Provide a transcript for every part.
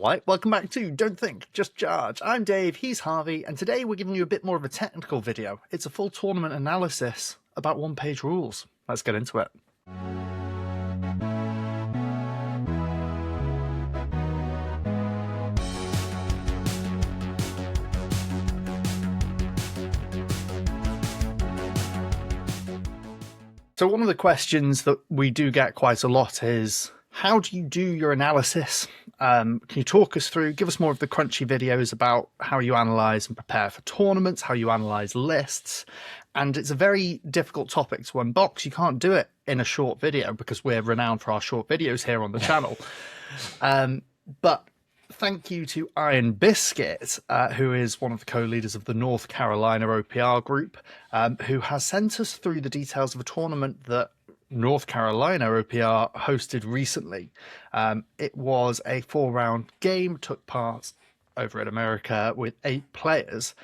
Alright, welcome back to Don't Think, Just Charge. I'm Dave, he's Harvey, and today we're giving you a bit more of a technical video. It's a full tournament analysis about one-page rules. Let's get into it. So one of the questions that we do get quite a lot is, how do you do your analysis? Can you talk us through, give us more of the crunchy videos about how you analyze and prepare for tournaments, how you analyze lists? And it's a very difficult topic to unbox. You can't do it in a short video because we're renowned for our short videos here on the channel. But thank you to Iron Biscuit, who is one of the co-leaders of the North Carolina OPR group, who has sent us through the details of a tournament that North Carolina OPR hosted recently. It was a 4-round game, took part over in America with 8 players.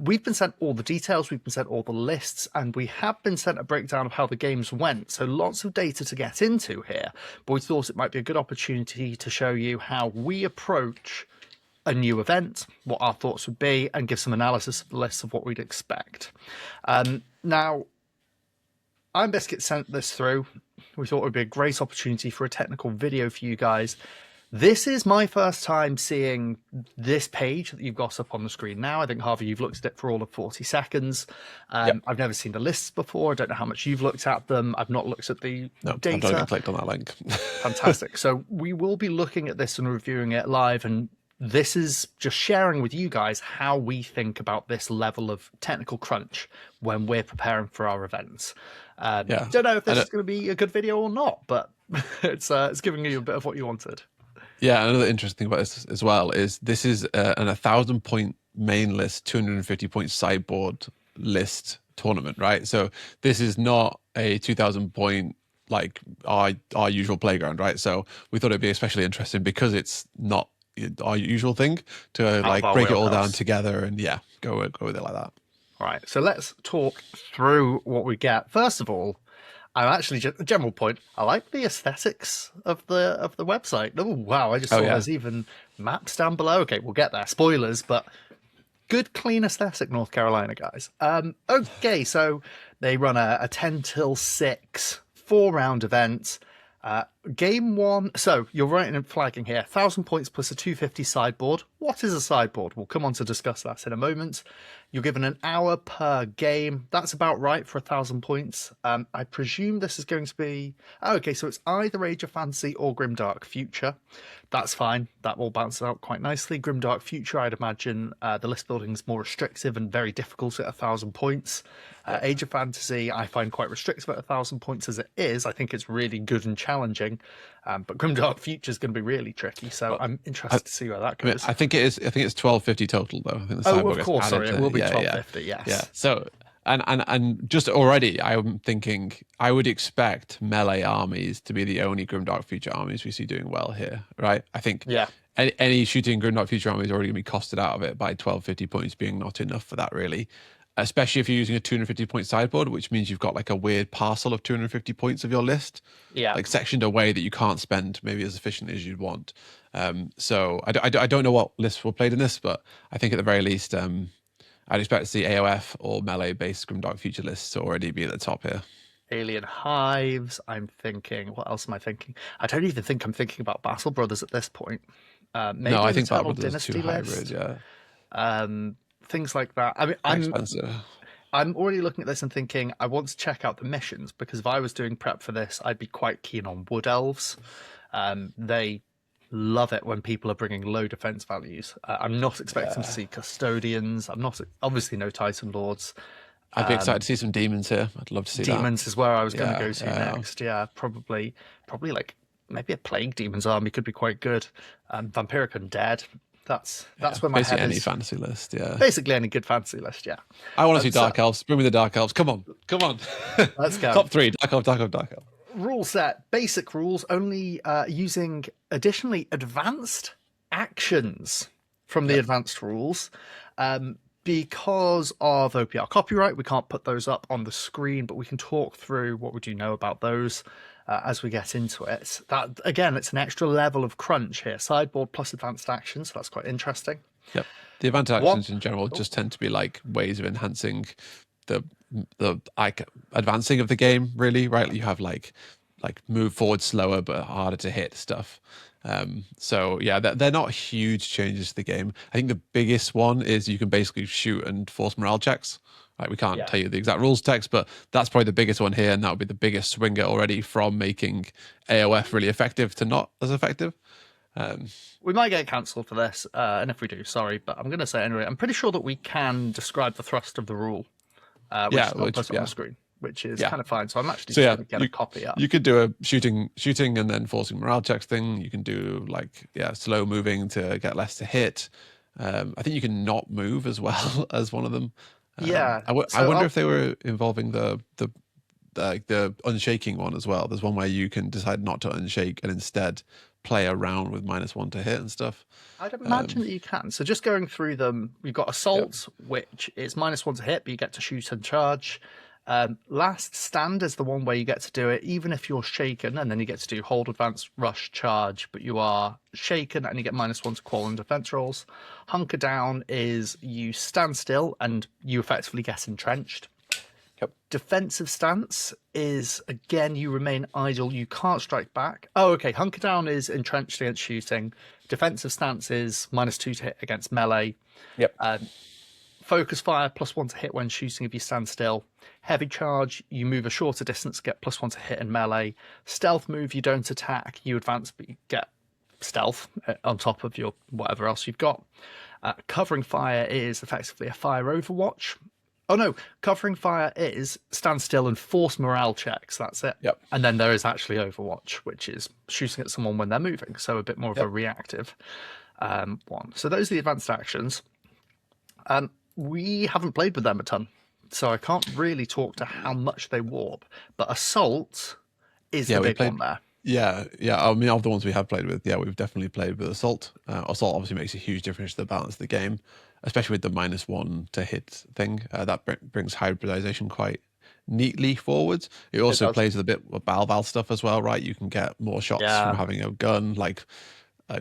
We've been sent all the details, we've been sent all the lists, and we have been sent a breakdown of how the games went. So lots of data to get into here, but we thought it might be a good opportunity to show you how we approach a new event, what our thoughts would be, and give some analysis of the lists of what we'd expect. Now, Iron Biscuit sent this through. We thought it would be a great opportunity for a technical video for you guys. This is my first time seeing this page that you've got up on the screen now. I think, Harvey, you've looked at it for all of 40 seconds. Yep. I've never seen the lists before. I don't know how much you've looked at them. I've not looked at the data. I've not even clicked on that link. Fantastic. So we will be looking at this and reviewing it live, and this is just sharing with you guys how we think about this level of technical crunch when we're preparing for our events. Don't know if this is going to be a good video or not, but it's giving you a bit of what you wanted. Yeah, another interesting thing about this as well is this is an 1,000-point main list, 250-point sideboard list tournament, right? So this is not a 2,000-point like our usual playground, right? So we thought it'd be especially interesting because it's not our usual thing to like break it all down together and go with it like that. All right, so let's talk through what we get. First of all, I'm actually just a general point. I like the aesthetics of the website. Oh wow! I just saw there's even maps down below. Okay, we'll get there. Spoilers, but good, clean aesthetic, North Carolina guys. Okay, so they run a 10 till 6 4-round event. Game 1. So you're writing and flagging here. 1,000 points plus a 250 sideboard. What is a sideboard? We'll come on to discuss that in a moment. You're given an hour per game. That's about right for 1,000 points. I presume this is going to be... Oh, okay, so it's either Age of Fantasy or Grimdark Future. That's fine. That will bounce out quite nicely. Grimdark Future, I'd imagine the list building is more restrictive and very difficult at 1,000 points. Age of Fantasy, I find quite restrictive at 1,000 points as it is. I think it's really good and challenging. But Grimdark Future is going to be really tricky, so I'm interested to see where that goes. I think it is. I think it's 1,250 total, though. I think the of course, sorry, it will be 1,250. Yes. Yeah. So, and just already, I'm thinking I would expect melee armies to be the only Grimdark Future armies we see doing well here, right? I think any shooting Grimdark Future army is already going to be costed out of it by 1,250 points being not enough for that, really. Especially if you're using a 250-point sideboard, which means you've got like a weird parcel of 250 points of your list, like sectioned away that you can't spend maybe as efficiently as you'd want. So I don't know what lists were played in this, but I think at the very least, I'd expect to see AOF or melee-based Grimdark Future lists already be at the top here. Alien Hives. I'm thinking. What else am I thinking? I don't even think I'm thinking about Battle Brothers at this point. Maybe no, I think Battle Brothers is too hybrid. Yeah. Things like that. I mean, I'm already looking at this and thinking I want to check out the missions, because if I was doing prep for this, I'd be quite keen on Wood Elves. They love it when people are bringing low defense values. I'm not expecting to see Custodians. I'm not, obviously no Titan Lords. I'd be excited to see some Demons here. I'd love to see Demons is where I was going to go to next. Yeah, probably like maybe a Plague Demons army could be quite good. Vampiric Undead. That's where my basically head any is. fantasy list, Basically any good fantasy list, yeah. I want to see Dark Elves. Bring me the Dark Elves. Come on. Let's go. Top 3, Dark Elf. Rule set, basic rules, only using additionally advanced actions from the advanced rules. Because of OPR copyright, we can't put those up on the screen, but we can talk through what we do know about those. as we get into it. That again, it's an extra level of crunch here. Sideboard plus advanced actions, so that's quite interesting. Yep. The advanced actions in general just tend to be like ways of enhancing the advancing of the game, really, right? You have like move forward slower but harder to hit stuff. So yeah, they're not huge changes to the game. I think the biggest one is you can basically shoot and force morale checks. Like, we can't tell you the exact rules text, but that's probably the biggest one here, and that would be the biggest swinger already from making AOF really effective to not as effective. We might get cancelled for this, and if we do, sorry, but I'm going to say anyway, I'm pretty sure that we can describe the thrust of the rule, which is not put on the screen, which is kind of fine. So I'm actually just going to get a copy up. You could do a shooting and then forcing morale checks thing. You can do like, slow moving to get less to hit. I think you can not move as well as one of them. I wonder if they were involving the unshaking one as well. There's one where you can decide not to unshake and instead play around with -1 to hit and stuff. I'd imagine that you can. So just going through them, we've got assault, which is -1 to hit, but you get to shoot and charge. Last stand is the one where you get to do it even if you're shaken, and then you get to do hold, advance, rush, charge, but you are shaken and you get -1 to qual and defense rolls. Hunker down is you stand still and you effectively get entrenched. Defensive stance is, again, you remain idle, you can't strike back. Oh, okay. Hunker down is entrenched against shooting. Defensive stance is -2 to hit against melee. Focus fire, +1 to hit when shooting if you stand still. Heavy charge, you move a shorter distance, get +1 to hit in melee. Stealth move, you don't attack, you advance, but you get stealth on top of your whatever else you've got. Covering fire is effectively a fire overwatch. Oh no, covering fire is stand still and force morale checks. That's it. And then there is actually Overwatch, which is shooting at someone when they're moving. So a bit more of a reactive one. So those are the advanced actions. We haven't played with them a ton, so I can't really talk to how much they warp. But Assault is the big one there. Yeah. I mean, of the ones we have played with, we've definitely played with Assault. Assault obviously makes a huge difference to the balance of the game, especially with the -1 to hit thing. That brings hybridization quite neatly forwards. It also plays with a bit of Val stuff as well, right? You can get more shots from having a gun, like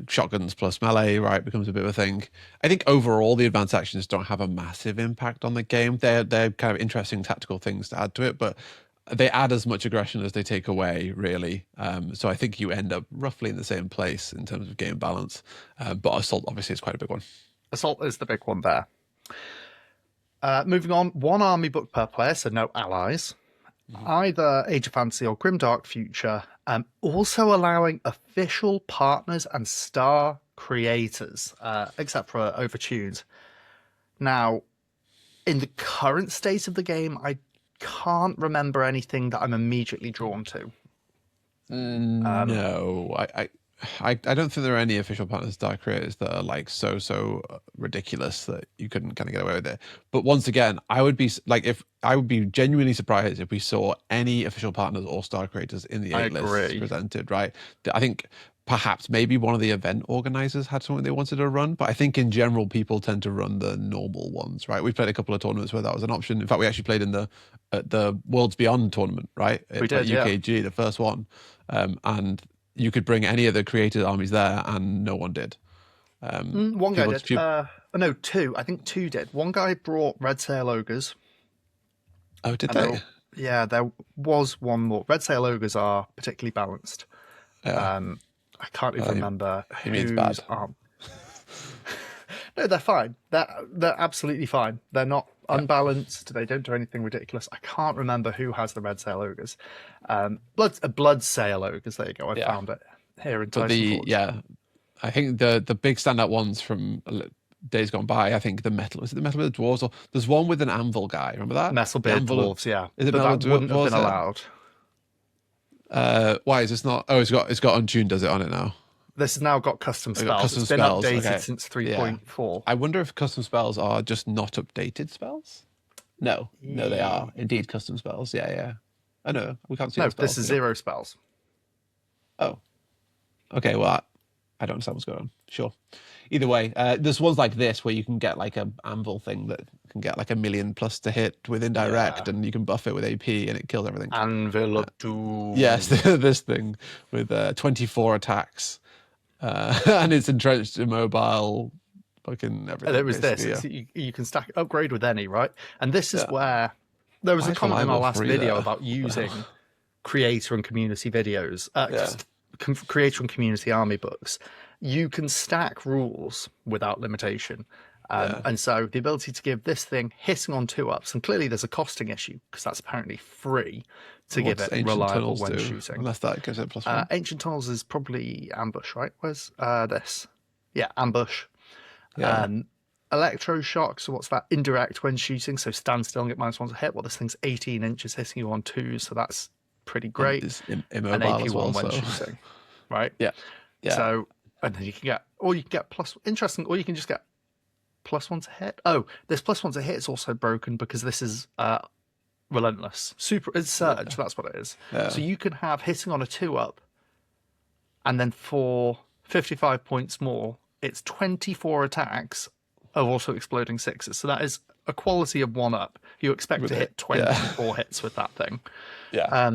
shotguns plus melee, right? Becomes a bit of a thing. I think overall the advanced actions don't have a massive impact on the game. They're kind of interesting tactical things to add to it, but they add as much aggression as they take away, really. So I think you end up roughly in the same place in terms of game balance. But Assault obviously is quite a big one. Assault is the big one there. Moving on, 1 army book per player, so no allies. Either Age of Fantasy or Grimdark Future. Also allowing official partners and star creators, except for Overtuned. Now, in the current state of the game, I can't remember anything that I'm immediately drawn to. No, I don't think there are any official partners star creators that are like so ridiculous that you couldn't kind of get away with it. But once again, I would be genuinely surprised if we saw any official partners or star creators in the 8 lists presented, right? I think perhaps maybe one of the event organizers had something they wanted to run, but I think in general people tend to run the normal ones, right? We've played a couple of tournaments where that was an option. In fact, we actually played in the Worlds Beyond tournament, right? We did, UKG, the first one, and you could bring any of the created armies there, and no one did. One guy did. No, 2. I think 2 did. One guy brought Red Sail Ogres. Oh, did they? Yeah, there was one more. Red Sail Ogres are particularly balanced. I can't even remember who's bad. No, they're fine. They're absolutely fine. They're not unbalanced. They don't do anything ridiculous. I can't remember who has the Red Sail Ogres. Blood Sail Ogres. There you go. I found it here in Tyson Forge. I think the big standout ones from days gone by. I think the metal with the dwarves. Or there's one with an anvil guy. Remember that? Metalbeard dwarves. Yeah, is it but that wouldn't have been allowed. Why is this not? Oh, it's got Untuned. Does it on it now? This has now got custom spells. It's been updated since 3.4. I wonder if custom spells are just not updated spells. No, they are indeed custom spells. Yeah. I know we can't see. No, this is 0 spells. Oh, okay. Well, I don't understand what's going on. Sure. Either way, there's ones like this where you can get like a anvil thing that can get like 1,000,000 plus to hit with indirect, and you can buff it with AP, and it kills everything. Anvil of Doom. Yes, this thing with 24 attacks, and it's entrenched, immobile, fucking everything. And it was this. Yeah. You can stack upgrade with any, right? And this is where there was a comment in our last video about using creator and community videos, creator and community army books. You can stack rules without limitation. And so the ability to give this thing hitting on 2-ups, and clearly there's a costing issue because that's apparently free to give it reliable when shooting. Unless that gives it +1. Ancient Tunnels is probably ambush, right? Where's this? Yeah, ambush. Yeah. Electroshock, so what's that? Indirect when shooting, so stand still and get -1 to hit. Well, this thing's 18 inches hitting you on 2, so that's pretty great. It's and immobile AP1 as well, when shooting, right? Yeah. So, and then you can get, or you can get interesting, or you can just get +1 to hit. Oh, this +1 to hit is also broken because this is relentless. It's surge, that's what it is. Yeah. So you can have hitting on a 2-up, and then for 55 points more, it's 24 attacks of also exploding 6s. So that is a quality of 1-up. You expect to hit 24 hits with that thing. Yeah.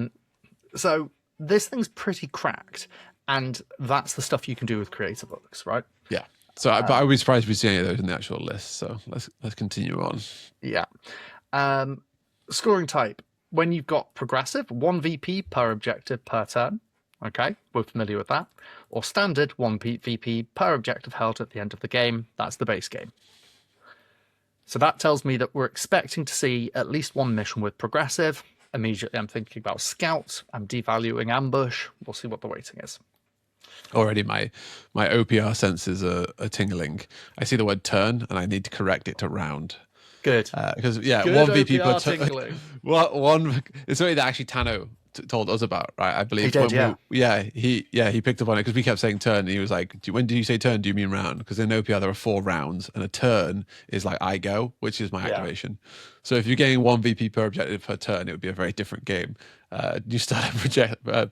So this thing's pretty cracked, and that's the stuff you can do with creator books, right? Yeah. So, but I would be surprised if we see any of those in the actual list. So let's continue on. Yeah. Scoring type. When you've got progressive, 1 VP per objective per turn. Okay, we're familiar with that. Or standard, 1 VP per objective held at the end of the game. That's the base game. So that tells me that we're expecting to see at least 1 mission with progressive. Immediately I'm thinking about scout. I'm devaluing ambush. We'll see what the weighting is. Already my OPR senses are tingling. I see the word turn, and I need to correct it to round. Good. Because, good 1 VP per turn. One, it's something that actually Tano told us about, right? I believe. He did, he picked up on it because we kept saying turn, and he was like, when do you say turn? Do you mean round? Because in OPR there are 4 rounds, and a turn is like I go, which is my activation. So if you're getting 1 VP per objective per turn, it would be a very different game. You start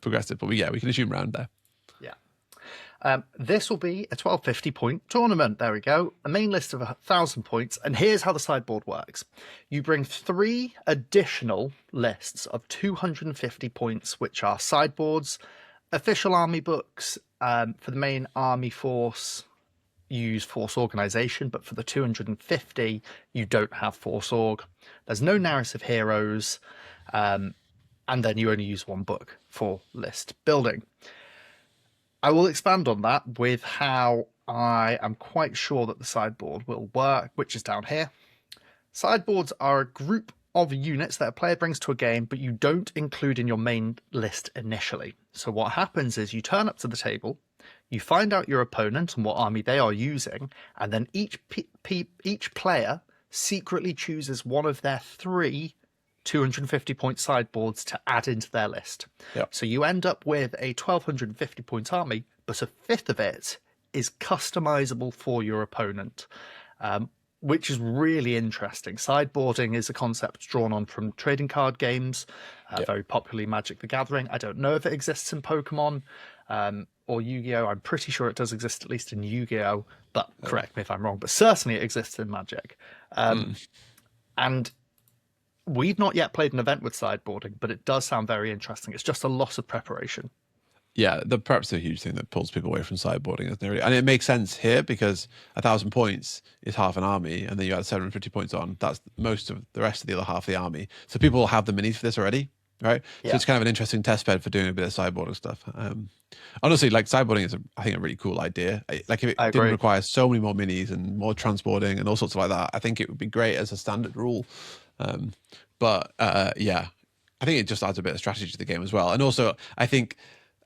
progressive, but we can assume round there. This will be a 1250 point tournament. There we go. A main list of 1,000 points. And here's how the sideboard works. You bring 3 additional lists of 250 points, which are sideboards, official army books. For the main army force, you use force organization, but for the 250, you don't have force org. There's no narrative heroes. And then you only use 1 book for list building. I will expand on that with how I am quite sure that the sideboard will work, which is down here. Sideboards are a group of units that a player brings to a game, but you don't include in your main list initially. So what happens is you turn up to the table, you find out your opponent and what army they are using, and then each player secretly chooses one of their 3 250-point sideboards to add into their list. Yep. So you end up with a 1,250-point army, but a 5th of it is customizable for your opponent, which is really interesting. Sideboarding is a concept drawn on from trading card games, very popularly Magic the Gathering. I don't know if it exists in Pokemon or Yu-Gi-Oh! I'm pretty sure it does exist at least in Yu-Gi-Oh! But correct me if I'm wrong, but certainly it exists in Magic. And we've not yet played an event with sideboarding, but it does sound very interesting. It's just a lot of preparation. Yeah, the prep's a huge thing that pulls people away from sideboarding, isn't it? And it makes sense here because 1,000 points is half an army, and then you add 750 points on. That's most of the rest of the other half of the army. So people will have the minis for this already, right? Yeah. So it's kind of an interesting test bed for doing a bit of sideboarding stuff. Honestly, like sideboarding is, I think, a really cool idea. Like if it didn't require so many more minis and more transporting and all sorts of like that, I think it would be great as a standard rule. But I think it just adds a bit of strategy to the game as well. And also, I think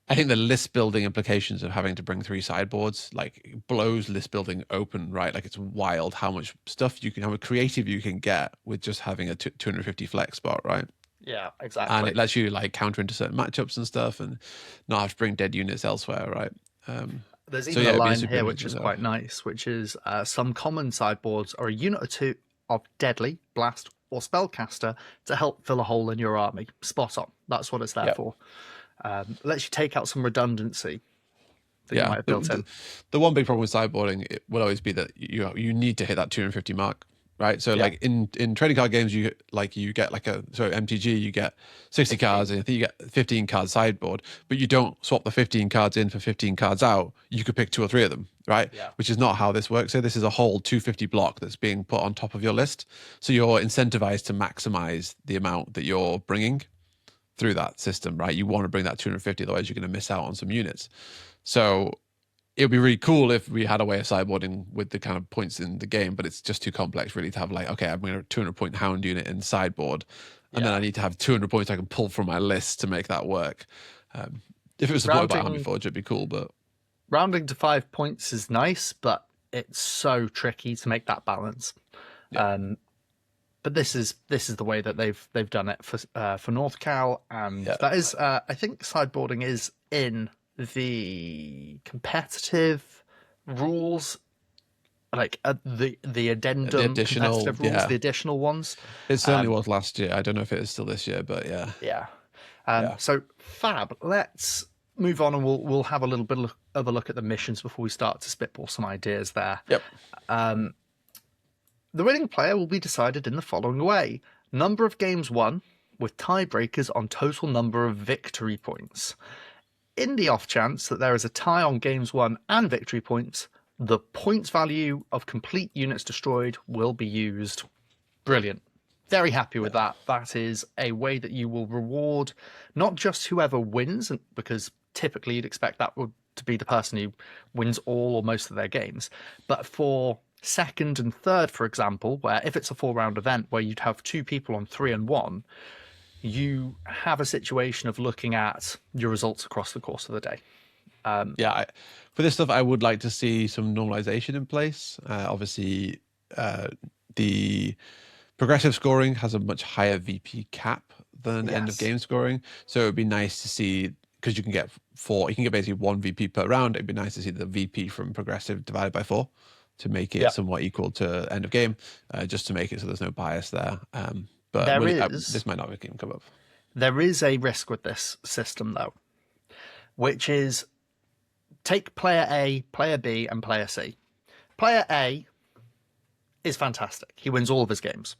the list building implications of having to bring 3 sideboards like blows list building open, right? Like it's wild how much stuff you can, how creative you can get with just having a 250 flex spot, right? Yeah, exactly. And it lets you like counter into certain matchups and stuff, and not have to bring dead units elsewhere, right? There's even a line here which is quite nice, which is some common sideboards are a unit or 2 of deadly, blast, or spellcaster to help fill a hole in your army. Spot on. That's what it's there for. Lets you take out some redundancy. that you might have built in. The one big problem with sideboarding will always be that you need to hit that 250 mark, right? So like in trading card games, you get like MTG, you get 60 cards, and I think you get 15 cards sideboard, but you don't swap the 15 cards in for 15 cards out. You could pick 2 or 3 of them, right? Yeah. Which is not how this works. So this is a whole 250 block that's being put on top of your list. So you're incentivized to maximize the amount that you're bringing through that system, right? You want to bring that 250, otherwise you're going to miss out on some units. So it would be really cool if we had a way of sideboarding with the kind of points in the game, but it's just too complex really to have like, okay, I'm going to have a 200 point hound unit in sideboard, and then I need to have 200 points I can pull from my list to make that work. If it was supported by Army Forge, it'd be cool, but rounding to 5 points is nice, but it's so tricky to make that balance. Yeah. But this is the way that they've done it for Northcal, and that is I think sideboarding is in the competitive rules, like the addendum, the additional competitive rules, the additional ones. It certainly was last year. I don't know if it is still this year, but yeah. So fab. Let's move on, and we'll have a little bit of a look at the missions before we start to spitball some ideas there. Yep. The winning player will be decided in the following way: number of games won, with tiebreakers on total number of victory points. In the off chance that there is a tie on games won and victory points, the points value of complete units destroyed will be used. Brilliant. Very happy with that. That is a way that you will reward not just whoever wins, because typically you'd expect that to be the person who wins all or most of their games, but for second and third, for example, where if it's a 4-round event where you'd have 2 people on 3 and 1, you have a situation of looking at your results across the course of the day. For this stuff, I would like to see some normalization in place. Obviously, the progressive scoring has a much higher VP cap than end of game scoring, so it would be nice to see, because you can get basically 1 VP per round. It'd be nice to see the VP from progressive divided by 4 to make it somewhat equal to end of game, just to make it so there's no bias there. But this might not even come up. There is a risk with this system, though, which is take player A, player B, and player C. Player A is fantastic. He wins all of his games.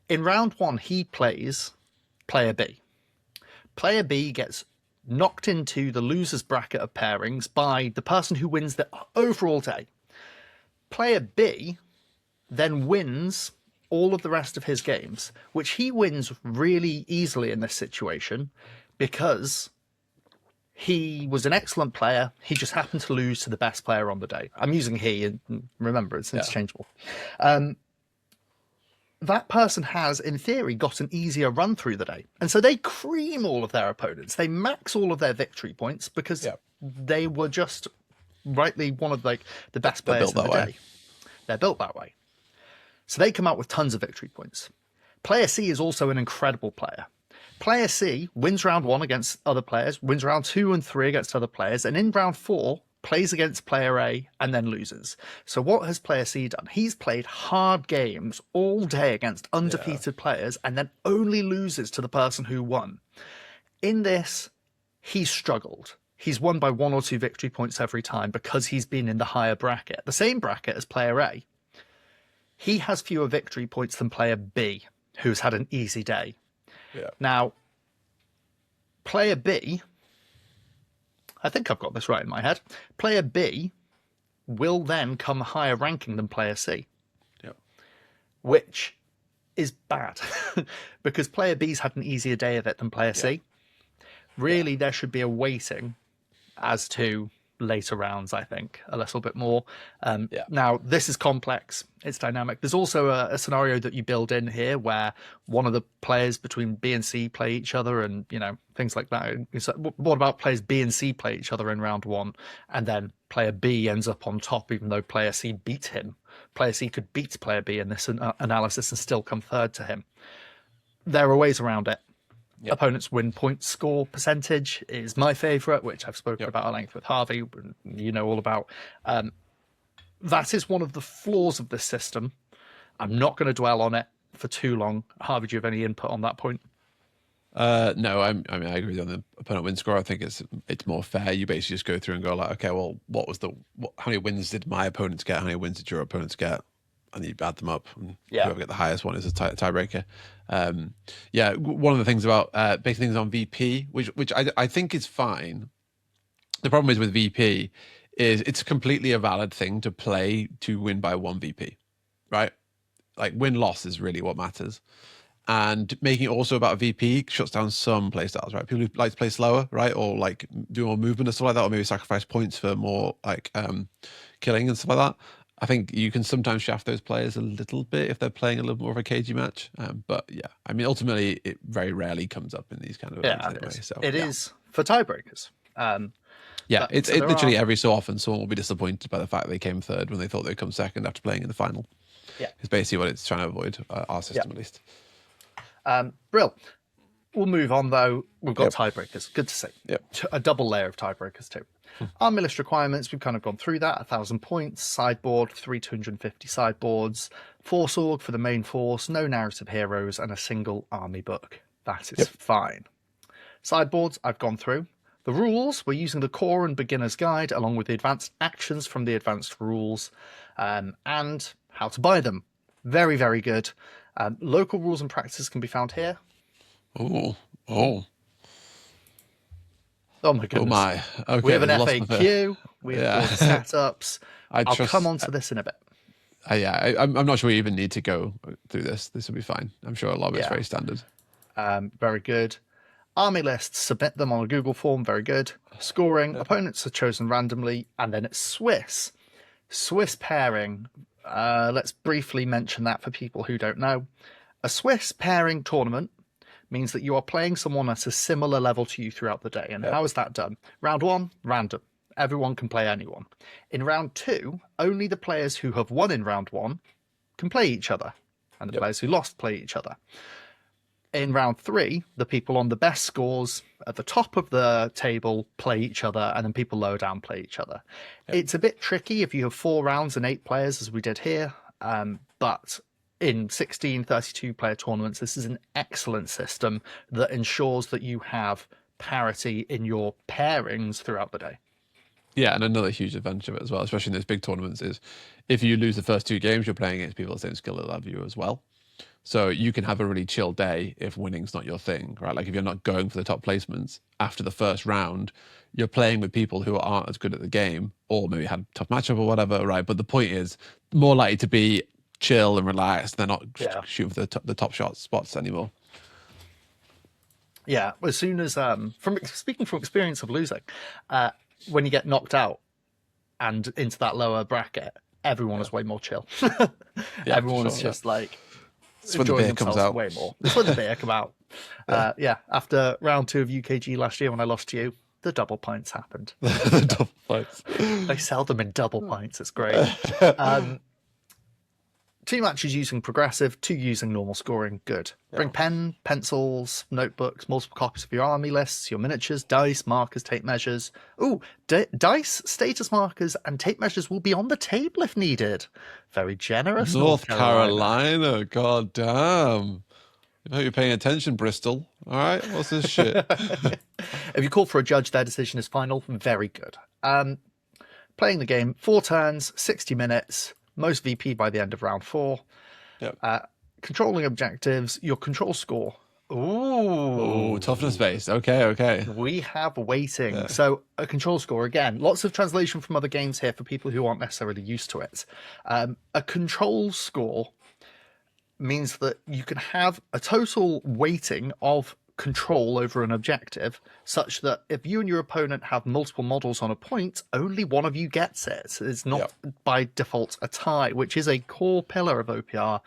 In round 1, he plays player B. Player B gets knocked into the loser's bracket of pairings by the person who wins the overall day. Player B then wins all of the rest of his games, which he wins really easily in this situation because he was an excellent player. He just happened to lose to the best player on the day. I'm using he, and remember, it's interchangeable. That person has, in theory, got an easier run through the day. And so they cream all of their opponents. They max all of their victory points because they were just rightly one of the best players in the day. They're built that way. So they come out with tons of victory points. Player C is also an incredible player. Player C wins round 1 against other players, wins round 2 and 3 against other players, and in round 4 plays against player A and then loses. So what has player C done? He's played hard games all day against undefeated players and then only loses to the person who won. In this, he's struggled. He's won by 1 or 2 victory points every time because he's been in the higher bracket, the same bracket as player A. He has fewer victory points than player B, who's had an easy day. Now, player B, I think I've got this right in my head. Player B will then come higher ranking than player C, which is bad because player B's had an easier day of it than player C. Really, there should be a weighting as to later rounds, I think, a little bit more. Now, this is complex. It's dynamic. There's also a scenario that you build in here where one of the players between B and C play each other and, things like that. So what about players B and C play each other in round 1 and then player B ends up on top even though player C beat him? Player C could beat player B in this analysis and still come third to him. There are ways around it. Opponents win point score percentage is my favorite, which I've spoken about at length with Harvey, you know all about. That is one of the flaws of this system. I'm not going to dwell on it for too long. Harvey, do you have any input on that point? No, I mean I agree on the opponent win score. I think it's more fair. You basically just go through and go like, okay, well, how many wins did my opponents get? How many wins did your opponents get? And you add them up, and whoever get the highest one is a tiebreaker. One of the things about basing things on VP, which I think is fine. The problem is with VP is it's completely a valid thing to play to win by 1 VP, right? Like win-loss is really what matters. And making it also about VP shuts down some playstyles, right? People who like to play slower, right? Or like do more movement and stuff like that, or maybe sacrifice points for more like killing and stuff like that. I think you can sometimes shaft those players a little bit if they're playing a little more of a cagey match. But yeah, I mean, ultimately, it very rarely comes up in these kind of events anyway. So it is for tiebreakers. It's literally every so often someone will be disappointed by the fact they came third when they thought they'd come second after playing in the final. Yeah, it's basically what it's trying to avoid, our system at least. Brill. We'll move on though. We've got tiebreakers. Good to see. Yep. A double layer of tiebreakers too. Army list requirements, we've kind of gone through that. 1,000 points, sideboard, 250 sideboards, force org for the main force, no narrative heroes, and a single army book. That is fine. Sideboards, I've gone through. The rules, we're using the core and beginner's guide along with the advanced actions from the advanced rules, and how to buy them. Very, very good. Local rules and practices can be found here. Oh my goodness. Oh my. Okay, we have an FAQ. We have all the setups. I'll come on to this in a bit. I'm not sure we even need to go through this. This will be fine. I'm sure a lot of it's very standard. Very good. Army lists, submit them on a Google form. Very good. Scoring, opponents are chosen randomly. And then it's Swiss. Swiss pairing. Let's briefly mention that for people who don't know. A Swiss pairing tournament means that you are playing someone at a similar level to you throughout the day. And how is that done? Round 1, random. Everyone can play anyone. In round 2, only the players who have won in round 1 can play each other. And the players who lost play each other. In round 3, the people on the best scores at the top of the table play each other, and then people lower down play each other. It's a bit tricky if you have 4 rounds and 8 players, as we did here. But in 16 32-player tournaments, this is an excellent system that ensures that you have parity in your pairings throughout the day. Yeah, and another huge advantage of it as well, especially in those big tournaments, is if you lose the first 2 games, you're playing against people at the same skill level as you as well. So you can have a really chill day if winning's not your thing, right? Like if you're not going for the top placements after the first round, you're playing with people who aren't as good at the game or maybe had a tough matchup or whatever, right? But the point is more likely to be chill and relaxed. They're not shooting for the top spots anymore. Yeah, as soon as speaking from experience of losing, when you get knocked out and into that lower bracket, everyone is way more chill. Everyone is just like enjoying themselves way more. It's when the beer come out. After round 2 of UKG last year when I lost to you, the double pints happened. The double pints. They sell them in double pints. It's great. 2 matches using progressive, 2 using normal scoring. Good. Bring pen, pencils, notebooks, multiple copies of your army lists, your miniatures, dice, markers, tape measures. Ooh, dice, status markers, and tape measures will be on the table if needed. Very generous. North Carolina. God damn. I hope you're paying attention, Bristol. All right, what's this shit? If you call for a judge, their decision is final. Very good. Playing the game, 4 turns, 60 minutes. Most VP by the end of round 4. Controlling objectives, your control score. Ooh, toughness based. Okay. We have weighting. So a control score, again, lots of translation from other games here for people who aren't necessarily used to it. A control score means that you can have a total weighting of control over an objective, such that if you and your opponent have multiple models on a point, only one of you gets it. It's not by default a tie, which is a core pillar of OPR.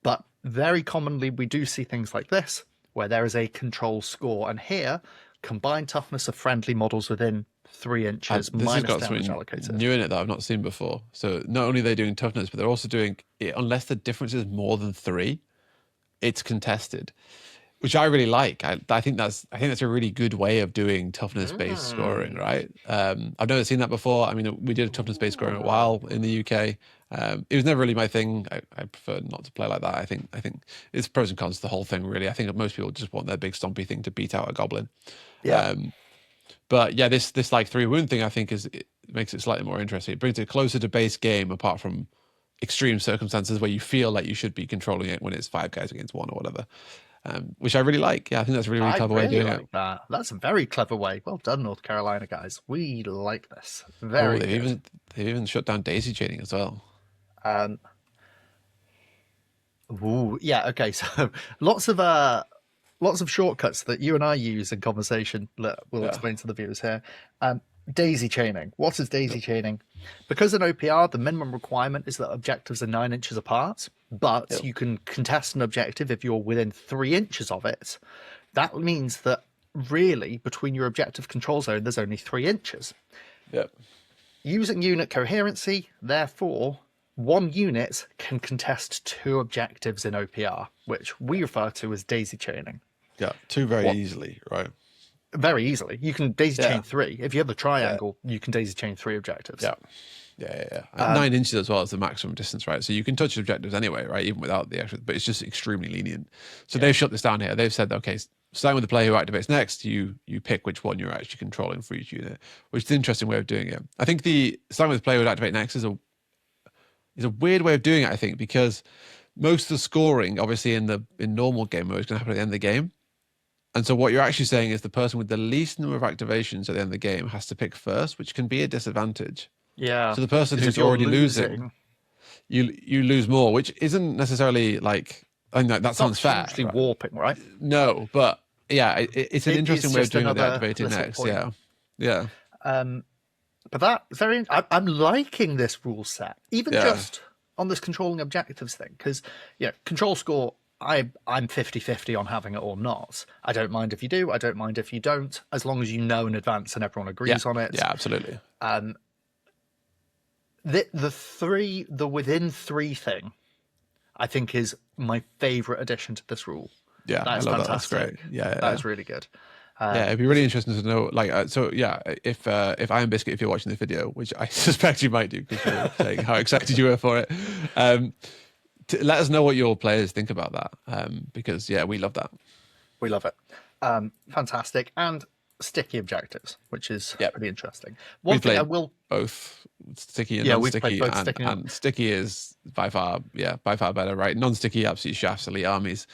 But very commonly we do see things like this, where there is a control score. And here, combined toughness of friendly models within 3 inches minus damage allocated. New in it that I've not seen before. So not only are they doing toughness, but they're also doing it, unless the difference is more than 3, it's contested, which I really like. I think that's a really good way of doing toughness-based scoring, right? I've never seen that before. I mean, we did a toughness-based scoring a while in the UK, It was never really my thing. I prefer not to play like that. I think it's pros and cons to the whole thing, really. I think that most people just want their big stompy thing to beat out a goblin. Yeah. But yeah, this like 3 wound thing, I think it makes it slightly more interesting. It brings it closer to base game, apart from extreme circumstances where you feel like you should be controlling it when it's 5 guys against 1 or whatever. Which I really like. Yeah, I think that's a really, really clever way of doing it. That. That's a very clever way. Well done, North Carolina guys. We like this. Very good. They've even shut down daisy chaining as well. Ooh, yeah. Okay. So lots of shortcuts that you and I use in conversation that we'll explain to the viewers here. Daisy chaining. What is daisy chaining? Because in OPR, the minimum requirement is that objectives are 9 inches apart, but you can contest an objective if you're within 3 inches of it. That means that really between your objective control zone, there's only 3 inches. Yep. Using unit coherency, therefore, 1 unit can contest 2 objectives in OPR, which we refer to as daisy chaining. Yeah, 2 very easily, right? Very easily. You can daisy chain 3. If you have the triangle, you can daisy chain 3 objectives. Yeah. 9 inches as well as the maximum distance, right? So you can touch objectives anyway, right? Even without the extra, but it's just extremely lenient. So they've shut this down here. They've said, okay, starting with the player who activates next, you pick which one you're actually controlling for each unit, which is an interesting way of doing it. I think the starting with the player who activate next is a weird way of doing it, I think, because most of the scoring, obviously in normal game mode, is going to happen at the end of the game. And so what you're actually saying is the person with the least number of activations at the end of the game has to pick first, which can be a disadvantage. Yeah. So the person who's already losing, you lose more, which isn't necessarily like, I mean, that sounds fair. Actually warping, right? No, but yeah, it's an interesting way of doing the activating next. Point. Yeah. But that I'm liking this rule set, even just on this controlling objectives thing, because control score. I'm 50-50 on having it or not. I don't mind if you do. I don't mind if you don't, as long as you know in advance and everyone agrees on it. Yeah, absolutely. The within 3 thing, I think, is my favorite addition to this rule. Yeah, that is fantastic. That's great. Yeah, that is really good. It'd be really interesting to know. Like, if Iron Biscuit, if you're watching this video, which I suspect you might do because you're saying how excited you were for it. Let us know what your players think about that, because we love that. We love it. Fantastic. And sticky objectives, which is pretty interesting. One thing I will both sticky and non-sticky, and sticky is by far better, right? Non-sticky absolutely shafts elite armies,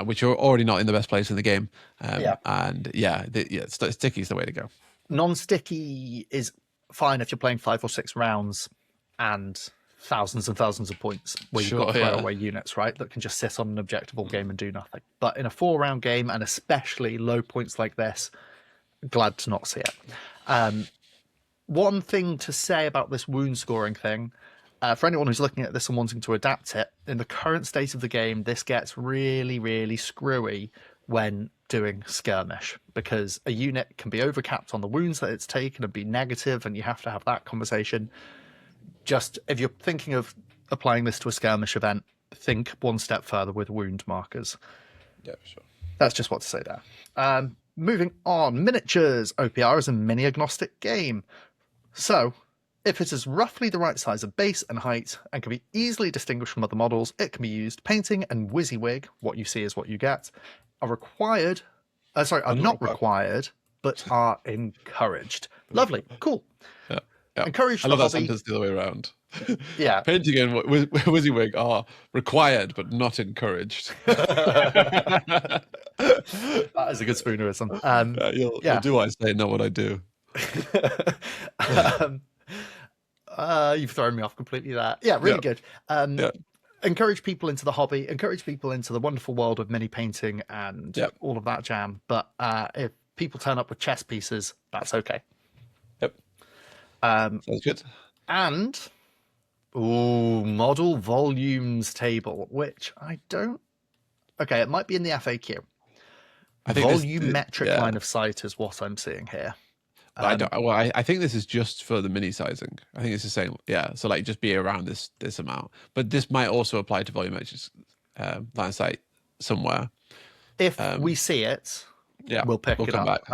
which are already not in the best place in the game. Sticky is the way to go. Non-sticky is fine if you're playing 5 or 6 rounds and thousands and thousands of points where you've got throwaway units, right, that can just sit on an objectable game and do nothing. But in a 4-round game, and especially low points like this, glad to not see it. One thing to say about this wound scoring thing, for anyone who's looking at this and wanting to adapt it, in the current state of the game, this gets really, really screwy when doing skirmish, because a unit can be overcapped on the wounds that it's taken and be negative, and you have to have that conversation. Just if you're thinking of applying this to a skirmish event, think one step further with wound markers. Yeah, for sure. That's just what to say there. Moving on, miniatures. OPR is a mini agnostic game. So, if it is roughly the right size of base and height and can be easily distinguished from other models, it can be used. Painting and WYSIWYG, what you see is what you get, are not required, but are encouraged. Lovely, cool. Yeah. Encouraged. I love that sentence the other way around. Yeah. Painting and WYSIWYG are required but not encouraged. That is a good spoonerism. You'll do what I say, not what I do. You've thrown me off completely there. Yeah, really good. Encourage people into the hobby, encourage people into the wonderful world of mini painting and all of that jam. But if people turn up with chess pieces, that's okay. Yep. Sounds good. And model volumes table, which I don't. Okay, it might be in the FAQ. I think volumetric line of sight is what I'm seeing here. I think this is just for the mini sizing. I think it's the same. Yeah, so like just be around this amount. But this might also apply to volumetric line of sight somewhere. If we see it, we'll pick it up.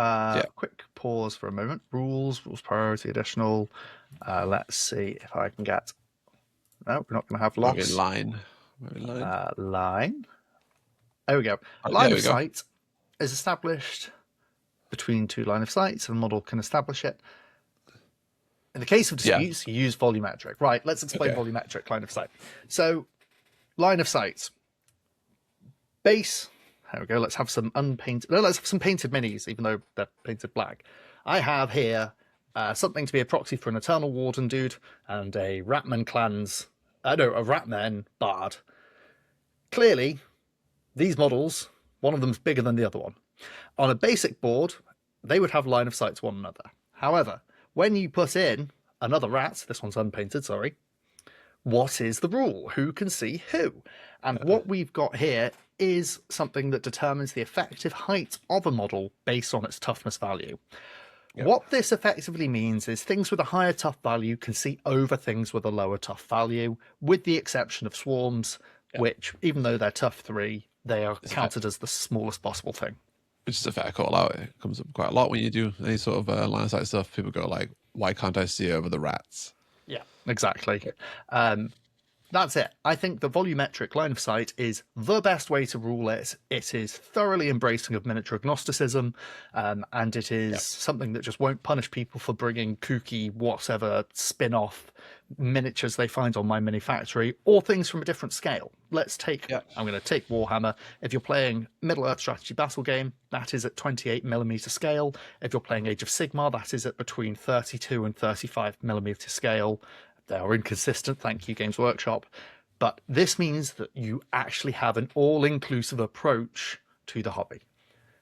Quick pause for a moment. Rules priority additional. Let's see if I can get No, we're not going to have loss. Maybe line. Line. There we go. Right, Line of sight is established between two line of sights, and the model can establish it. In the case of disputes, you use volumetric. Right, let's explain volumetric line of sight. So, line of sight. Base. There we go. Let's have some unpainted. No, let's have some painted minis, even though they're painted black. I have here something to be a proxy for an Eternal Warden dude and a Ratman clans. A Ratman bard. Clearly, these models, one of them's bigger than the other one. On a basic board, they would have line of sight to one another. However, when you put in another rat, this one's unpainted, sorry, what is the rule? Who can see who? And what we've got here is something that determines the effective height of a model based on its toughness value. Yep. What this effectively means is things with a higher tough value can see over things with a lower tough value, with the exception of swarms, which, even though they're tough 3, they are counted as the smallest possible thing. Which is a fair call out. It comes up quite a lot when you do any sort of line of sight stuff. People go like, why can't I see over the rats? Yeah, exactly. That's it. I think the volumetric line of sight is the best way to rule it. It is thoroughly embracing of miniature agnosticism, and it is something that just won't punish people for bringing kooky, whatever spin-off miniatures they find on My Mini Factory, or things from a different scale. Let's take, I'm going to take Warhammer. If you're playing Middle-earth strategy battle game, that is at 28mm scale. If you're playing Age of Sigmar, that is at between 32 and 35mm scale. They are inconsistent, thank you, Games Workshop. But this means that you actually have an all-inclusive approach to the hobby.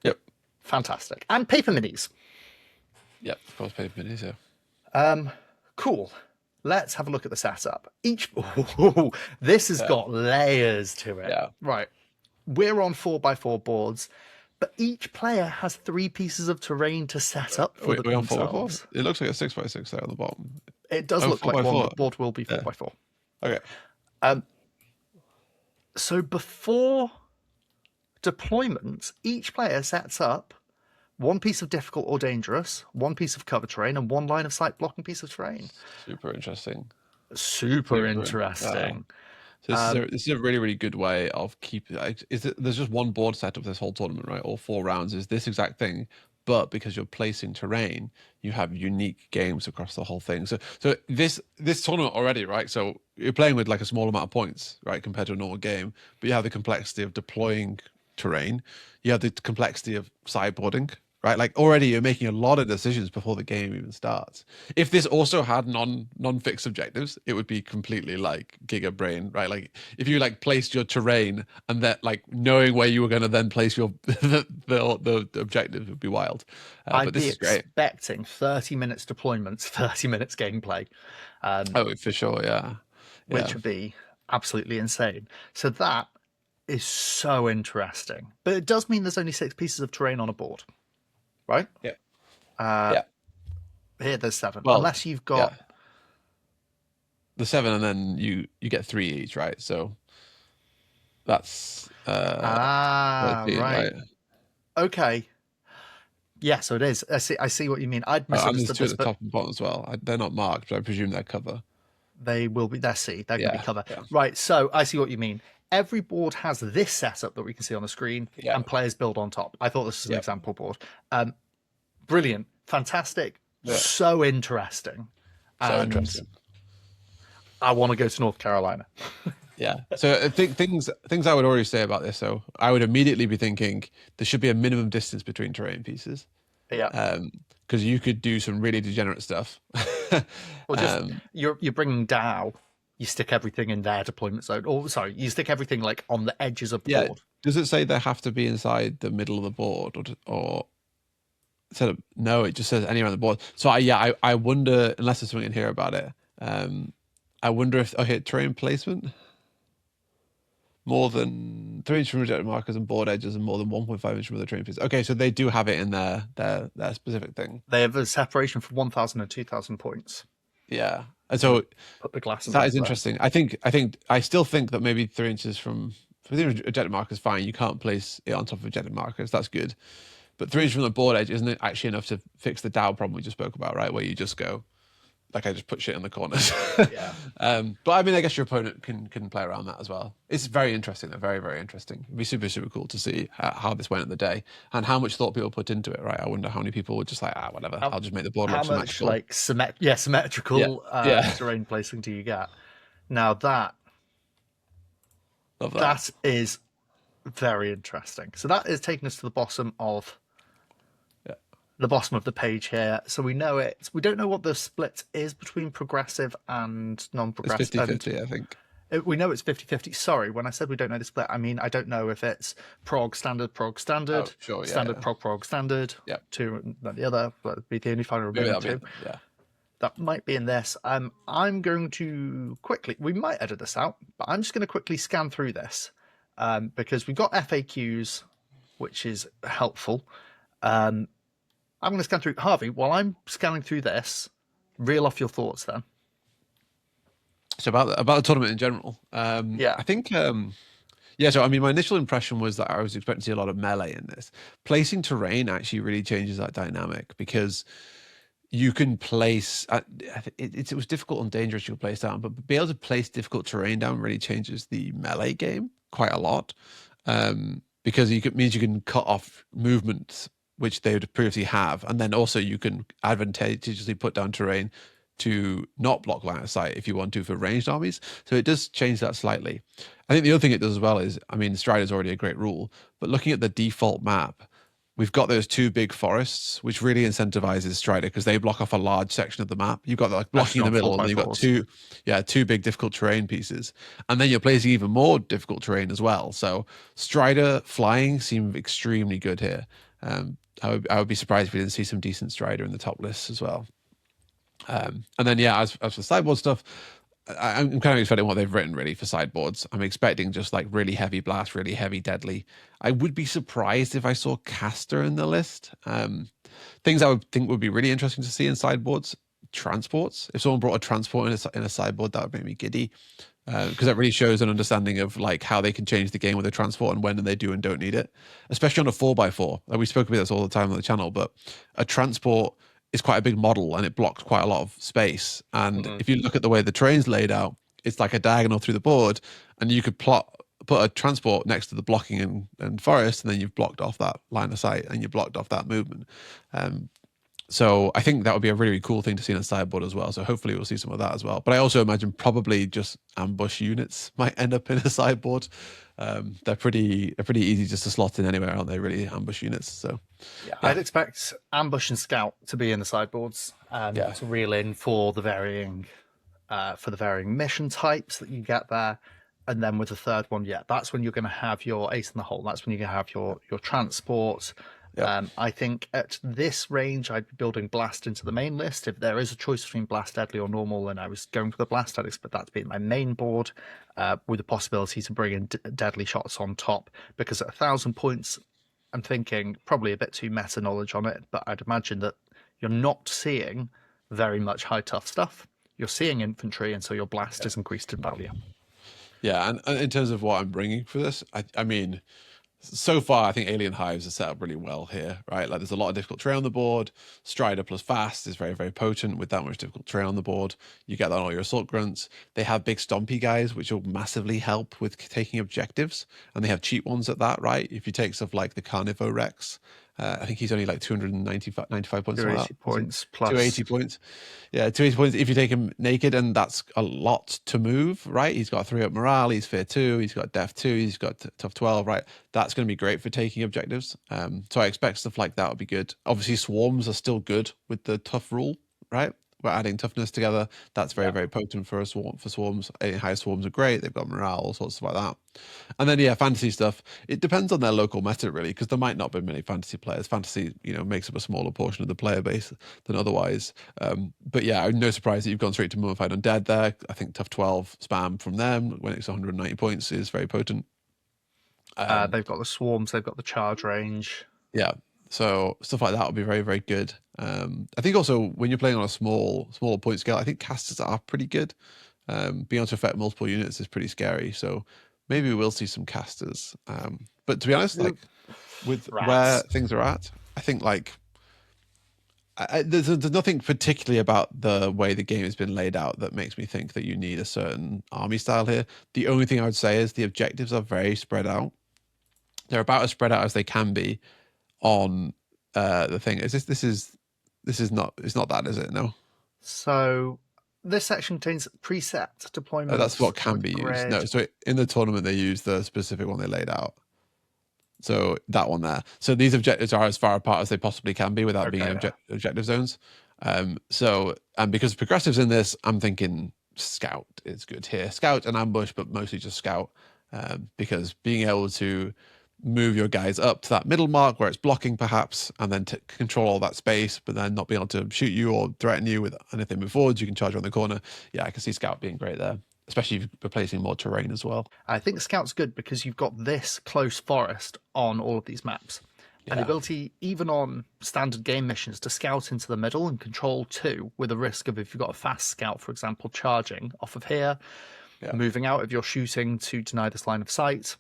Yep. Fantastic. And paper minis. Yep, of course, paper minis, yeah. Cool. Let's have a look at the setup. This has got layers to it. Yeah. Right. We're on 4x4 boards, but each player has 3 pieces of terrain to set up for themselves. It looks like a 6x6 there on the bottom. It does look like one. The board will be 4x4. Okay. So before deployment, each player sets up 1 piece of difficult or dangerous, 1 piece of cover terrain, and 1 line of sight blocking piece of terrain. Super interesting. Super interesting. So this is a really, really good way of keeping. There's just one board set up this whole tournament, right? All 4 rounds is this exact thing, but because you're placing terrain, you have unique games across the whole thing. So this tournament already, right? So you're playing with like a small amount of points, right, compared to a normal game, but you have the complexity of deploying terrain. You have the complexity of sideboarding, right? Like already you're making a lot of decisions before the game even starts. If this also had non-fixed objectives, it would be completely like giga brain, right? Like if you like placed your terrain and that like knowing where you were going to then place your the objective would be wild. I'd be expecting 30 minutes deployments, 30 minutes gameplay. For sure, yeah. Which would be absolutely insane. So that is so interesting. But it does mean there's only 6 pieces of terrain on a board. Right? Yeah. Here there's 7. Well, unless you've got the 7 and then you get 3 each, right? So that's 13, right. Okay. Yeah, so it is. I see what you mean. I'd misunderstood this, at the top and bottom as well. They're not marked, but I presume they're cover. They will be. They're C. They're going to be cover. Yeah. Right. So I see what you mean. Every board has this setup that we can see on the screen, and players build on top. I thought this was an example board. Brilliant, fantastic, so interesting. Interesting. I want to go to North Carolina. Yeah. So I think things I would already say about this. So I would immediately be thinking there should be a minimum distance between terrain pieces. Yeah. Because you could do some really degenerate stuff. Well, just you're bringing Dow. You stick everything in their deployment zone. Or sorry, you stick everything like on the edges of the board. Does it say they have to be inside the middle of the board, or instead of no? It just says anywhere on the board. So I wonder, unless there's something in here about it. I wonder if terrain placement. More than 3 inch from rejected markers and board edges, and more than 1.5 inch from the terrain pieces. Okay, so they do have it in their specific thing. They have a separation for 1,000 and 2,000 points. Yeah. And so put the glass that is interesting. I still think that maybe 3 inches from ejected markers fine. You can't place it on top of ejected markers. That's good. But 3 inches from the board edge isn't actually enough to fix the Dow problem we just spoke about, right? Where you just go like I just put shit in the corners. Yeah. But I mean, I guess your opponent can play around that as well. It's very interesting. They're very, very interesting. It'd be super, super cool to see how this went in the day and how much thought people put into it, right? I wonder how many people were just like, whatever, I'll just make the board look symmetrical. How much symmetrical terrain placing do you get? Now that is very interesting. So that is taking us to the bottom of the page here. So we know it. We don't know what the split is between progressive and non-progressive. It's 50-50, I think. We know it's 50-50. Sorry, when I said we don't know the split, I mean I don't know if it's prog, standard, oh, sure, standard, prog, standard, two, and then the other. That would be the only final remaining two. Yeah. That might be in this. I'm going to quickly, we might edit this out, but I'm just going to quickly scan through this because we've got FAQs, which is helpful. I'm going to scan through. Harvey, while I'm scanning through this, reel off your thoughts then. So about the tournament in general, I think, so I mean, my initial impression was that I was expecting to see a lot of melee in this. Placing terrain actually really changes that dynamic because you can place, it was difficult and dangerous to place down, but be able to place difficult terrain down really changes the melee game quite a lot because means you can cut off movements which they would previously have, and then also you can advantageously put down terrain to not block line of sight if you want to for ranged armies. So it does change that slightly. I think the other thing it does as well is, I mean, Strider's already a great rule, but looking at the default map, we've got those two big forests, which really incentivizes Strider because they block off a large section of the map. You've got like blocking in the middle, and you've got two big difficult terrain pieces, and then you're placing even more difficult terrain as well. So Strider flying seemed extremely good here. I would be surprised if we didn't see some decent Strider in the top list as well. And then as for sideboard stuff, I'm kind of expecting what they've written really for sideboards. I'm expecting just like really heavy blast, really heavy deadly. I would be surprised if I saw caster in the list. Things I would think would be really interesting to see in sideboards: transports. If someone brought a transport in a sideboard, that would make me giddy because that really shows an understanding of like how they can change the game with a transport and when they do and don't need it, especially on a 4x4. We spoke about this all the time on the channel, but a transport is quite a big model and it blocks quite a lot of space. And if you look at the way the terrain's laid out, it's like a diagonal through the board, and you could put a transport next to the blocking and forest, and then you've blocked off that line of sight and you've blocked off that movement. So I think that would be a really, really cool thing to see in a sideboard as well. So hopefully we'll see some of that as well. But I also imagine probably just ambush units might end up in a sideboard. They're pretty easy just to slot in anywhere, aren't they? Really, ambush units. So I'd expect ambush and scout to be in the sideboards to reel in for the varying mission types that you get there. And then with the third one, that's when you're going to have your ace in the hole. That's when you're going to have your transport. Yep. I think at this range, I'd be building Blast into the main list. If there is a choice between Blast, Deadly, or Normal, then I was going for the Blast. I'd expect that to be my main board with the possibility to bring in Deadly shots on top. Because at 1,000 points, I'm thinking probably a bit too meta knowledge on it, but I'd imagine that you're not seeing very much high tough stuff. You're seeing infantry, and so your Blast is increased in value. Yeah, and in terms of what I'm bringing for this, I mean, so far, I think Alien Hives are set up really well here, right? Like, there's a lot of difficult terrain on the board. Strider plus Fast is very, very potent with that much difficult terrain on the board. You get that on all your Assault Grunts. They have big stompy guys, which will massively help with taking objectives. And they have cheap ones at that, right? If you take stuff like the Carnivo Rex, I think he's only like 295 points. 280 points plus. 280 points. Yeah, 280 points if you take him naked, and that's a lot to move, right? He's got 3-up morale, he's Fear 2, he's got Def 2, he's got Tough 12, right? That's going to be great for taking objectives. So I expect stuff like that would be good. Obviously, Swarms are still good with the tough rule, right? We're adding toughness together. That's very, very potent for Swarms. High Swarms are great. They've got morale, all sorts of like that. And then, fantasy stuff. It depends on their local meta, really, because there might not be many fantasy players. Fantasy, makes up a smaller portion of the player base than otherwise. But no surprise that you've gone straight to Mummified Undead there. I think Tough 12 spam from them when it's 190 points is very potent. They've got the Swarms. They've got the charge range. Yeah. So stuff like that would be very, very good. I think also when you're playing on a smaller point scale, I think casters are pretty good. Being able to affect multiple units is pretty scary. So maybe we'll see some casters. But to be honest, like with where things are at, I think like there's nothing particularly about the way the game has been laid out that makes me think that you need a certain army style here. The only thing I would say is the objectives are very spread out. They're about as spread out as they can be on the thing. This is not, it's not that, is it? No. So this section contains preset deployments. That's what can be used. No, so in the tournament they use the specific one they laid out. So that one there. So these objectives are as far apart as they possibly can be without being objective zones. So, and because progressives in this, I'm thinking scout is good here. Scout and ambush, but mostly just scout. Because being able to move your guys up to that middle mark where it's blocking perhaps, and then to control all that space, but then not being able to shoot you or threaten you with anything move forwards, you can charge around the corner. Yeah, I can see scout being great there, especially if you're replacing more terrain as well. I think scout's good because you've got this close forest on all of these maps. And the ability, even on standard game missions, to scout into the middle and control two, with a risk of, if you've got a fast scout, for example, charging off of here, moving out if you're shooting to deny this line of sight,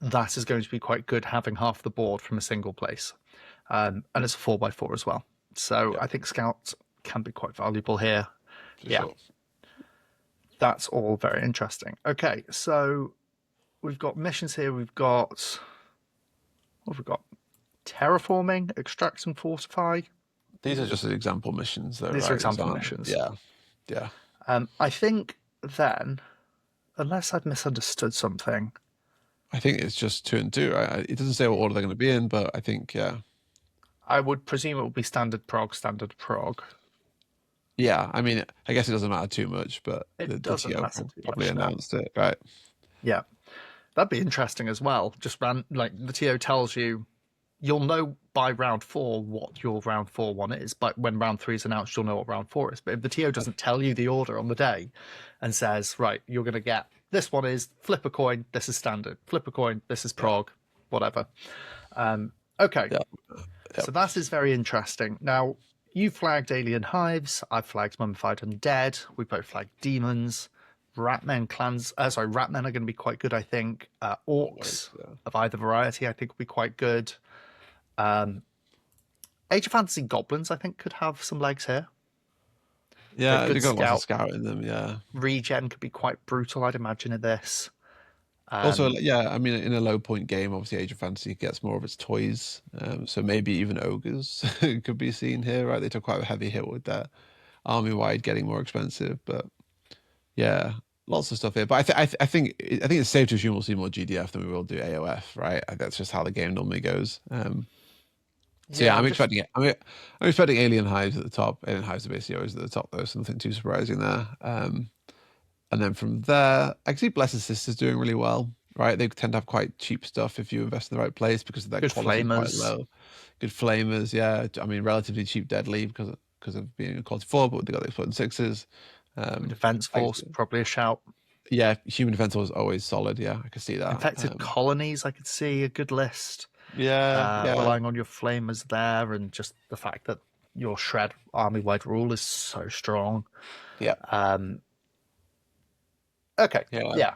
that is going to be quite good, having half the board from a single place. And it's a 4x4 as well. So I think scout can be quite valuable here. For sure. That's all very interesting. Okay, so we've got missions here. We've got, what have we got? Terraforming, extract and fortify. These are just example missions, though. These are example missions. Yeah. I think then, unless I've misunderstood something, I think it's just 2 and 2. Right? It doesn't say what order they're going to be in, but I think I would presume it will be standard prog. Yeah, I mean, I guess it doesn't matter too much, but it doesn't matter too probably much, announced it, right? Yeah, that'd be interesting as well. Just like the TO tells you, you'll know by round 4 what your round 4 one is. But when round 3 is announced, you'll know what round 4 is. But if the TO doesn't tell you the order on the day and says, right, you're going to get this one is flip a coin, this is standard. Flip a coin, this is prog, whatever. Okay. So that is very interesting. Now, you flagged alien hives. I've flagged mummified undead. We both flagged demons. Ratmen are going to be quite good, I think. Orcs of either variety, I think, will be quite good. Age of Fantasy goblins, I think, could have some legs here. Yeah, they've got lots of scout in them, yeah. Regen could be quite brutal, I'd imagine, in this. Also, I mean, in a low point game, obviously Age of Fantasy gets more of its toys. So maybe even ogres could be seen here, right? They took quite a heavy hit with that army-wide getting more expensive, but yeah, lots of stuff here. But I think it's safe to assume we'll see more GDF than we will do AOF, right? That's just how the game normally goes. I'm expecting it. I'm expecting alien hives at the top. Alien hives are basically always at the top, though, so nothing too surprising there. And then from there, I can see Blessed Sisters doing really well, right? They tend to have quite cheap stuff if you invest in the right place because of that quality quite low. Good flamers, yeah. I mean, relatively cheap deadly because of being a quality 4, but they got the exploding 6s. Defense force, probably a shout. Yeah, human defense force is always solid. Yeah, I can see that. Infected colonies, I could see a good list. Yeah. Relying on your flamers there, and just the fact that your shred army-wide rule is so strong. Yeah. Okay. Yeah.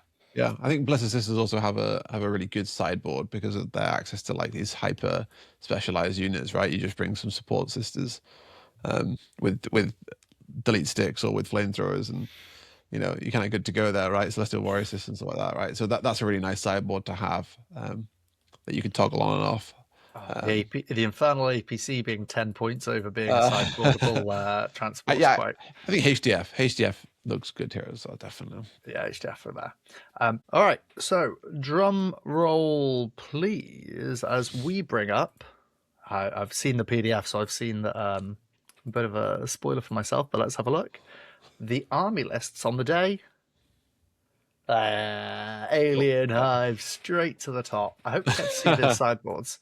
I think Blessed Sisters also have a really good sideboard because of their access to like these hyper specialized units, right? You just bring some support sisters with delete sticks or with flamethrowers, and you're kind of good to go there, right? Celestial Warrior systems, stuff like that, right? So that's a really nice sideboard to have that you can toggle on and off. The Infernal APC being 10 points over being a sideboardable transport. I think HDF looks good here as well, definitely. Yeah, HDF for there. All right, so drum roll, please, as we bring up. I've seen the PDF, so I've seen that a bit of a spoiler for myself, but let's have a look. The army lists on the day. Alien hive straight to the top. I hope you get to see the sideboards.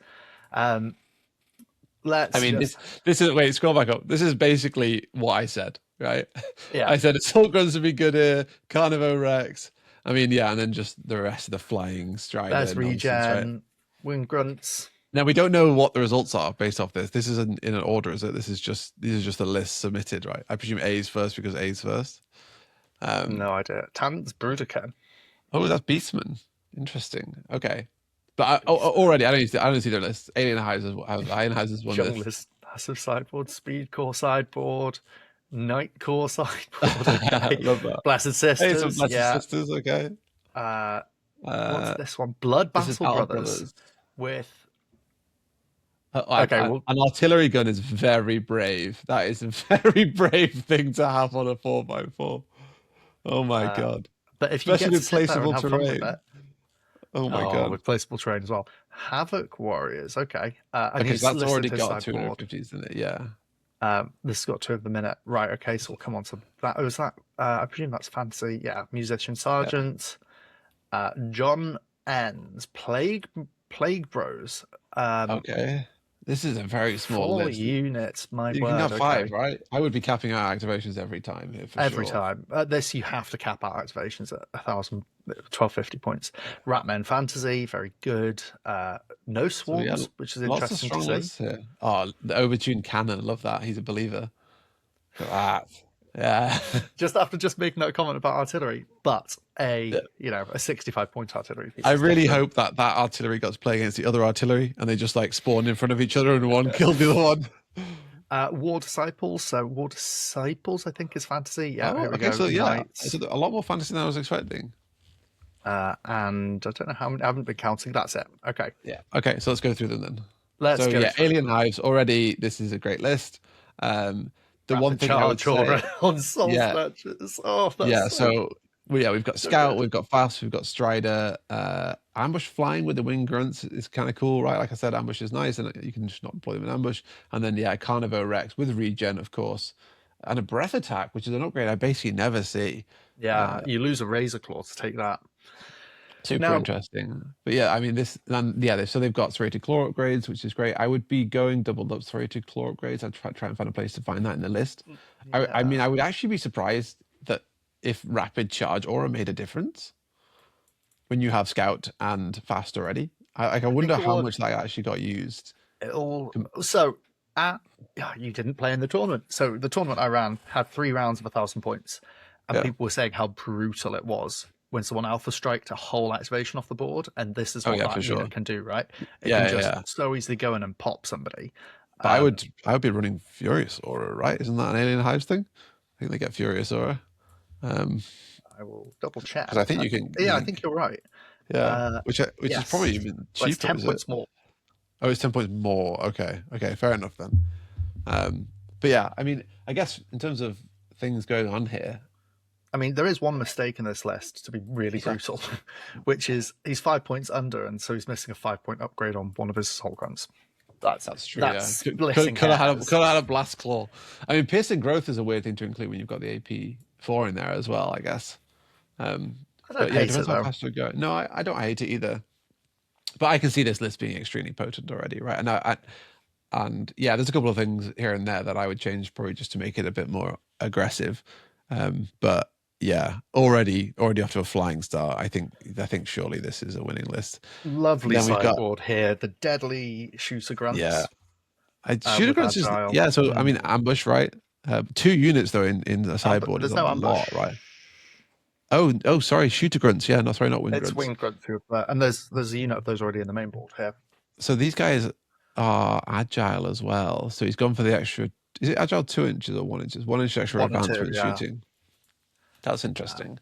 This is wait, scroll back up. This is basically what I said, right? Yeah. I said Assault Grunts would be good here, Carnivo Rex. I mean, yeah, and then just the rest of the flying strider. There's Regen, right? Wind Grunts. Now we don't know what the results are based off this. This isn't in an order, is it? These are just the lists submitted, right? I presume A is first because A is first. No idea. Tann's Bruderken. Oh, that's Beastman. Interesting. Okay. But already, I don't see their list. Alien Hives is one list. Passive sideboard, speed core sideboard, night core sideboard. Okay. Love that. Blessed Hey, some Sisters. Blessed Yeah. Sisters, okay. What's this one? Blood This is Battle Battle Brothers. With an artillery gun is very brave. That is a very brave thing to have on a 4x4. Oh my god! But if you especially get with placeable terrain. Oh my god! With placeable terrain as well. Havoc Warriors. Okay. Okay, so that's already got 250s in it. Yeah. This has got 2 of the minute. Right. Okay. So we'll come on to that. Was that? I presume that's fantasy. Yeah. Musician Sergeant. Yeah. John Ends. Plague Bros. Okay. This is a very small 4 list. units, my you word. can have 5, right? I would be capping out activations every time here for every sure. time. This you have to cap out activations at 1,250 points. Ratman Fantasy, very good. No Swarms, So, which is lots of interesting strong to see. lists here. Oh, the overtuned cannon, love that. He's a believer. Look at that. Yeah. just making that comment about artillery, but a 65 point artillery piece. I really hope that artillery got to play against the other artillery and they just like spawned in front of each other and one killed the other one. War Disciples. So War Disciples, I think, is fantasy. Yeah, here we go. So yeah, it's a lot more fantasy than I was expecting. And I don't know how many. I haven't been counting. That's it. Okay. Yeah. Okay, so let's go through them then. Let's go. Alien Hives already. This is a great list. The Rapid one thing I would say on soul snatchers. Oh, that's we've got Scout, we've got Fast, we've got Strider. Ambush flying with the wing grunts is kind of cool, right? Like I said, ambush is nice, and you can just not deploy them in ambush. And then Carnivore Rex with regen, of course, and a breath attack, which is an upgrade I basically never see. Yeah, you lose a Razor Claw to take that. Super interesting. But yeah, I mean so they've got serrated claw upgrades, which is great. I would be going doubled up serrated claw upgrades. I'd try and find a place to find that in the list. Yeah. I mean, I would actually be surprised that if rapid charge aura made a difference when you have Scout and Fast already. I wonder how much that actually got used. You didn't play in the tournament. So the tournament I ran had 3 rounds of 1,000 points, and people were saying how brutal it was when someone alpha striked a whole activation off the board, and this is what that unit can do, right? It can just so easily go in and pop somebody. But I would be running Furious Aura, right? Isn't that an Alien Hives thing? I think they get Furious Aura. I will double check. Because I think you can. Yeah, I think you're right. Yeah, which is probably even cheaper. It's 10 points more. Oh, it's 10 points more. Okay, fair enough then. But yeah, I mean, I guess in terms of things going on here, I mean, there is one mistake in this list to be really brutal, which is he's 5 points under, and so he's missing a 5-point upgrade on one of his assault guns. That's true. That's could have had a blast claw. I mean, piercing growth is a weird thing to include when you've got the AP4 in there as well, I guess. I don't hate it though. No, I don't hate it either. But I can see this list being extremely potent already, right? And there's a couple of things here and there that I would change probably just to make it a bit more aggressive. But yeah, already off to a flying start. I think surely this is a winning list. Lovely sideboard here. The deadly shooter grunts. Yeah, shooter grunts is So I mean, ambush, right? 2 units though in the sideboard is no ambush, lot, right? Oh, sorry, shooter grunts. Yeah, not wing grunts. It's wing grunts, and there's a unit of those already in the main board here. So these guys are agile as well. So he's gone for the extra. Is it agile 2 inches or 1 inch? 1 inch extra advancement shooting. That's interesting.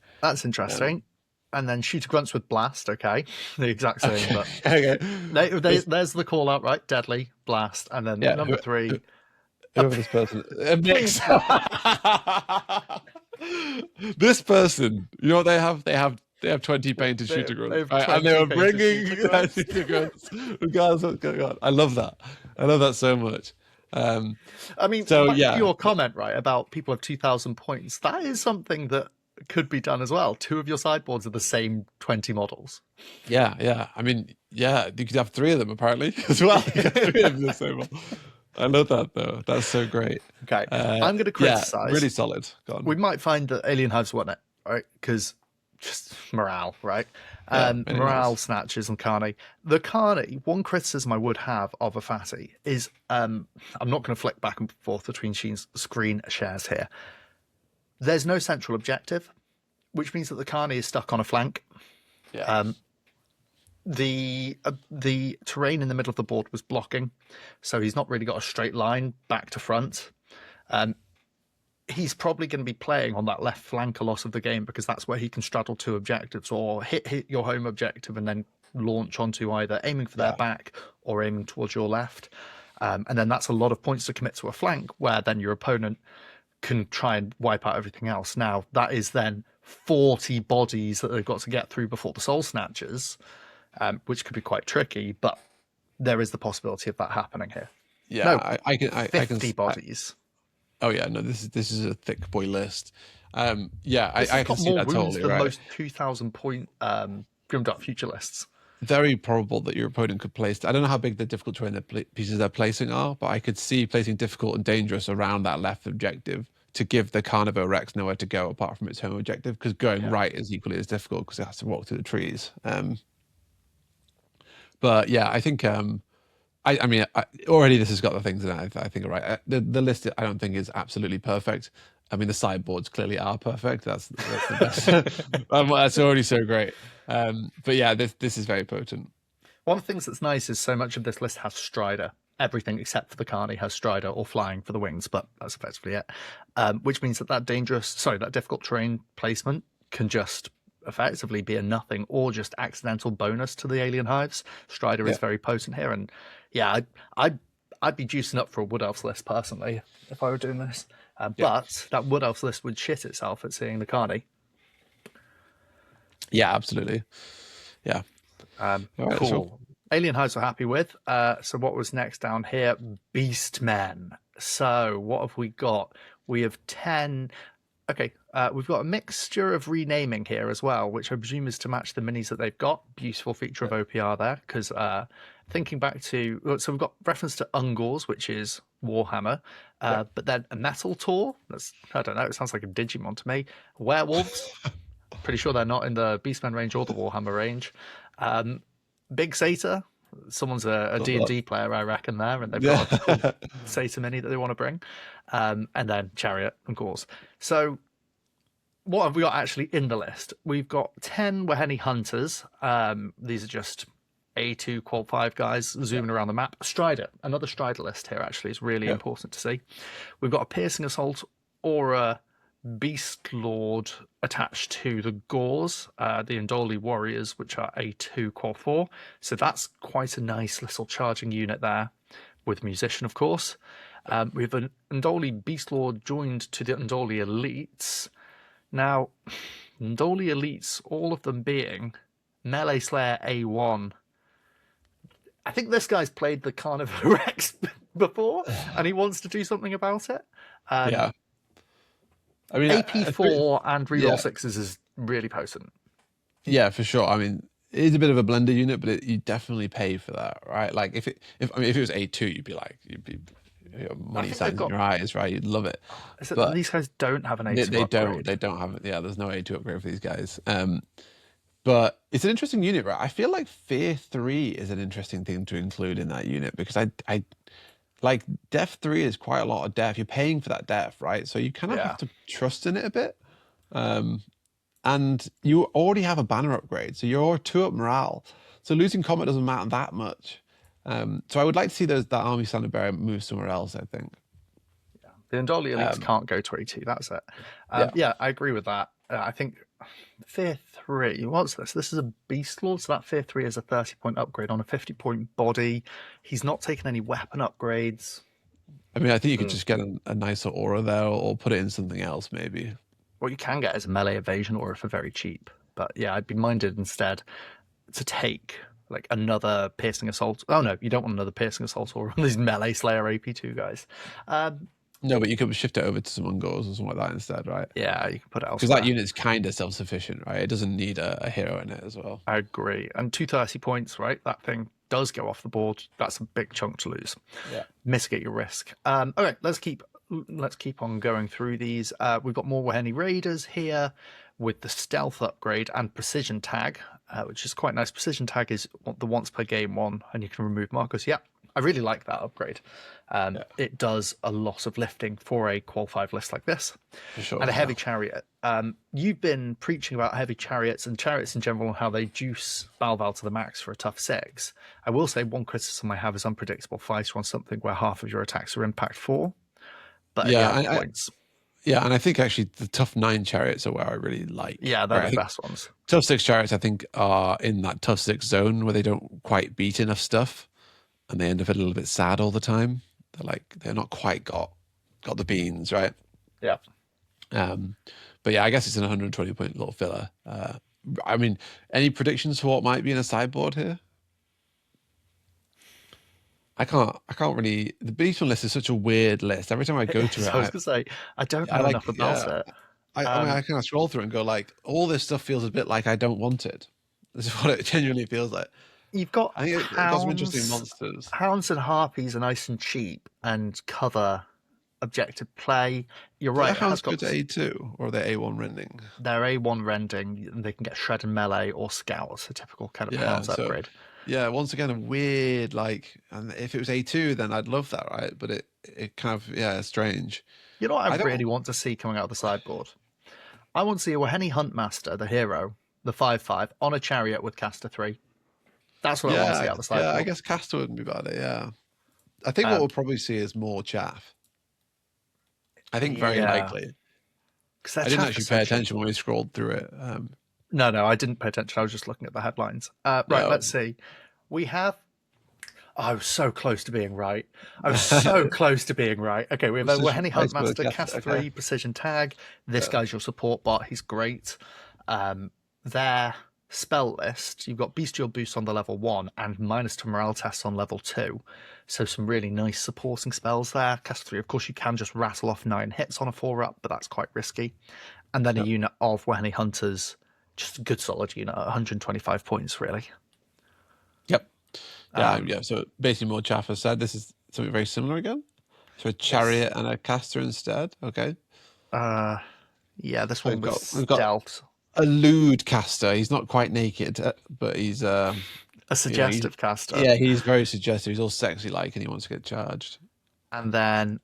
And then shooter grunts with blast. Okay, the exact same. Okay. But there's the call out, right? Deadly blast, and then number 3. Whoever this person, this person, you know what they have? They have 20 painted shooter grunts, and they were bringing shooter grunts regardless of what's going on. I love that. I love that so much. I mean, your comment, right, about people have 2,000 points, that is something that could be done as well. 2 of your sideboards are the same 20 models. Yeah. I mean, you could have 3 of them apparently as well. 3 of them the same model. I love that though. That's so great. Okay, I'm going to criticize. Yeah, really solid. Go on. We might find that Alien Hives won it, right? Because just morale, right? Morale snatches and Carney. The Carney, one criticism I would have of a fatty is I'm not going to flick back and forth between screen shares here. There's no central objective, which means that the Carney is stuck on a flank. Yeah. The terrain in the middle of the board was blocking, so he's not really got a straight line back to front. He's probably going to be playing on that left flank a lot of the game because that's where he can straddle two objectives or hit your home objective and then launch onto either aiming for their back or aiming towards your left. And then that's a lot of points to commit to a flank where then your opponent can try and wipe out everything else. Now, that is then 40 bodies that they've got to get through before the Soul Snatchers, which could be quite tricky, but there is the possibility of that happening here. Yeah, no, I can 50 bodies. Oh yeah, no, this is a thick boy list. Yeah, I can see more that wounds totally than right. most 2,000 point Grimdark Future lists. Very probable that your opponent could place. I don't know how big the difficult terrain pieces they're placing are, but I could see placing difficult and dangerous around that left objective to give the Carnivore Rex nowhere to go apart from its home objective, because going right is equally as difficult because it has to walk through the trees. But yeah, I think I mean, already this has got the things in it I think are right. The list I don't think is absolutely perfect. I mean, the sideboards clearly are perfect. That's the best. That's already so great. But yeah, this is very potent. One of the things that's nice is so much of this list has Strider. Everything except for the Carney has Strider or Flying for the wings, but that's effectively it. Which means that difficult terrain placement can just effectively be a nothing or just accidental bonus to the alien hives. Strider is very potent here, and yeah, I'd be juicing up for a Wood Elves list personally if I were doing this. But that Wood Elves list would shit itself at seeing the Carney. Yeah, absolutely. Yeah. Right, cool. So alien hives we're happy with. So what was next down here? Beastmen. So what have we got? We have 10. Okay, we've got a mixture of renaming here as well, which I presume is to match the minis that they've got. Beautiful feature of OPR there, because thinking back to... So we've got reference to Ungors, which is Warhammer, but then a Metal Tor. I don't know, it sounds like a Digimon to me. Werewolves. Pretty sure they're not in the Beastmen range or the Warhammer range. Big Satyr. Someone's a D&D player, I reckon, there, and they've got a cool Satyr mini that they want to bring. And then Chariot, of course. So what have we got actually in the list? We've got 10 Wahenni Hunters. These are just A2 Qual 5 guys zooming around the map. Strider, another Strider list here, actually, is really important to see. We've got a Piercing Assault or a Beast Lord attached to the Gors, the Indoli Warriors, which are A2 Qual 4. So that's quite a nice little charging unit there, with Musician, of course. We have an Indoli Beast Lord joined to the Indoli Elites. Now, Indoli Elites, all of them being Melee Slayer A1. I think this guy's played the Carnivore Rex before, and he wants to do something about it. Yeah. I mean, AP4 and reroll sixes is really potent. Yeah, for sure. I mean, it is a bit of a blender unit, but you definitely pay for that, right? Like if it was A2, you'd be money signs in your eyes, right? You'd love it. But these guys don't have an A2 upgrade. They don't have it. Yeah, there's no A2 upgrade for these guys. But it's an interesting unit, right? I feel like Fear 3 is an interesting thing to include in that unit because I like Def 3 is quite a lot of Def. You're paying for that Def, right? So you kind of have to trust in it a bit. And you already have a banner upgrade, so you're 2 up morale. So losing combat doesn't matter that much. So I would like to see that army standard bearer move somewhere else, I think. Yeah. The Indoli Elites can't go to A2, that's it. Yeah, I agree with that. I think Fear 3, what's this? This is a Beast Lord, so that Fear 3 is a 30-point upgrade on a 50-point body. He's not taken any weapon upgrades. I mean, I think you could just get a nicer aura there or put it in something else, maybe. What you can get is a melee evasion aura for very cheap. But yeah, I'd be minded instead to take like another Piercing Assault. Oh no, you don't want another Piercing Assault aura on these Melee Slayer AP2 guys. No, but you could shift it over to some Ungors or something like that instead, right? Yeah, you can put it elsewhere. Because that unit's kind of self-sufficient, right? It doesn't need a hero in it as well. I agree. And 230 points, right? That thing does go off the board. That's a big chunk to lose. Yeah. Mitigate your risk. Okay, let's keep on going through these. We've got more Wahenni Raiders here with the Stealth upgrade and Precision Tag, which is quite nice. Precision Tag is the once per game one, and you can remove markers. Yeah, I really like that upgrade. It does a lot of lifting for a qual 5 list like this. For sure. And a heavy chariot. You've been preaching about heavy chariots and chariots in general and how they juice Val to the max for a tough 6. I will say one criticism I have is unpredictable fighter on something where half of your attacks are impact 4. But points. And I think actually the tough 9 chariots are where I really like. Yeah, they're the best ones. Tough 6 chariots, I think, are in that tough 6 zone where they don't quite beat enough stuff, and they end up a little bit sad all the time. They're not quite got the beans, right? Yeah. But yeah, I guess it's an 120-point little filler. I mean, any predictions for what might be in a sideboard here? I can't really. The Beastman list is such a weird list. Every time I go to it, I was gonna say I don't know enough about it. I mean, I kind of scroll through and go like, all this stuff feels a bit like I don't want it. This is what it genuinely feels like. You've got I think it got some interesting monsters. Hounds and Harpies are nice and cheap and cover objective play. You're right. Hounds go to A2 or they're A1 rending. They're A1 rending, and they can get shred and melee or scouts. A typical kind of Hounds upgrade. Yeah, once again, a weird, and if it was A2, then I'd love that, right? But it kind of, it's strange. You know what I really want to see coming out of the sideboard? I want to see a Wahenny Huntmaster, the hero, the 5/5, on a chariot with caster 3. That's what I want to see out of the sideboard. Yeah, I guess caster wouldn't be bad, yeah. I think what we'll probably see is more chaff. I think very likely. I didn't actually pay attention when we scrolled through it. No, I didn't pay attention. I was just looking at the headlines. Let's see. We have... I was so close to being right. Okay, we have a Wahenny Huntmaster, cast 3, precision tag. This guy's your support bot. He's great. Their spell list, you've got Bestial Boost on the level 1 and -2 morale tests on level 2. So some really nice supporting spells there. Cast 3, of course, you can just rattle off 9 hits on a 4-up, but that's quite risky. And then a unit of Wahenny Hunters, just a good solid unit, 125 points, really. Yep. Yeah. So basically more chaff as said. This is something very similar again. So a chariot and a caster instead. Okay. This one we've got a lewd caster. He's not quite naked, but he's a suggestive caster. Yeah, he's very suggestive. He's all sexy like, and he wants to get charged. And then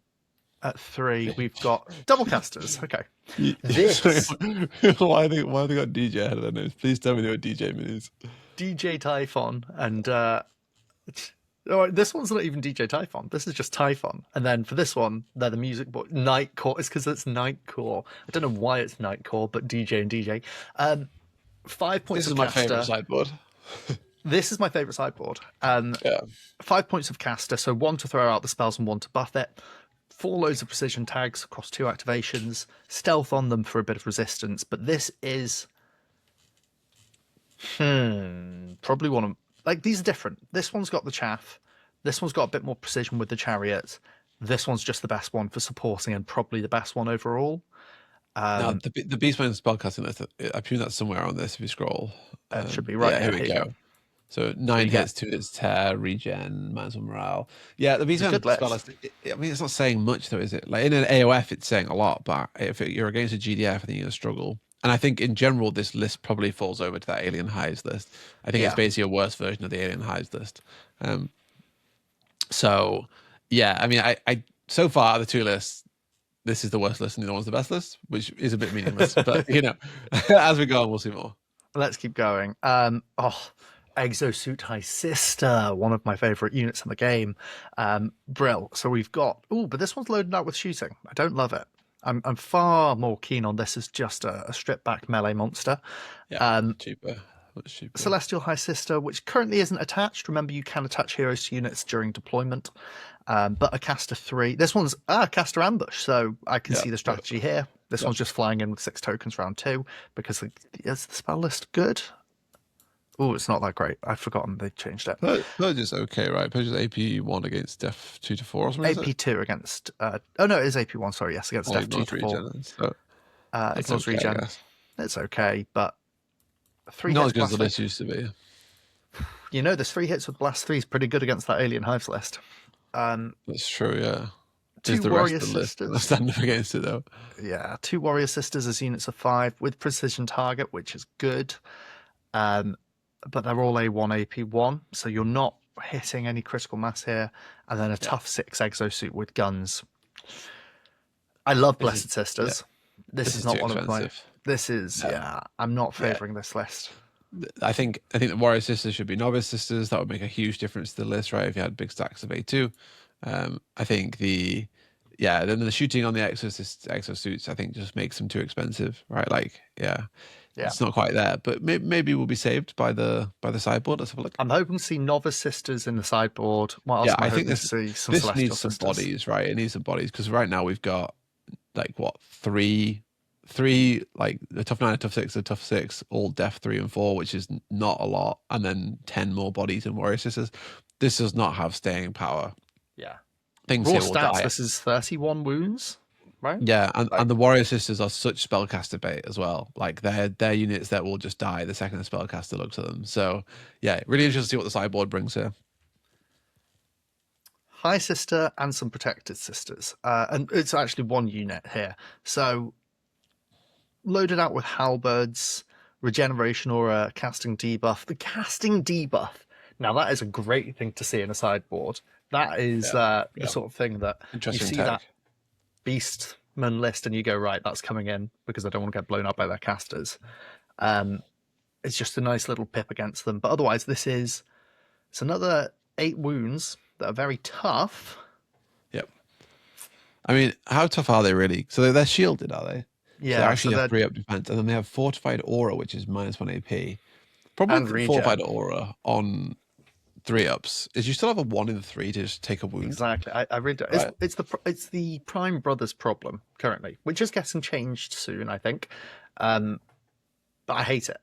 at 3, we've got double casters. Okay. Why have they got DJ ahead of their names? Please tell me they were DJ minis. DJ Typhon and this one's not even DJ Typhon. This is just Typhon. And then for this one, they're the music board. Nightcore. It's because it's Nightcore. I don't know why it's Nightcore, but DJ and DJ. 5 points of caster. This is my favourite sideboard. This is my favourite sideboard. 5 points of caster, so 1 to throw out the spells and 1 to buff it. 4 loads of precision tags across 2 activations. Stealth on them for a bit of resistance. But this is... probably one of... these are different. This one's got the chaff. This one's got a bit more precision with the chariot. This one's just the best one for supporting and probably the best one overall. Now, the Beastman spellcasting list, I presume that's somewhere on this if you scroll. It should be right here. Here we go. So 9 hits, 2 hits, tear, regen, -1 morale. Yeah, the Beastman spell list, I mean, it's not saying much though, is it? Like in an AOF, it's saying a lot, but if you're against a GDF, I think you're going to struggle. And I think in general, this list probably falls over to that Alien Hives list. I think it's basically a worse version of the Alien Hives list. So, yeah, I mean, I so far, the 2 lists, this is the worst list and the other one's the best list, which is a bit meaningless. But, as we go on, we'll see more. Let's keep going. Exosuit High Sister, one of my favourite units in the game. Brill. So we've got... but this one's loaded out with shooting. I don't love it. I'm far more keen on this as just a stripped back melee monster. Yeah, cheaper. Much cheaper. Celestial High Sister, which currently isn't attached. Remember, you can attach heroes to units during deployment. But a caster 3. This one's caster ambush, so I can see the strategy here. This one's just flying in with 6 tokens round 2 because is the spell list good? Oh, it's not that great. I've forgotten they changed it. Purge is okay, right? Purge is AP1 against Def 2 to 4 or something. AP2 against... it is AP1, sorry, yes, against Def 2 to 4. Ignores regen. It's okay, but... 3 not as good as the list used to be. This 3 hits with Blast 3 is pretty good against that Alien Hives list. That's true, yeah. 2 Warrior Sisters. I stand up against it, though. Yeah, 2 Warrior Sisters as units of 5 with precision target, which is good. But they're all A1, AP1, so you're not hitting any critical mass here, and then a tough 6 exosuit with guns. I love Blessed Sisters. This is not one of my. This is I'm not favoring this list. I think the Warrior Sisters should be Novice Sisters. That would make a huge difference to the list, right? If you had big stacks of A2. I think then the shooting on the exosuits, I think, just makes them too expensive, right? Like, it's not quite there, but maybe we'll be saved by the sideboard. Let's have a look. I'm hoping to see Novice Sisters in the sideboard. What else am I hoping to see? This needs some bodies, right? It needs some bodies, because right now we've got like three like a tough 9, a tough 6, a tough 6, all def 3 and 4, which is not a lot, and then 10 more bodies in Warrior Sisters. This does not have staying power. Yeah. Things Raw here will stats, die. this is 31 wounds, right? Yeah, and the Warrior Sisters are such spellcaster bait as well. Like, they're units that will just die the second the spellcaster looks at them. So yeah, really interesting to see what the sideboard brings here. High Sister and some Protected Sisters. And it's actually one unit here. So loaded out with halberds, regeneration aura, casting debuff. The casting debuff. Now that is a great thing to see in a sideboard. That is the sort of thing that you see that Beastman list and you go, right, that's coming in because I don't want to get blown up by their casters. It's just a nice little pip against them. But otherwise, it's another 8 wounds that are very tough. Yep. I mean, how tough are they really? So they're shielded, are they? Yeah. So they actually have 3 up defense, and then they have Fortified Aura, which is -1 AP. Probably Fortified Aura on 3 ups is you still have a 1 in the 3 to just take a wound. Exactly. I read it. Right. It's the Prime Brothers problem currently, which is getting changed soon, I think. But I hate it.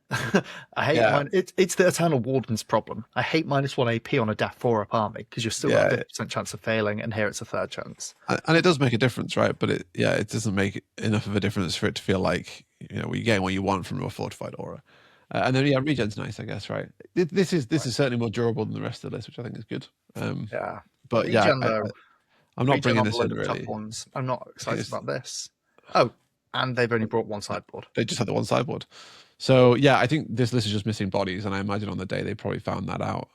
I hate it. It's the Eternal Warden's problem. I hate -1 AP on a def 4 up army because you're still got a 50% chance of failing, and here it's a 3rd chance. And it does make a difference, right? But it doesn't make enough of a difference for it to feel like you're getting what you want from a Fortified Aura. And then regen's nice, I guess, right? This is certainly more durable than the rest of the list, which I think is good. But regen, I'm not bringing this in really. Ones. I'm not excited about this. Oh, and they've only brought one sideboard. They just had the one sideboard. So yeah, I think this list is just missing bodies, and I imagine on the day they probably found that out.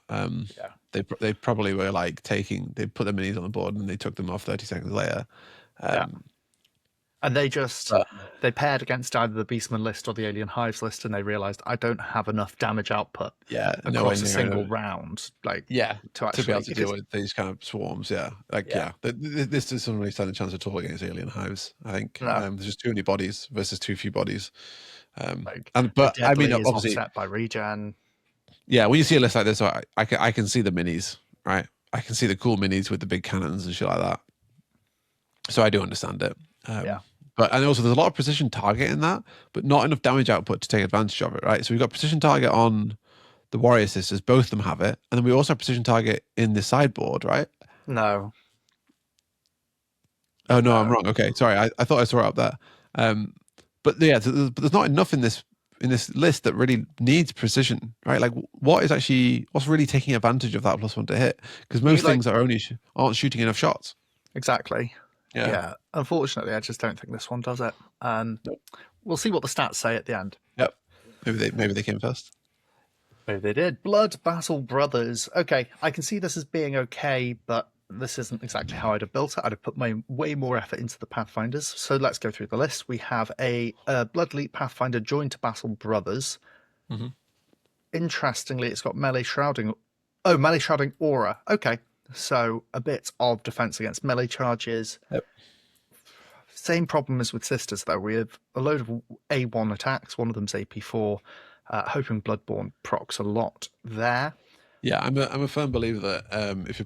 They probably were like they put the minis on the board and they took them off 30 seconds later. And they they paired against either the Beastman list or the Alien Hives list, and they realized I don't have enough damage output across a single round. To be able to deal with these kind of swarms. This doesn't really stand a chance at all against Alien Hives. I think there's just too many bodies versus too few bodies. But I mean, obviously offset by regen. Yeah, when you see a list like this, I can see the minis, right? I can see the cool minis with the big cannons and shit like that. So I do understand it. And also there's a lot of precision target in that, but not enough damage output to take advantage of it, right? So we've got precision target on the Warrior Sisters, both of them have it, and then we also have precision target in the sideboard, right? No. Oh no, I'm wrong. Okay, sorry, I thought I saw it up there. But there's not enough in this list that really needs precision, right? Like what's really taking advantage of that +1 to hit? Because most things aren't shooting enough shots. Exactly. Yeah. Unfortunately, I just don't think this one does it. Nope. We'll see what the stats say at the end. Yep. Maybe they came first. Maybe they did. Blood Battle Brothers. Okay, I can see this as being okay, but this isn't exactly how I'd have built it. I'd have put way more effort into the Pathfinders. So let's go through the list. We have a Blood Elite Pathfinder joined to Battle Brothers. Mm-hmm. Interestingly, it's got melee shrouding aura. Okay. So a bit of defense against melee charges. Yep. Same problem as with Sisters, though. We have a load of A1 attacks. One of them's AP4. Hoping Bloodborne procs a lot there. Yeah, I'm a firm believer that if you're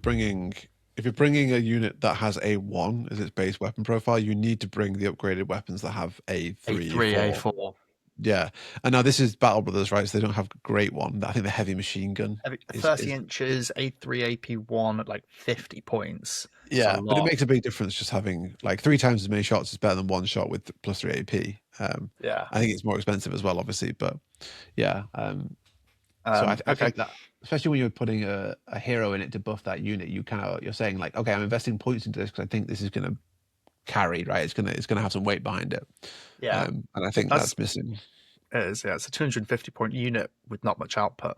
bringing a unit that has A1 as its base weapon profile, you need to bring the upgraded weapons that have A3, A4. Yeah, and now this is Battle Brothers, right? So they don't have a great one. I think the heavy machine gun, 30 inches, A3, AP1 at like 50 points. Yeah, but it makes a big difference just having like 3 times as many shots is better than 1 shot with +3 AP. I think it's more expensive as well, obviously, but yeah. So I think that, especially when you're putting a hero in it to buff that unit, you're saying like, okay, I'm investing points into this because I think this is going to carry, right? It's gonna have some weight behind it. Yeah, and I think that's missing. It is. Yeah, it's a 250 point unit with not much output.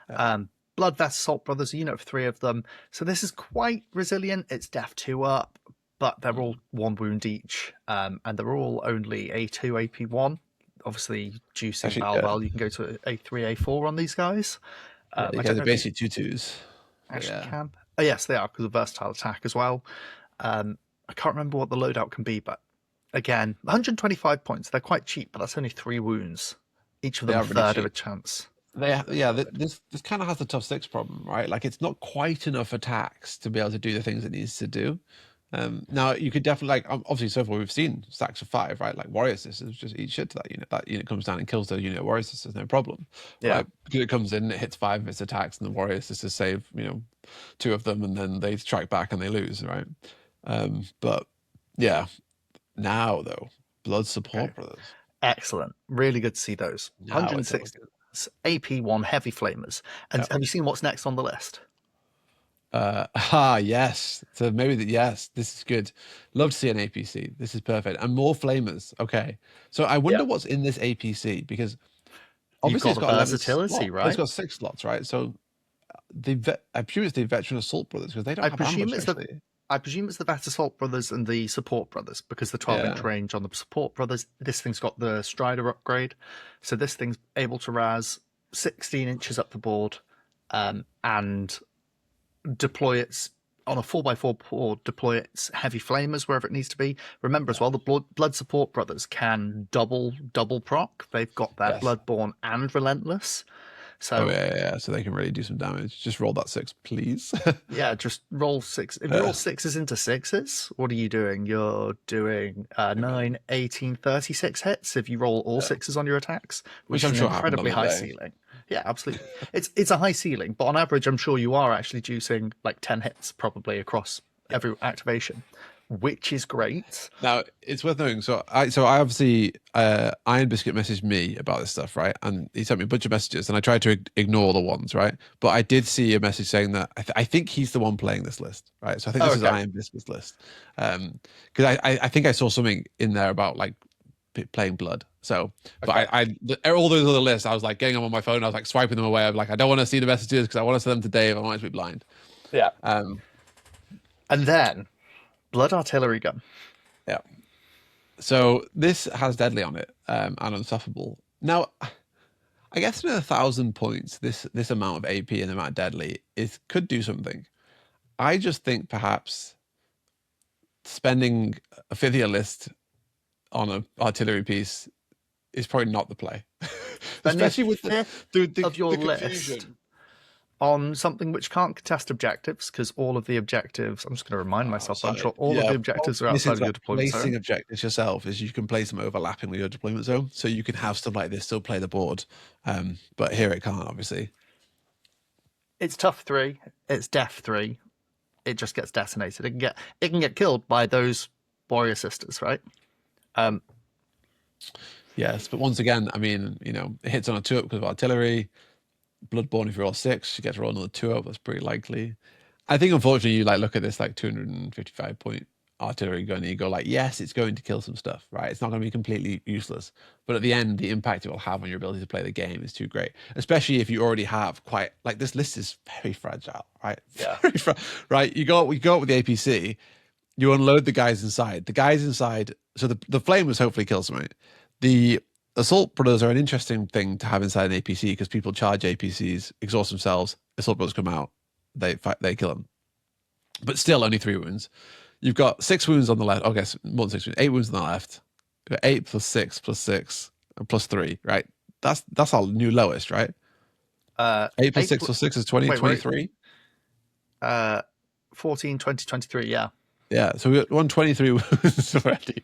Blood Blood Vest Assault Brothers, a unit of 3 of them. So this is quite resilient. It's Def 2 up, but they're all 1 wound each, and they're all only A2, AP1. Obviously, juicing Balbal, you can go to A3, A4 on these guys. They're basically 2/2s. Actually can. Oh, yes, they are, because of versatile attack as well. I can't remember what the loadout can be, but again, 125 points. They're quite cheap, but that's only 3 wounds. Each of them a third of a chance. This kind of has the tough 6 problem, right? Like, it's not quite enough attacks to be able to do the things it needs to do. Now, you could definitely, like, obviously, so far we've seen stacks of 5, right? Like, Warrior Sisters just eat shit to that unit. That unit comes down and kills the unit of Warrior Sisters, no problem. Yeah. Right? Because it comes in, it hits 5 of its attacks, and the Warrior Sisters save, 2 of them, and then they strike back and they lose, right? But, yeah. Now, though, Blood Support Brothers. Excellent. Really good to see those. 106 AP1 Heavy Flamers. And have you seen what's next on the list? Yes. So maybe yes, this is good. Love to see an APC. This is perfect. And more Flamers. Okay. So I wonder what's in this APC, because obviously it's got versatility, right? It's got 6 slots, right? So I presume it's the Veteran Assault Brothers, because they don't have ambush, I presume it's the Vet Assault Brothers and the Support Brothers, because the 12-inch range on the Support Brothers, this thing's got the Strider upgrade. So this thing's able to raz 16 inches up the board, and deploy its on a 4x4 board, deploy its Heavy Flamers wherever it needs to be. Remember as well, the Blood Support Brothers can double proc. They've got their Bloodborne and Relentless. So so they can really do some damage. Just roll that 6, please. Just roll 6. If you roll 6s into 6s, what are you doing? You're doing 9, 18, 36 hits if you roll all 6s on your attacks, which is an incredibly high ceiling. Yeah, absolutely. It's a high ceiling, but on average, I'm sure you are actually juicing like 10 hits probably across every activation, which is great. Now, it's worth knowing. So I obviously, Iron Biscuit messaged me about this stuff, right? And he sent me a bunch of messages, and I tried to ignore the ones, right? But I did see a message saying that I think he's the one playing this list, right? So I think this is Iron Biscuit's list. Because I think I saw something in there about like playing Blood. So, but all those other lists, I was like getting them on my phone. I was like swiping them away. I'm like, I don't want to see the messages because I want to send them to Dave. I want to be blind. Yeah. And then Blood Artillery Gun. Yeah. So this has Deadly on it, and Unsufferable. Now, I guess at 1,000 points, this amount of AP and the amount of Deadly could do something. I just think perhaps spending a 5th year list on an artillery piece is probably not the play, especially with the of your list on something which can't contest objectives, because all of the objectives, I'm just going to remind myself, I'm sure all of the objectives are outside of your deployment zone. Placing objectives yourself is you can place them overlapping with your deployment zone, so you can have stuff like this still play the board, but here it can't, obviously. It's tough 3, it's def 3, it just gets detonated. It can get killed by those Warrior Sisters, right? Yes, but once again, I mean, it hits on a 2-up because of artillery. Bloodborne, if you roll 6, you get to roll another 2-up. That's pretty likely. I think, unfortunately, you look at this 255 point artillery gun and you go like, yes, it's going to kill some stuff, right? It's not going to be completely useless, but at the end, the impact it will have on your ability to play the game is too great. Especially if you already have this list is very fragile, right? Yeah. Right. You go up with the APC. You unload the guys inside. The guys inside. So the flamers hopefully kill something. The Assault Brothers are an interesting thing to have inside an APC because people charge APCs, exhaust themselves. Assault Brothers come out, they kill them, but still only 3 wounds. You've got 6 wounds on the left. Okay, more than 6 wounds. 8 wounds on the left. You've got 8 plus 6 plus 6 and plus 3. Right. That's our new lowest, right? 8 plus 6 plus 6 is 20. 23. 14, 20, 23. Yeah. Yeah, so we're on 23 wounds already.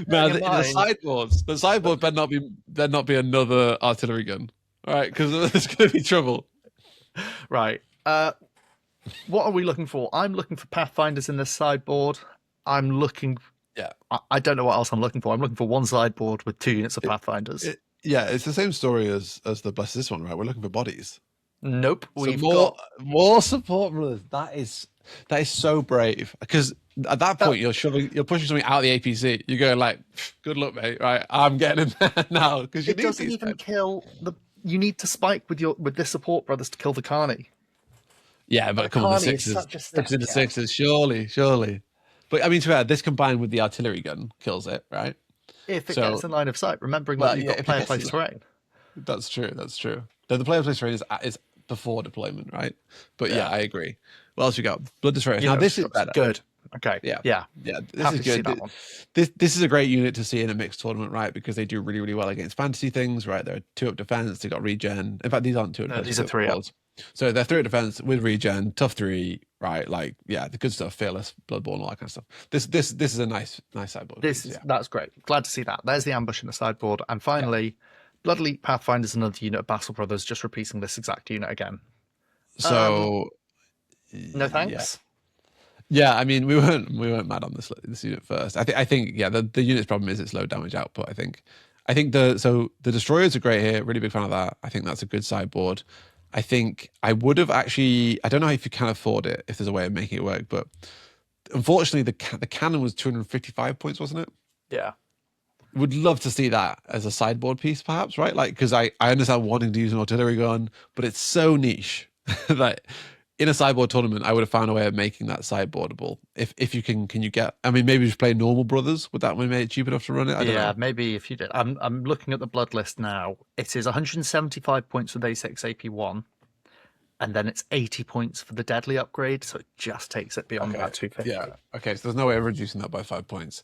Now the sideboard better not be another artillery gun, all right? Because there's going to be trouble. Right. What are we looking for? I'm looking for Pathfinders in this sideboard. I'm looking. Yeah. I don't know what else I'm looking for. I'm looking for one sideboard with 2 units of Pathfinders. It's the same story as the Bless This one, right? We're looking for bodies. Nope. We've got more support, brothers. That is so brave, because at that point you're pushing something out of the APC. You're going like, good luck, mate. Right, I'm getting in there now, because it doesn't even kill the. You need to spike with this support brothers to kill the Carney. Yeah, but come on, the sixes, surely. But I mean, to be fair, this combined with the artillery gun kills it, right? If it gets in line of sight, remembering that you've got player place terrain. That's true. The player place terrain is before deployment, right? But yeah, I agree. What else you got? Blood Destroyers. Now this is better. Good. Okay. Yeah. This is good. This is a great unit to see in a mixed tournament, right? Because they do really, really well against fantasy things, right? They're 2-up defense. They got regen. In fact, these aren't 2-up. No, these are 3-up. So they're 3-up defense with regen, tough 3, right? Like, yeah, the good stuff, fearless, bloodborne, all that kind of stuff. This is a nice sideboard. That's great. Glad to see that. There's the ambush in the sideboard, and finally, Blood Elite Pathfinder is another unit of Battle Brothers, just repeating this exact unit again. So, no thanks. Yeah, I mean, we weren't mad on this unit first. I think the unit's problem is its low damage output. I think the destroyers are great here. Really big fan of that. I think that's a good sideboard. I think I would have actually. I don't know if you can afford it, if there's a way of making it work, but unfortunately, the cannon was 255 points, wasn't it? Yeah. Would love to see that as a sideboard piece, perhaps, right? Like, because I understand wanting to use an artillery gun, but it's so niche that in a sideboard tournament, I would have found a way of making that sideboardable. If you can you get? I mean, maybe just play normal brothers. Would that make it cheap enough to run it? I don't know. Maybe if you did. I'm looking at the blood list now. It is 175 points with A6 AP1, and then it's 80 points for the deadly upgrade. So it just takes it beyond that 250. Yeah. Okay. So there's no way of reducing that by 5 points.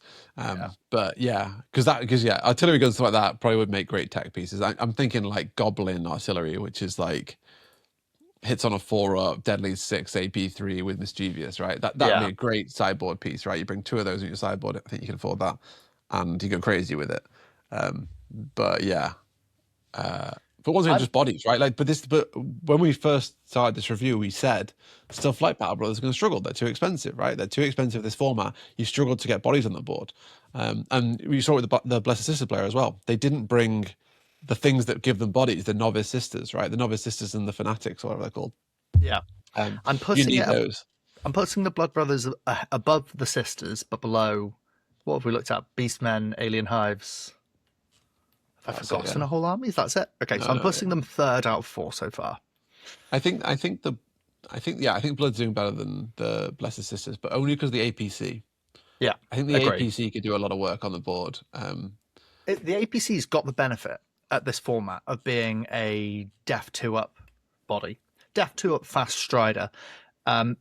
But because artillery guns like that probably would make great tech pieces. I'm thinking like Goblin artillery, which is like hits on a 4-up, deadly 6, AP3 with mischievous, right? That'd be a great sideboard piece, right? You bring 2 of those in your sideboard. I think you can afford that, and you go crazy with it. But ones are just bodies, right? Like, but when we first started this review, we said stuff like Battle Brothers are going to struggle. They're too expensive, right? They're too expensive. This format, you struggled to get bodies on the board, and we saw it with the Blessed Sister player as well. They didn't bring the things that give them bodies, the Novice Sisters, right? The Novice Sisters and the Fanatics, or whatever they're called. Yeah. I'm putting the Blood Brothers above the Sisters, but below, what have we looked at? Beastmen, Alien Hives. Have I forgotten a whole army? That's it? Okay, so I'm putting them 3rd out of 4 so far. I think Blood's doing better than the Blessed Sisters, but only because of the APC. Yeah. I think the APC could do a lot of work on the board. The APC's got the benefit at this format of being a Def 2-up body. Def 2-up fast strider.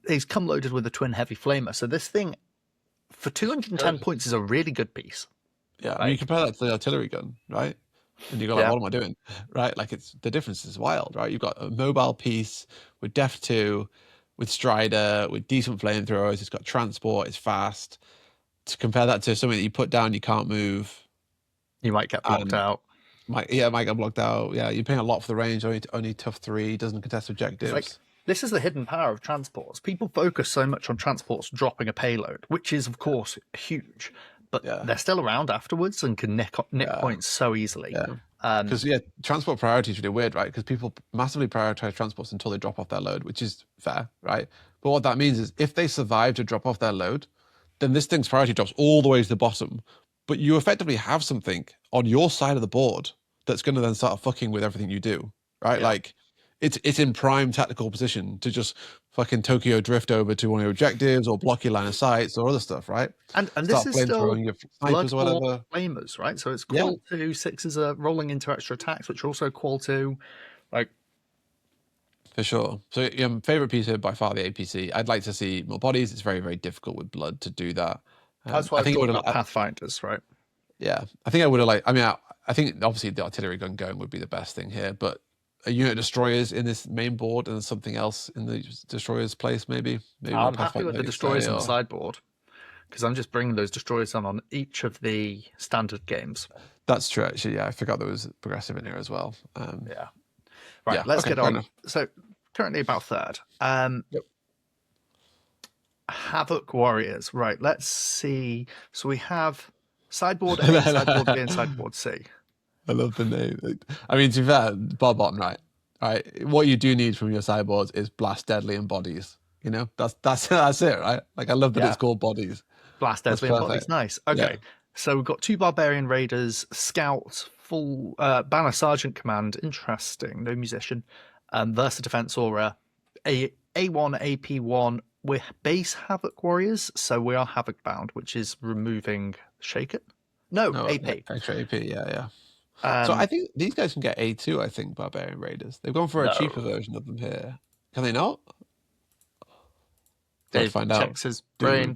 He's come loaded with a twin heavy flamer. So this thing, for 210 points, is a really good piece. Yeah, I mean, you compare that to the artillery gun, right? And you go like, what am I doing? Right? Like, the difference is wild, right? You've got a mobile piece with Def 2, with Strider, with decent flamethrowers. It's got transport. It's fast. To compare that to something that you put down, you can't move. You might get blocked out. Might get blocked out. Yeah, you're paying a lot for the range. Only tough 3, doesn't contest objectives. This is the hidden power of transports. People focus so much on transports dropping a payload, which is, of course, huge. But they're still around afterwards and can nick points so easily. Because transport priority is really weird, right? Because people massively prioritize transports until they drop off their load, which is fair, right? But what that means is if they survive to drop off their load, then this thing's priority drops all the way to the bottom. But you effectively have something on your side of the board that's going to then start fucking with everything you do, right? Yeah. Like, it's in prime tactical position to just fucking Tokyo drift over to one of your objectives or block your line of sights or other stuff, right? And this is still snipers or whatever. Flamers, right? So it's qual 2, 6s are rolling into extra attacks, which are also qual 2, like. For sure. So favorite piece here by far the APC. I'd like to see more bodies. It's very, very difficult with blood to do that. That's why I think it would have Pathfinders, right? Yeah, I think I would have liked. I mean, I think obviously the artillery gun going would be the best thing here, but a unit of destroyers in this main board and something else in the destroyers place, maybe. I'm happy with the destroyers on the sideboard because I'm just bringing those destroyers on each of the standard games. That's true, actually. Yeah, I forgot there was progressive in here as well. Right, let's get on. So currently about 3rd. Havoc Warriors. Right, let's see. So we have sideboard A, sideboard B, and sideboard C. I love the name. I mean, to be fair, Bob on, right? What you do need from your sideboards is Blast, Deadly, and Bodies. You know, that's it, right? Like, I love that it's called Bodies. Blast, Deadly, and Bodies. Nice. Okay, so we've got 2 Barbarian Raiders, Scout, full Banner Sergeant Command. Interesting. No musician. Versa Defense Aura, a A1, AP1, we're base Havoc Warriors, so we are Havoc bound, which is removing Shake It. No, AP. Extra AP, yeah. So I think these guys can get A2, I think, Barbarian Raiders. They've gone for a cheaper version of them here. Can they not? Dave find checks out. his brain.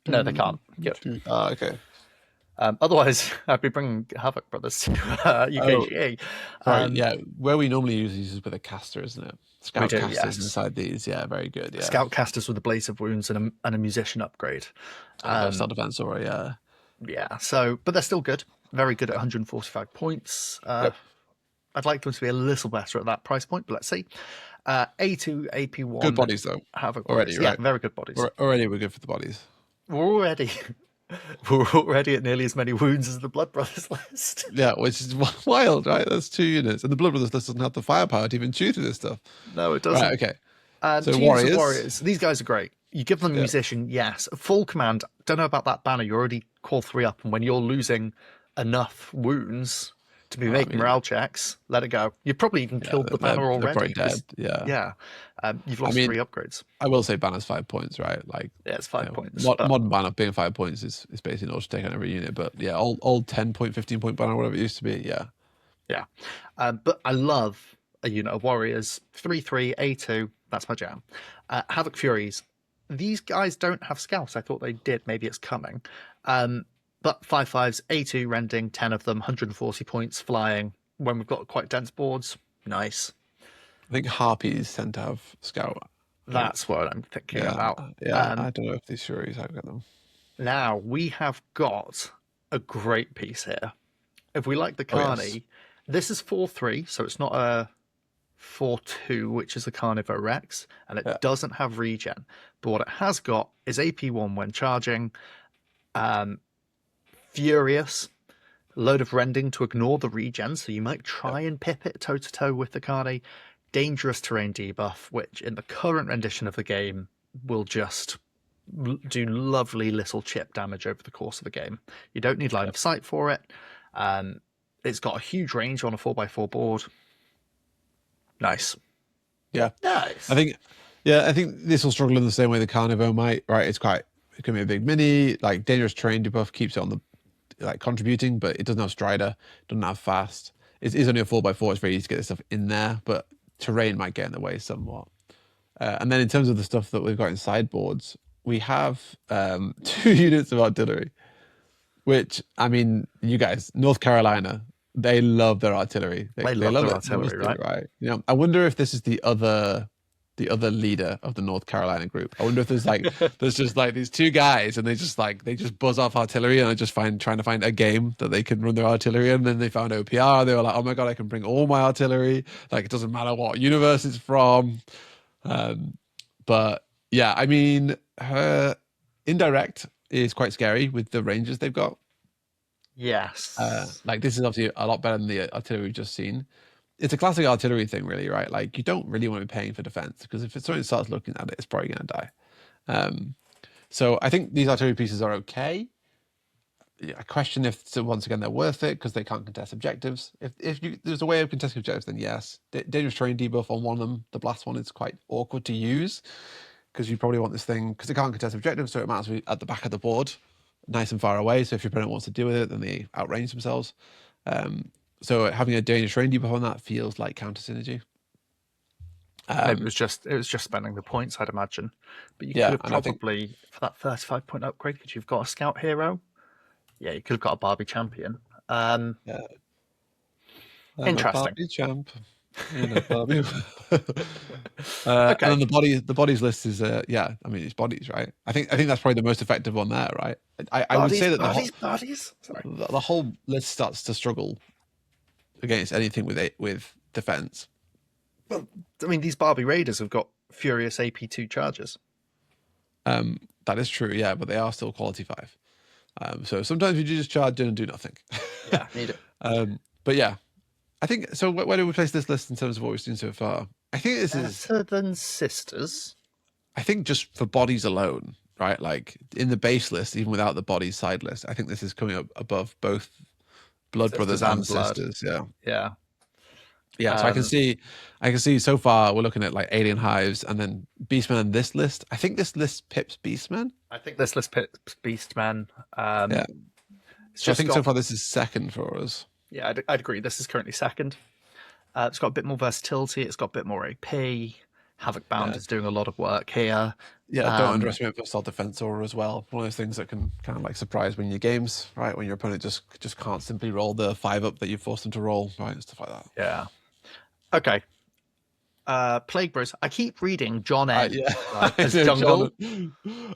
No, they can't. Good. Okay. Otherwise, I'd be bringing Havoc Brothers to UKGA. Sorry, yeah. Where we normally use these is with a caster, isn't it? Scout casters yes. inside these. Yeah, very good. Yeah. Scout casters with a Blaze of Wounds and a Musician upgrade. Self defense, alright, yeah. Yeah, so, but they're still good. Very good at 145 points. Yep. I'd like them to be a little better at that price point, but let's see. A2, AP1. Good bodies, though. Havoc already, right? Yeah, very good bodies. Already we're good for the bodies. We're already at nearly as many wounds as the Blood Brothers list. Yeah, which is wild, right? That's 2 units. And the Blood Brothers list doesn't have the firepower to even chew through this stuff. No, it doesn't. Right, okay. So Warriors. These guys are great. You give them a Musician, yes. Full command. Don't know about that banner. You're already call 3 up. And when you're losing enough wounds to be making morale checks, let it go. You've probably even killed the banner already. They're probably dead. Yeah. You've lost 3 upgrades. I will say banner's 5 points, right? Like, yeah, it's 5 points. Modern banner being 5 points is basically not to take on every unit. But yeah, old 10 point, 15 point banner, whatever it used to be. Yeah. Yeah. But I love a unit of Warriors. 3/3, A2. That's my jam. Havoc Furies. These guys don't have scouts. I thought they did. Maybe it's coming. But 5/5s, A2 rending, 10 of them, 140 points flying. When we've got quite dense boards, nice. I think Harpies tend to have scout. That's what I'm thinking about. Yeah, I don't know if these Furies have got them. Now, we have got a great piece here. If we like the Carney, this is 4/3, so it's not a 4/2, which is the Carnivore Rex, and it doesn't have regen. But what it has got is AP1 when charging, Furious, load of rending to ignore the regen, so you might try and pip it toe-to-toe with the Carney. Dangerous terrain debuff, which in the current rendition of the game will just do lovely little chip damage over the course of the game. You don't need line of sight for it. It's got a huge range on a 4x4 board. Nice. Yeah. Nice. I think this will struggle in the same way the Carnivore might, right? It can be a big mini, like dangerous terrain debuff keeps it on the contributing, but it doesn't have Strider, doesn't have fast. It is only a 4x4, it's very easy to get this stuff in there, but terrain might get in the way somewhat. And then in terms of the stuff that we've got in sideboards, we have 2 units of artillery, which, I mean, you guys, North Carolina, they love their artillery. They love their artillery, right? You know, I wonder if this is the other leader of the North Carolina group. I wonder if there's just these 2 guys and they just buzz off artillery and are just trying to find a game that they can run their artillery in. And then they found OPR. They were like, oh my God, I can bring all my artillery. Like, it doesn't matter what universe it's from. But yeah, I mean, her indirect is quite scary with the ranges they've got. Yes. This is obviously a lot better than the artillery we've just seen. It's a classic artillery thing, really, right? Like, you don't really want to be paying for defense because if someone starts looking at it, it's probably going to die. So I think these artillery pieces are okay. I question if, once again, they're worth it because they can't contest objectives. If there's a way of contesting objectives, then yes. Dangerous terrain debuff on one of them, the blast one, is quite awkward to use because you probably want this thing, because it can't contest objectives, so it might as well be at the back of the board, nice and far away. So if your opponent wants to deal with it, then they outrange themselves. So having a dangerous terrain debuff on that feels like counter synergy. Maybe it was just spending the points, I'd imagine. But you could have probably, for that 35-point upgrade, because you've got a scout hero. Yeah, you could have got a Barbie champion. Interesting. Barbie champ. Barbie. Okay. And then the bodies list is it's bodies, right? I think that's probably the most effective one there, right? I would say that the whole list starts to struggle against anything with defense. Well, I mean, these Barbie Raiders have got Furious AP2 charges. That is true, yeah, but they are still quality 5. So sometimes you just charge in and do nothing. Yeah, need it. But yeah, I think so. Where do we place this list in terms of what we've seen so far? I think this is better than Sisters. I think just for bodies alone, right? Like in the base list, even without the bodies side list, I think this is coming up above both Blood Brothers and Sisters. Yeah. Yeah, so I can see so far we're looking at like alien hives and then beastmen in this list. I think this list pips beastmen. I think this list pips beastmen. Yeah. So I think so far this is second for us. Yeah, I'd agree. This is currently second. It's got a bit more versatility. It's got a bit more AP. Havoc Bound is doing a lot of work here. Yeah, don't underestimate Versatile Defense Aura as well. One of those things that can kind of like surprise when your games, right? When your opponent just can't simply roll the 5-up that you forced them to roll, right? And stuff like that. Yeah. Okay. Plague Bros. I keep reading John N. As Jungle.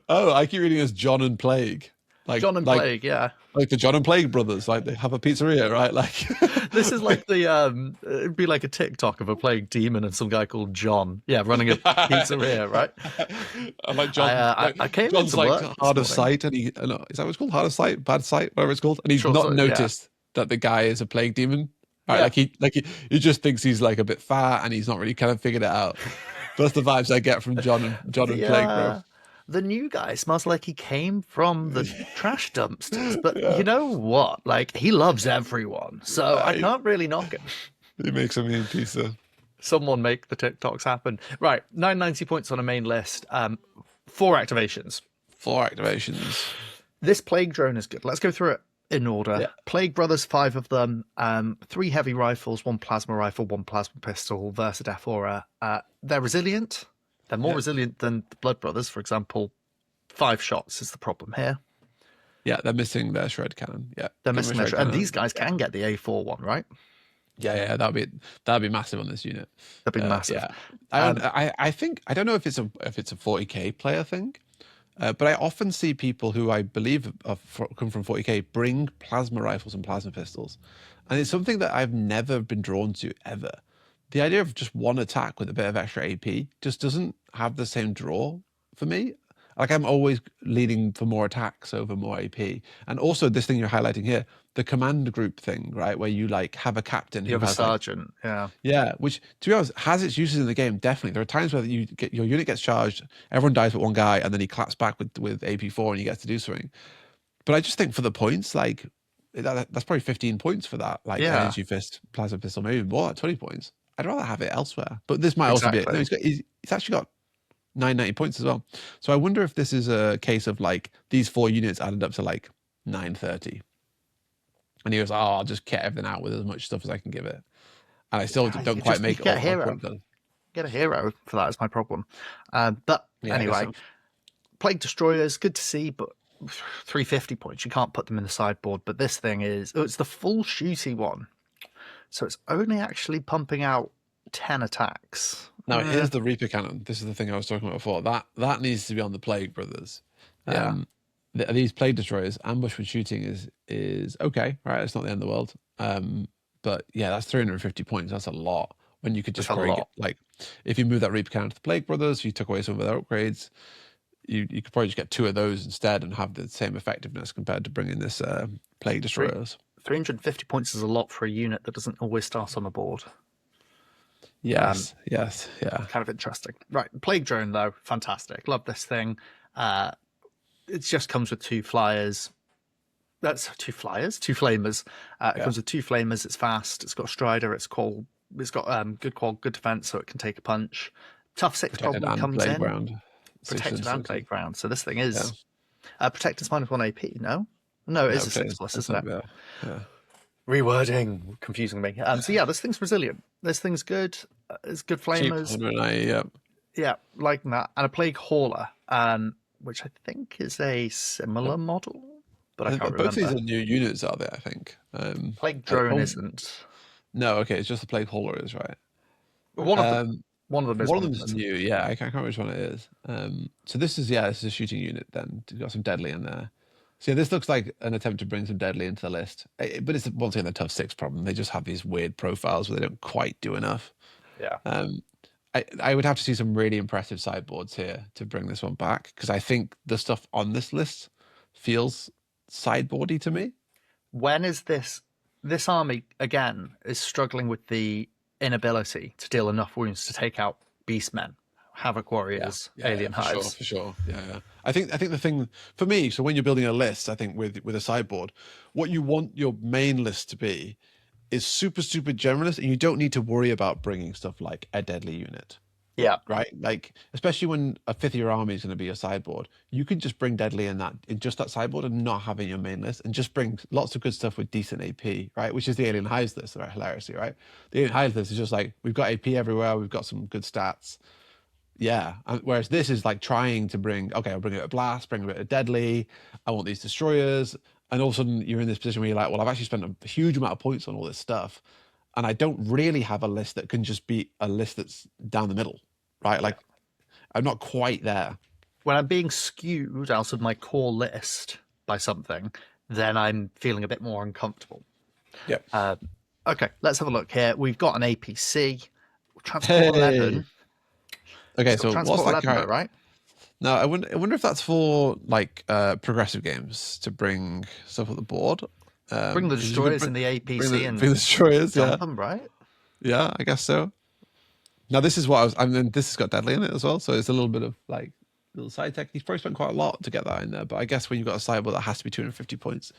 I keep reading as John and Plague. Like John and Plague, yeah. Like the John and Plague brothers, like they have a pizzeria, right? Like this is like the it'd be like a TikTok of a plague demon and some guy called John, running a pizzeria, right? I'm like John. I came John's like hard of sight, and is that what it's called? Hard of sight, bad sight, whatever it's called, and he's not noticed that the guy is a plague demon. Right? He just thinks he's like a bit fat, and he's not really kind of figured it out. That's the vibes I get from John and Plague, bro. The new guy smells like he came from the trash dumpsters, but you know what? Like, he loves everyone, so I can't really knock him. He makes a mean pizza. Someone make the TikToks happen. Right, 990 points on a main list. 4 activations. 4 activations. This Plague Drone is good. Let's go through it in order. Yeah. Plague Brothers, 5 of them. 3 heavy rifles, 1 plasma rifle, 1 plasma pistol, Versatef Aura. They're resilient. They're more resilient than the Blood Brothers, for example. 5 shots is the problem here. Yeah, they're missing their shred cannon. Yeah, they're missing their shred. And these guys can get the A4 one, right? Yeah, that'd be massive on this unit. That'd be massive. Yeah, I think I don't know if it's a 40k player thing, but I often see people who I believe come from 40k bring plasma rifles and plasma pistols, and it's something that I've never been drawn to ever. The idea of just 1 attack with a bit of extra AP just doesn't have the same draw for me. Like, I'm always leaning for more attacks over more AP. And also this thing you're highlighting here, the command group thing, right? Where you like have a captain. You have a sergeant, Yeah, which to be honest, has its uses in the game, definitely. There are times where your unit gets charged, everyone dies but one guy, and then he claps back with AP4 and he gets to do something. But I just think for the points, like, that's probably 15 points for that. Like, energy fist, plasma pistol, maybe more, like 20 points. I'd rather have it elsewhere, but this might also be it. No, he's actually got 990 points as well. So I wonder if this is a case of like these 4 units added up to like 930, and he was, I'll just get everything out with as much stuff as I can give it, and I still don't quite make it. Get a hero. Get a hero for that is my problem. But anyway, Plague Destroyers, good to see, but 350 points. You can't put them in the sideboard. But this thing it's the full shooty one. So it's only actually pumping out 10 attacks. Now, here's the Reaper Cannon. This is the thing I was talking about before. That needs to be on the Plague Brothers. Yeah. These Plague Destroyers, ambush with shooting is okay, right? It's not the end of the world. But yeah, that's 350 points. That's a lot. When you could just like, if you move that Reaper Cannon to the Plague Brothers, you took away some of their upgrades, you could probably just get 2 of those instead and have the same effectiveness compared to bringing this Plague Destroyers. 350 points is a lot for a unit that doesn't always start on the board. Yes. Yeah. Kind of interesting. Right. Plague Drone, though, fantastic. Love this thing. It just comes with 2 flyers. That's 2 flyers? 2 flamers. It comes with 2 flamers. It's fast. It's got Strider. It's got good defense, so it can take a punch. Tough 6 problem comes in. Protected and Playground. So this thing is Protected's -1 AP, no? No, it is a 6+, isn't it? Yeah. Rewording, confusing me. So yeah, this thing's resilient. This thing's good. It's good flamers. Yeah, like that. And a Plague Hauler, which I think is a similar model, but I can't remember. Both these are new units, are they? I think. Plague Drone isn't. No, okay, it's just the Plague Hauler is, right? One of them is. One of them is new. Yeah, I can't remember which one it is. So this is a shooting unit. Then you've got some deadly in there. So yeah, this looks like an attempt to bring some deadly into the list, but it's once again the tough 6 problem. They just have these weird profiles where they don't quite do enough. Yeah. I would have to see some really impressive sideboards here to bring this one back, because I think the stuff on this list feels sideboardy to me. When is this army again is struggling with the inability to deal enough wounds to take out beastmen, Havoc Warriors, alien hives. For sure. Yeah. I think the thing for me, so when you're building a list, I think with a sideboard, what you want your main list to be is super, super generalist, and you don't need to worry about bringing stuff like a deadly unit. Yeah. Right. Like, especially when a fifth year army is going to be a sideboard, you can just bring deadly in just that sideboard and not have it in your main list, and just bring lots of good stuff with decent AP, right? Which is the Alien Hives list, right? Hilariously, right? The Alien Hives list is just like, we've got AP everywhere, we've got some good stats. Yeah. Whereas this is like trying to bring, okay, I'll bring it a blast, bring a bit of deadly, I want these destroyers. And all of a sudden you're in this position where you're like, well, I've actually spent a huge amount of points on all this stuff, and I don't really have a list that can just be a list that's down the middle, right? Like, I'm not quite there. When I'm being skewed out of my core list by something, then I'm feeling a bit more uncomfortable. Yeah. Okay, let's have a look here. We've got an APC. Transport 11. Okay, so Transport what's that 11, though, right? No, I wonder if that's for like progressive games to bring stuff on the board. Bring the destroyers in the APC and bring the destroyers, dump them, right? Yeah, I guess so. Now this is what I mean, this has got deadly in it as well, so it's a little bit of like little side tech. He's probably spent quite a lot to get that in there, but I guess when you've got a sideboard that has to be 250 points,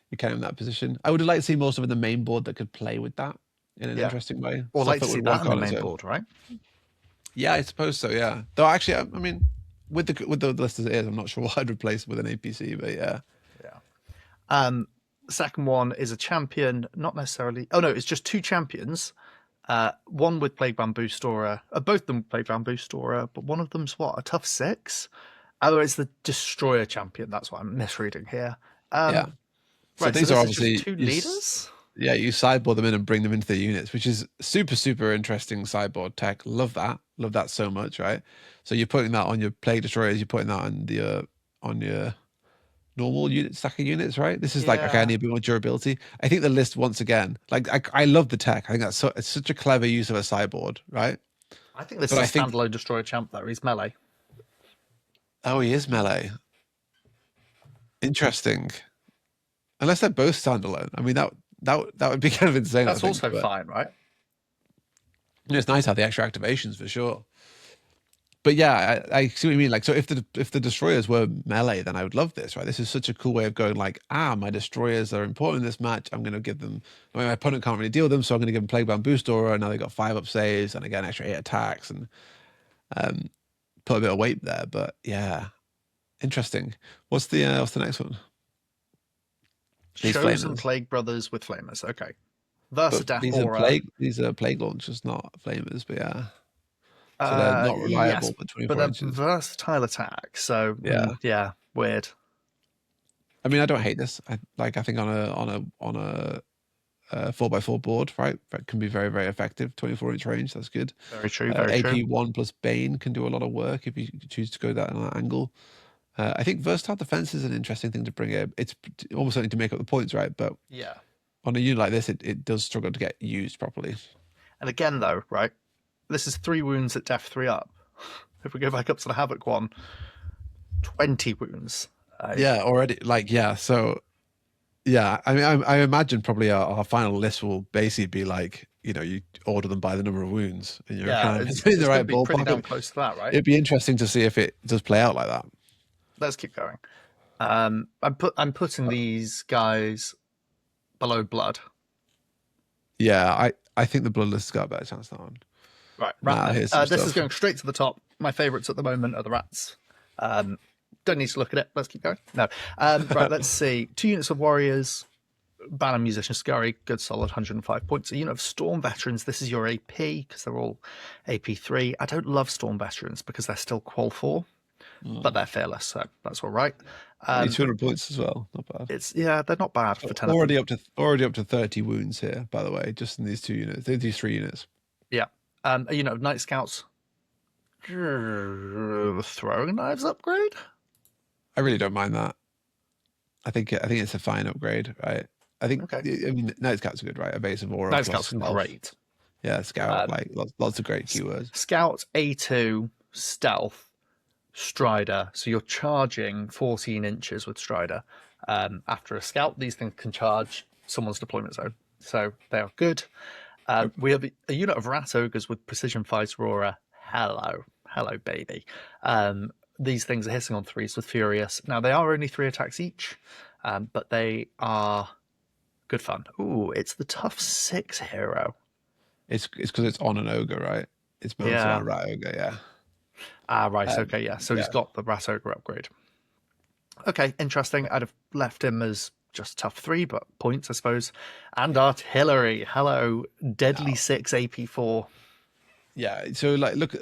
you're kind of in that position. I would have liked to see more stuff in the main board that could play with that in an interesting way. Or Stuff like to that see would that work on the main board, right? Yeah, I suppose so. Yeah, though actually, I mean, with the list as it is, I'm not sure what I'd replace with an APC, but yeah. Second one is a champion, not necessarily. Oh no, it's just two champions. One with Plague Bamboo Storer. Both of them Plague Bamboo Storer, but one of them's what, a tough 6? Oh, it's the Destroyer champion. That's what I'm misreading here. Yeah. So these are obviously two leaders. Yeah, you sideboard them in and bring them into the units, which is super, super interesting sideboard tech. Love that so much, right? So you're putting that on your Plague Destroyers, you're putting that on your normal unit stacker units, right? This is like, okay, I need a bit more durability. I think the list, once again, like I love the tech. I think it's such a clever use of a sideboard, right? I think this is a standalone Destroyer champ though. He's melee. Oh, he is melee. Interesting. Unless they're both standalone. I mean, that would be kind of insane. That's also fine, right? It's nice to have the extra activations for sure. But yeah, I see what you mean. Like, so if the destroyers were melee, then I would love this, right? This is such a cool way of going. Like, my destroyers are important in this match. I'm going to give them. I mean, my opponent can't really deal with them, so I'm going to give them Plague Bamboo Storer. And now they got 5 up saves, and again extra 8 attacks, and put a bit of weight there. But yeah, interesting. What's the next one? Chosen Plague Brothers with Flamers. Okay. Versatile. These are plague launchers, not flamers, but yeah. So they're not reliable, yes, but 24 but they're inches. versatile attack. So yeah, weird. I mean, I don't hate this. I think on a 4x4 board, right, that can be very, very effective. 24-inch range, that's good. Very true. Very true. AP 1 plus Bane can do a lot of work if you choose to go that on that angle. I think versatile defense is an interesting thing to bring in. It's almost something to make up the points, right? But yeah, on a unit like this, it does struggle to get used properly. And again, though, right, this is 3 wounds at def 3 up. If we go back up to the Havoc one, 20 wounds. Yeah, already. Like, yeah. So, yeah. I mean, I imagine probably our final list will basically be like, you order them by the number of wounds, and you're kind of in the right ballpark. Pretty damn close to that, right? It'd be interesting to see if it does play out like that. Let's keep going. I'm putting these guys below Blood. Yeah, I think the Bloodless has got a better chance than that one. Right. This is going straight to the top. My favourites at the moment are the Rats. Don't need to look at it. Let's keep going. No. Right, let's see. 2 units of Warriors. Banner Musician Scurry. Good solid 105 points. A unit of Storm Veterans. This is your AP because they're all AP 3. I don't love Storm Veterans because they're still Qual 4. But they're fearless, so that's all right. 200 points as well, not bad. They're not bad for 10. Already up to 30 wounds here, by the way, just in these 2 units. These 3 units. Yeah, a unit of Night Scouts. Throwing Knives upgrade. I really don't mind that. I think it's a fine upgrade, right? I think. Okay. I mean, Night Scouts are good, right? Evasive Aura. Night Scouts are great. Yeah, Scout, lots of great keywords. Scout A2 Stealth. Strider, so you're charging 14 inches with Strider. After a scout, these things can charge someone's deployment zone, so they are good. We have a unit of Rat Ogres with Precision Fight Aurora. Hello, baby. These things are hitting on 3s with Furious. Now, they are only 3 attacks each, but they are Good fun. Ooh, it's the tough 6 hero. It's because it's on an ogre, right? It's mounted on a rat ogre, yeah. Ah, right. Okay, yeah. So he's got the rat ogre upgrade. Okay, interesting. I'd have left him as just tough 3, but points, I suppose. And artillery. Hello, deadly 6 AP4. Yeah. So like, look,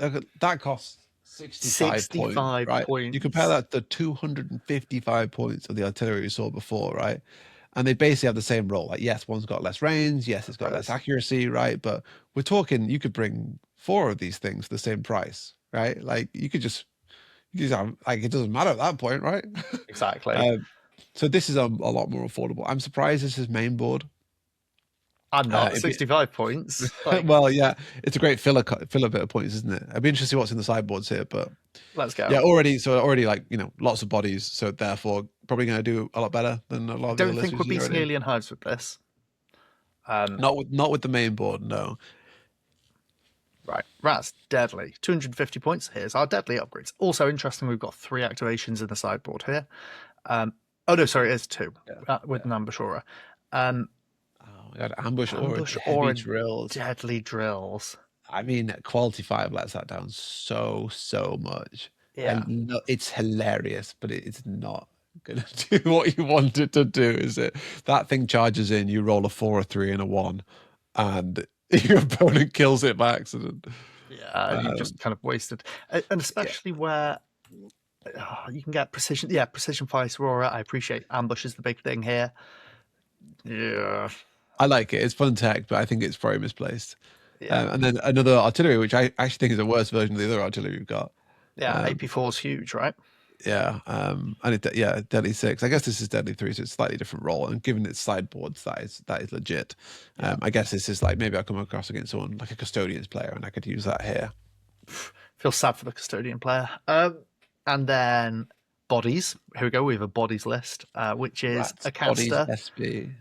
that costs 65 points, right? You compare that to 255 points of the artillery we saw before, right? And they basically have the same role. Like, yes, one's got less range, yes, it's got less accuracy, right? But we're talking, you could bring 4 of these things for the same price, right? Like, you could just have, like, it doesn't matter at that point, right? Exactly. So this is a lot more affordable. I'm surprised this is main board. I'm not. 65 points. Like... Well, yeah, it's a great filler bit of points, isn't it? I'd be interested to see what's in the sideboards here, but let's go. Yeah, already like, you know, lots of bodies, so therefore probably going to do a lot better than a lot of the other lists. I don't think we're beating Alien Hives with this. Not with the main board, no. Right, Rat's deadly. 250 points. Here's our deadly upgrades. Also interesting, we've got 3 activations in the sideboard here. Oh no, sorry, it's 2 with an ambush aura. We got ambush aura, drills, deadly drills. I mean, quality 5 lets that down so much. Yeah, and no, it's hilarious, but it's not gonna do what you want it to do, is it? That thing charges in, you roll a 4, a 3, and a 1, and your opponent kills it by accident. Yeah, you just kind of wasted, and especially where you can get precision. Yeah, precision fire aura. I appreciate ambush is the big thing here. Yeah, I like it. It's fun tech, but I think it's very misplaced. Yeah. And then another artillery, which I actually think is a worse version of the other artillery we've got. Yeah, AP4 is huge, right? Yeah, and deadly 6. I guess this is deadly 3, so it's a slightly different role. And given its sideboards, that is legit. I guess this is like, maybe I'll come across against someone like a custodians player, and I could use that here. Feel sad for the custodian player. And then bodies. Here we go. We have a bodies list, which is Rats, a caster. Bodies, SB.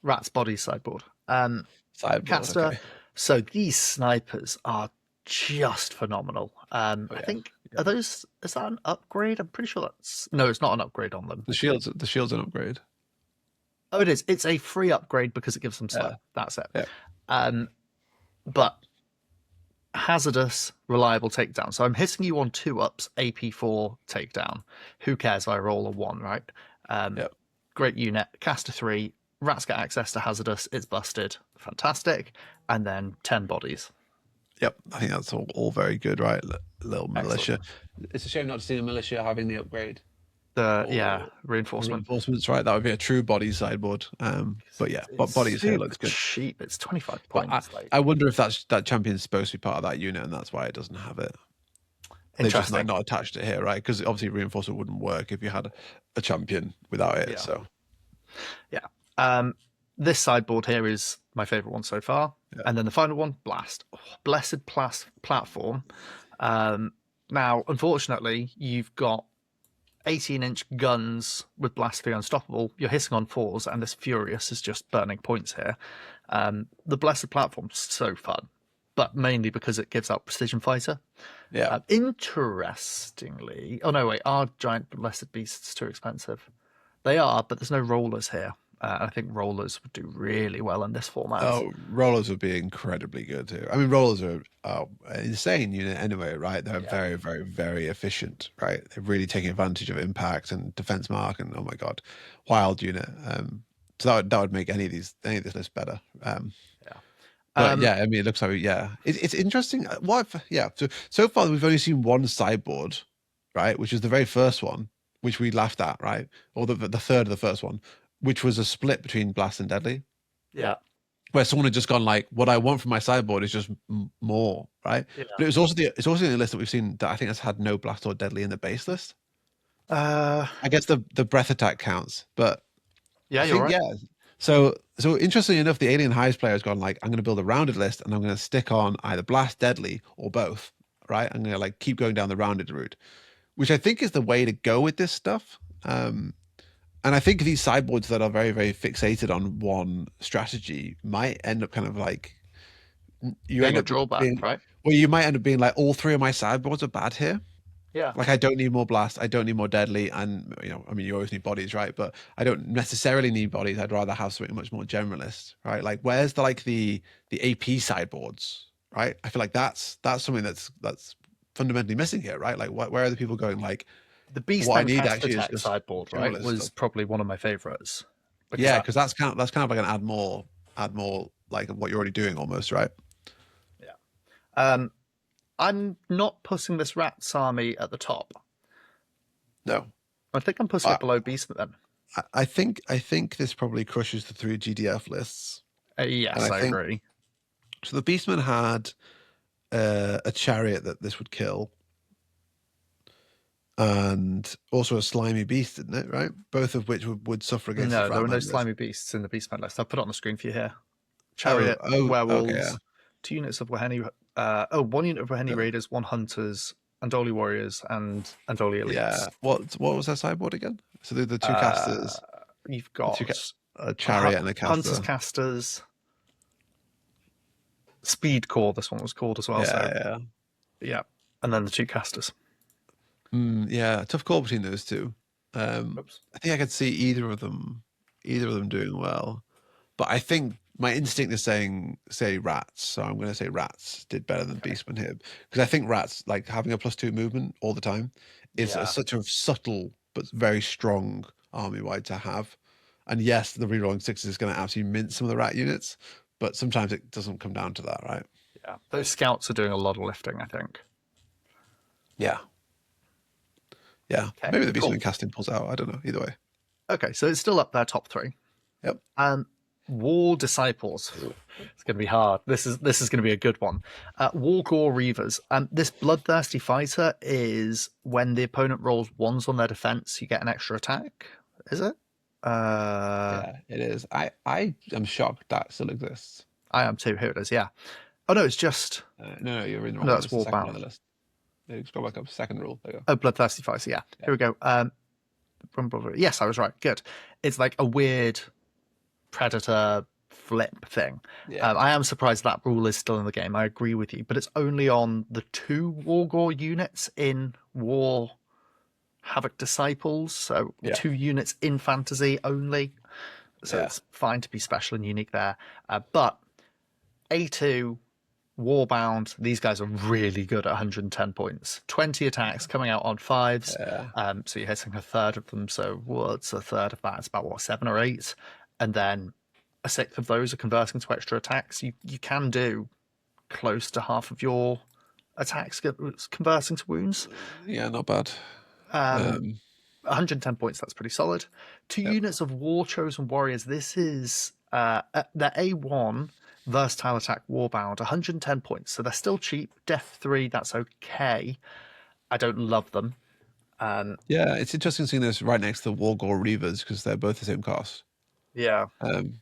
Rats bodies sideboard. Sideboard, caster. Okay. So these snipers are just phenomenal. I think are those? Is that an upgrade? I'm pretty sure that's no. It's not an upgrade on them. The shield's an upgrade. Oh, it is. It's a free upgrade because it gives them slow. That's it. Yeah. But hazardous, reliable takedown. So I'm hitting you on 2-ups, AP4 takedown. Who cares if I roll a 1, right? Great unit. Caster 3. Rats get access to hazardous. It's busted. Fantastic. And then 10 bodies. Yep, I think that's all very good, right? Little militia. It's a shame not to see the militia having the upgrade. Reinforcements, right? That would be a true body sideboard. But yeah, bodies here looks good. Cheap. It's 25 points. I wonder if that champion's supposed to be part of that unit, and that's why it doesn't have it. They just not attached it here, right? Because obviously reinforcement wouldn't work if you had a champion without it. So this sideboard here is my favorite one so far. And then the final one, Blast. Blessed platform. Now, unfortunately, you've got 18-inch guns with Blast for Unstoppable. You're hitting on 4s, and this Furious is just burning points here. The Blessed platform's so fun, but mainly because it gives out Precision Fighter. Yeah. Interestingly, oh no, wait, are Giant Blessed Beasts too expensive? They are, but there's no rollers here. I think rollers would do really well in this format. Oh, rollers would be incredibly good too. I mean, rollers are an insane unit anyway, right? They're very, very, very efficient, right? They're really taking advantage of impact and defense mark, and oh my god, wild unit. So that would make any of this list better. But yeah, I mean, it looks like it's interesting. So far we've only seen one sideboard, right? Which is the very first one, which we laughed at, right? Or the third of the first one, which was a split between Blast and Deadly. Yeah. Where someone had just gone like, what I want from my sideboard is just more, right? Yeah. But it's also the list that we've seen that I think has had no Blast or Deadly in the base list. I guess the breath attack counts, but you're right. Yeah. So interestingly enough, the Alien Hives player has gone like, I'm going to build a rounded list and I'm going to stick on either Blast, Deadly, or both, right? I'm going to like keep going down the rounded route, which I think is the way to go with this stuff. And I think these sideboards that are very, very fixated on one strategy might end up kind of like you end up drawback, right? Well, you might end up being like, all 3 of my sideboards are bad here. Yeah. Like, I don't need more blast. I don't need more deadly. And, I mean, you always need bodies, right? But I don't necessarily need bodies. I'd rather have something much more generalist, right? Like, where's the AP sideboards, right? I feel like that's something that's fundamentally missing here, right? Like, where are the people going? Like, The Beast what I and need Cast actually is Attack just sideboard, right, generalist was stuff. probably one of my favorites. Yeah, because that's kind of like an add more like what you're already doing almost, right? Yeah. I'm not putting this Rats army at the top. No, I think I'm putting it below Beast then. I think this probably crushes the 3 GDF lists. Yes, and I agree. So the Beastman had a chariot that this would kill, and also a slimy beast, didn't it? Right, both of which would suffer against. No, the there were no list. slimy beasts in the Beastman list. I'll put it on the screen for you here. Chariot, werewolves, okay, yeah. 2 units of Waheni, 1 unit of Waheni Raiders, 1 Hunters, Andoli Warriors, and Andoli Elites. Yeah. What was that sideboard again? So the 2 casters. You've got a chariot and a caster. Hunters, casters, Speed Core. This one was called as well. Yeah, and then the 2 casters. Yeah, tough call between those 2. I think I could see either of them doing well, but I think my instinct is say Rats, so I'm going to say Rats did better than Beastman here, because I think Rats, like, having a +2 movement all the time is such a subtle but very strong army wide to have. And yes, the rerolling 6 is going to absolutely mince some of the Rat units, but sometimes it doesn't come down to that, right? Yeah, those scouts are doing a lot of lifting, I think. Yeah. Okay, Maybe the Beastman casting pulls out. I don't know. Either way. Okay, so it's still up there, top 3. Yep. War Disciples. It's going to be hard. This is going to be a good one. War Gore Reavers. This Bloodthirsty Fighter is when the opponent rolls 1s on their defense, you get an extra attack. Is it? Yeah, it is. I am shocked that still exists. I am too. Here it is. Yeah. Oh no, it's just. No, you're in the wrong. No, it's Warbound on the list. Let's go back up. Second rule. There you go. Oh, Bloodthirsty Fighter. Yeah. Here we go. Yes, I was right. Good. It's like a weird predator flip thing. Yeah. I am surprised that rule is still in the game. I agree with you, but it's only on the 2 Wargore units in War Havoc Disciples, so 2 units in fantasy only. So it's fine to be special and unique there. But A2 Warbound, these guys are really good at 110 points. 20 attacks coming out on 5s. So you're hitting a third of them. So what's a third of that? It's about 7 or 8. And then a 6th of those are converting to extra attacks. You can do close to half of your attacks converting to wounds. Yeah, not bad. 110 points, that's pretty solid. 2 units of War Chosen Warriors. This is the A1 versatile attack Warbound, 110 points. So they're still cheap. Death 3, that's okay. I don't love them. Yeah, it's interesting seeing this right next to the Wargore Reavers because they're both the same cost. Yeah. And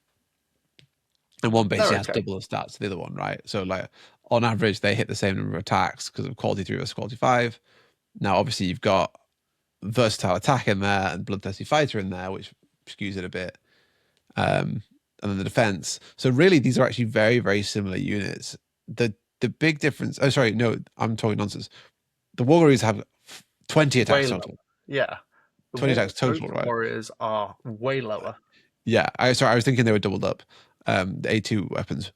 one basically has double the stats to the other one, right? So, like, on average, they hit the same number of attacks because of quality 3 versus quality 5. Now, obviously, you've got versatile attack in there and Bloodthirsty Fighter in there, which skews it a bit. And then the defense. So really, these are actually very, very similar units. The big difference. Oh, sorry, no, I'm talking nonsense. The Warriors have 20 attacks total. Yeah, 20 attacks total, right? Warriors are way lower. Yeah, I was thinking they were doubled up. The A2 weapons.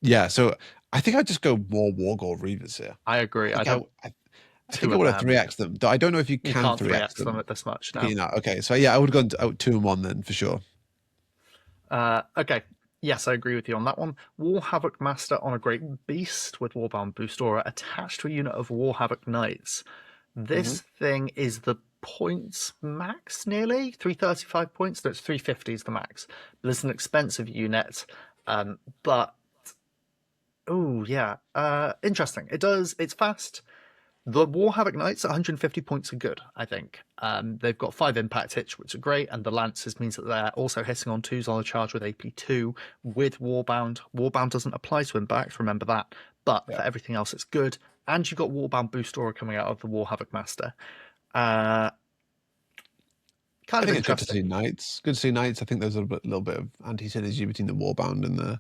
Yeah, so I think I'd just go more Wargore Reavers here. I agree. I think I would have 3x them. I don't know if you can 3x them at this much now. Can you not? Okay, so yeah, I would have gone 2 and 1 then for sure. Okay. Yes, I agree with you on that one. War Havoc Master on a Great Beast with Warbound Boost Aura attached to a unit of War Havoc Knights. This thing is the points max, nearly 335 points. No, it's 350 is the max. But it's an expensive unit. But interesting. It's fast. The War Havoc Knights at 150 points are good, I think. They've got 5 impact hits, which are great, and the Lances means that they're also hitting on 2s on the charge with AP2 with Warbound. Warbound doesn't apply to impact, remember that. But for everything else, it's good. And you've got Warbound Boost Aura coming out of the War Havoc Master. Kind of interesting. Good to see Knights. Good to see Knights. I think there's a little bit of anti-synergy between the Warbound and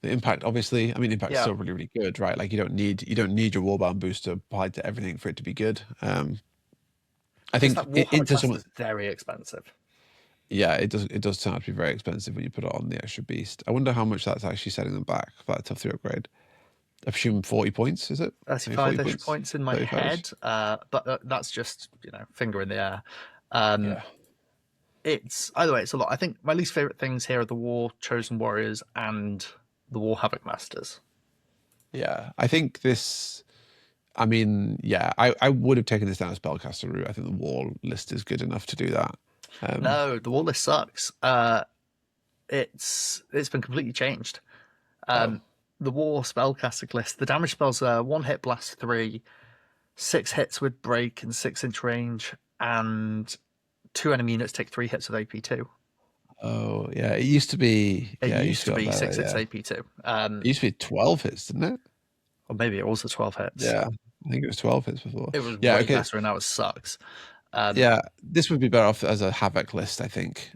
The impact, obviously, I mean, impact's still really, really good, right? Like you don't need your Warbound booster applied to everything for it to be good. I think that Warhammer into some is very expensive. Yeah, it does turn out to be very expensive when you put it on the extra beast. I wonder how much that's actually setting them back for that tough 3 upgrade. I presume 40 points, is it? 35-ish points in my head, but that's just, finger in the air. Yeah. It's either way, it's a lot. I think my least favorite things here are the War Chosen Warriors and the War Havoc Masters. Yeah, I think this. I mean, yeah, I would have taken this down as spellcaster route. I think the war list is good enough to do that. No, the war list sucks. It's been completely changed. The war spellcaster list, the damage spells are 1 hit blast 3, 6 hits with break and 6-inch range, and 2 enemy units take 3 hits with AP2. Oh yeah, it used to be. It used to be 6 hits AP2. It used to be 12 hits, didn't it? Or maybe it was the 12 hits. Yeah, I think it was 12 hits before. It was way better, and now it sucks. Yeah, this would be better off as a Havoc list, I think.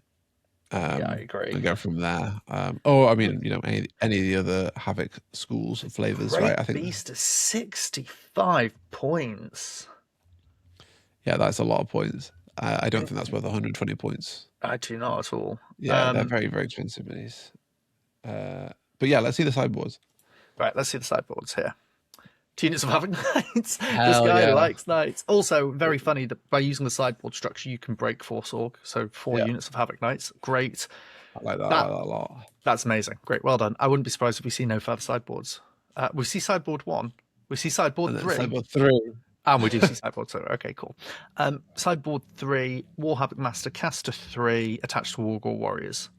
Yeah, I agree. And go from there. I mean, any of the other Havoc schools of flavors, right? I think Beast is 65 points. Yeah, that's a lot of points. I don't think that's worth 120 points. Actually, not at all. Yeah, they're very, very expensive minis. But yeah, let's see the sideboards. Right, let's see the sideboards here. 2 units of Havoc Knights. This guy likes Knights. Also, very funny that by using the sideboard structure, you can break Force Org. So 4 units of Havoc Knights. Great. I like that a lot. That's amazing. Great. Well done. I wouldn't be surprised if we see no further sideboards. We see sideboard 1. We see sideboard 3. Sideboard 3. And we do see sideboard 2. Okay, cool. Sideboard 3, War Havoc Master, Caster 3, attached to Wargore Warriors.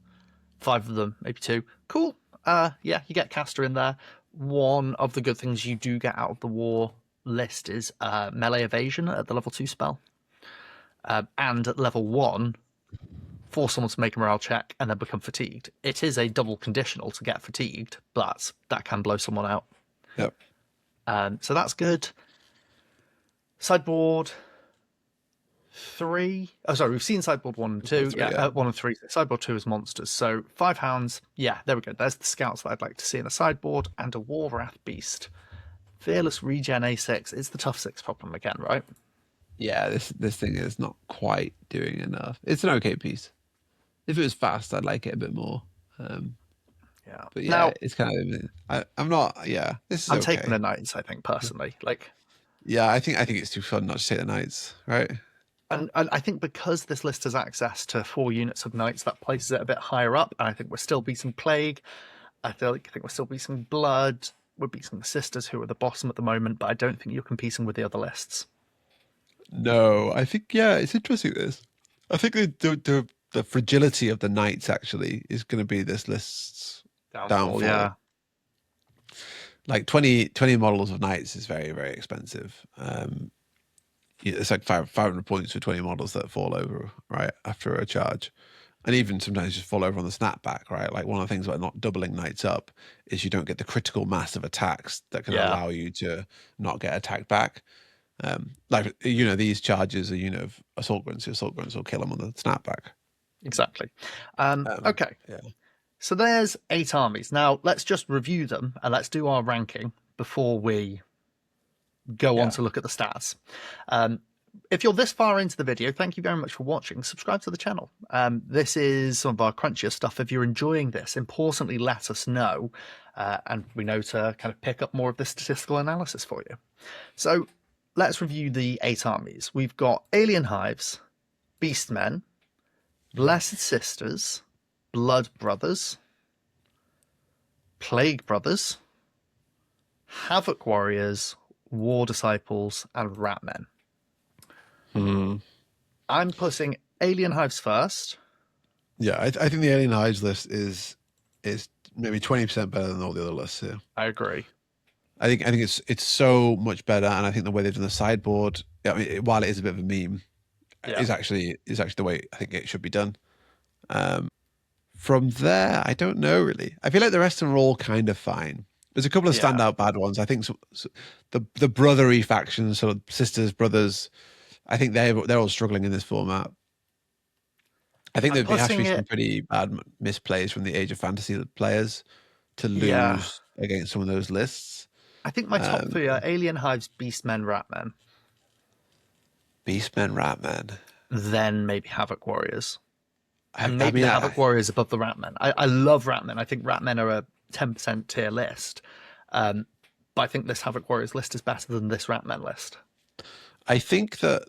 5 of them, maybe 2. Cool. Yeah, you get Caster in there. One of the good things you do get out of the war list is melee evasion at the level 2 spell. And at level 1, force someone to make a morale check and then become fatigued. It is a double conditional to get fatigued, but that can blow someone out. Yep. So that's good. Sideboard 3. Oh, sorry, we've seen sideboard 1 and 2. 1 and 3. Sideboard 2 is monsters. So 5 hounds. Yeah, there we go. There's the scouts that I'd like to see in a sideboard, and a War Wrath Beast. Fearless Regen A6. It's the tough 6 problem again, right? Yeah, this thing is not quite doing enough. It's an okay piece. If it was fast, I'd like it a bit more. Yeah, but yeah, now, it's kind of. I'm not. Yeah, this is. I'm taking the Knights. I think personally, Yeah, I think it's too fun not to take the Knights, right? And I think because this list has access to 4 units of Knights, that places it a bit higher up. And I think we're still beating Plague. I think we're still beating Blood. We're beating the Sisters, who are the bottom at the moment. But I don't think you're competing with the other lists. No, I think, it's interesting, this. I think the fragility of the Knights, actually, is going to be this list's downfall. Yeah. Like 20 models of Knights is very, very expensive. It's like 500 points for 20 models that fall over, right, after a charge. And even sometimes just fall over on the snapback, right? Like one of the things about not doubling Knights up is you don't get the critical mass of attacks that can allow you to not get attacked back. These charges are, of Assault Grunts. The Assault Grunts will kill them on the snapback. Exactly. Okay. Yeah. So there's 8 armies. Now, let's just review them and let's do our ranking before we go on to look at the stats. If you're this far into the video, thank you very much for watching. Subscribe to the channel. This is some of our crunchier stuff. If you're enjoying this, importantly, let us know. And we know to kind of pick up more of the statistical analysis for you. So let's review the 8 armies. We've got Alien Hives, Beastmen, Blessed Sisters, Blood Brothers, Plague Brothers, Havoc Warriors, War Disciples, and Ratmen. I'm putting Alien Hives first. Yeah, I think the Alien Hives list is maybe 20% better than all the other lists here. I agree. I think it's so much better, and I think the way they've done the sideboard, while it is a bit of a meme, is actually the way I think it should be done. From there, I don't know really. I feel like the rest of them are all kind of fine. There's a couple of standout bad ones. I think the brothery factions, sort of sisters, brothers, I think they're all struggling in this format. I think there has to be some pretty bad misplays from the Age of Fantasy players. to lose against some of those lists. I think my top three are Alien Hives, Beastmen, Ratmen. Beastmen, Ratmen. Then maybe Havoc Warriors. And maybe the Havoc Warriors above the Ratmen. I love Ratmen. I think Ratmen are a 10% tier list. But I think this Havoc Warriors list is better than this Ratmen list. I think that...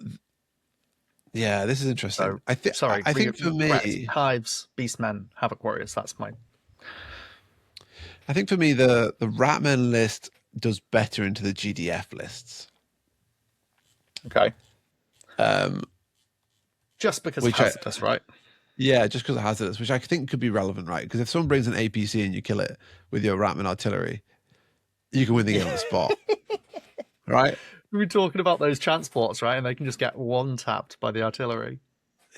Yeah, this is interesting. I think for me... Hives, Beastmen, Havoc Warriors. That's mine. I think for me, the Ratmen list does better into the GDF lists. Okay. Just because it's hazardous, right? Yeah, just because it hazardous, which I think could be relevant, right? Because if someone brings an APC and you kill it with your Ratman artillery, you can win the game on the spot, right? We were talking about those transports, right? And they can just get one tapped by the artillery.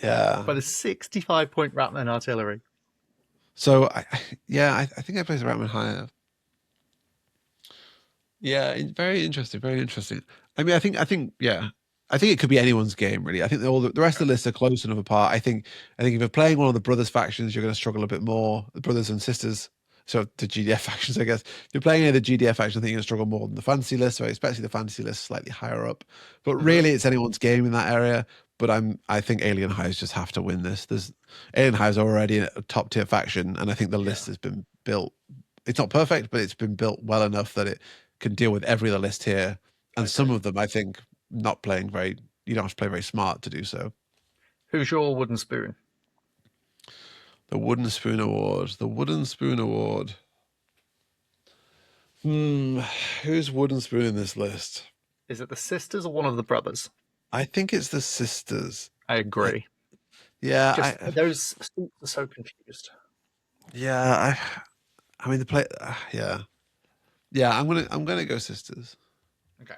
Yeah. By the 65-point Ratman artillery. So, I think I placed the Ratman higher. Yeah, very interesting, very interesting. I mean, I think it could be anyone's game, really. I think the rest of the lists are close enough apart. I think if you're playing one of the brothers factions, you're going to struggle a bit more. The brothers and sisters, so the GDF factions, I guess. If you're playing any of the GDF factions, I think you're going to struggle more than the fantasy list, right? Especially the fantasy list slightly higher up. But really, it's anyone's game in that area. But I think Alien Hives just have to win this. Alien Hives are already a top tier faction, and I think the list has been built. It's not perfect, but it's been built well enough that it can deal with every other list here. And some of them, I think, not playing very... You don't have to play very smart to do so. Who's your wooden spoon? The Wooden Spoon Award. The Wooden Spoon Award. Who's Wooden Spoon in this list? Is it the sisters or one of the brothers? I think it's the sisters. I agree. Yeah, those students are so confused. Yeah, I mean the play. Yeah. I'm gonna go sisters. Okay,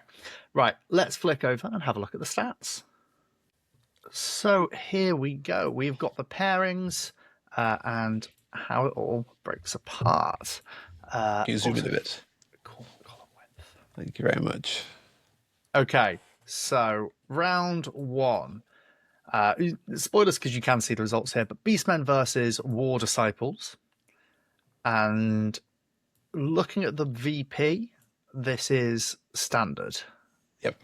right. Let's flick over and have a look at the stats. So here we go. We've got the pairings and how it all breaks apart. Can you zoom in a bit? Column width. Thank you very much. Okay, so round one. Spoilers because you can see the results here, but Beastmen versus War Disciples. And looking at the VP, this is standard. Yep.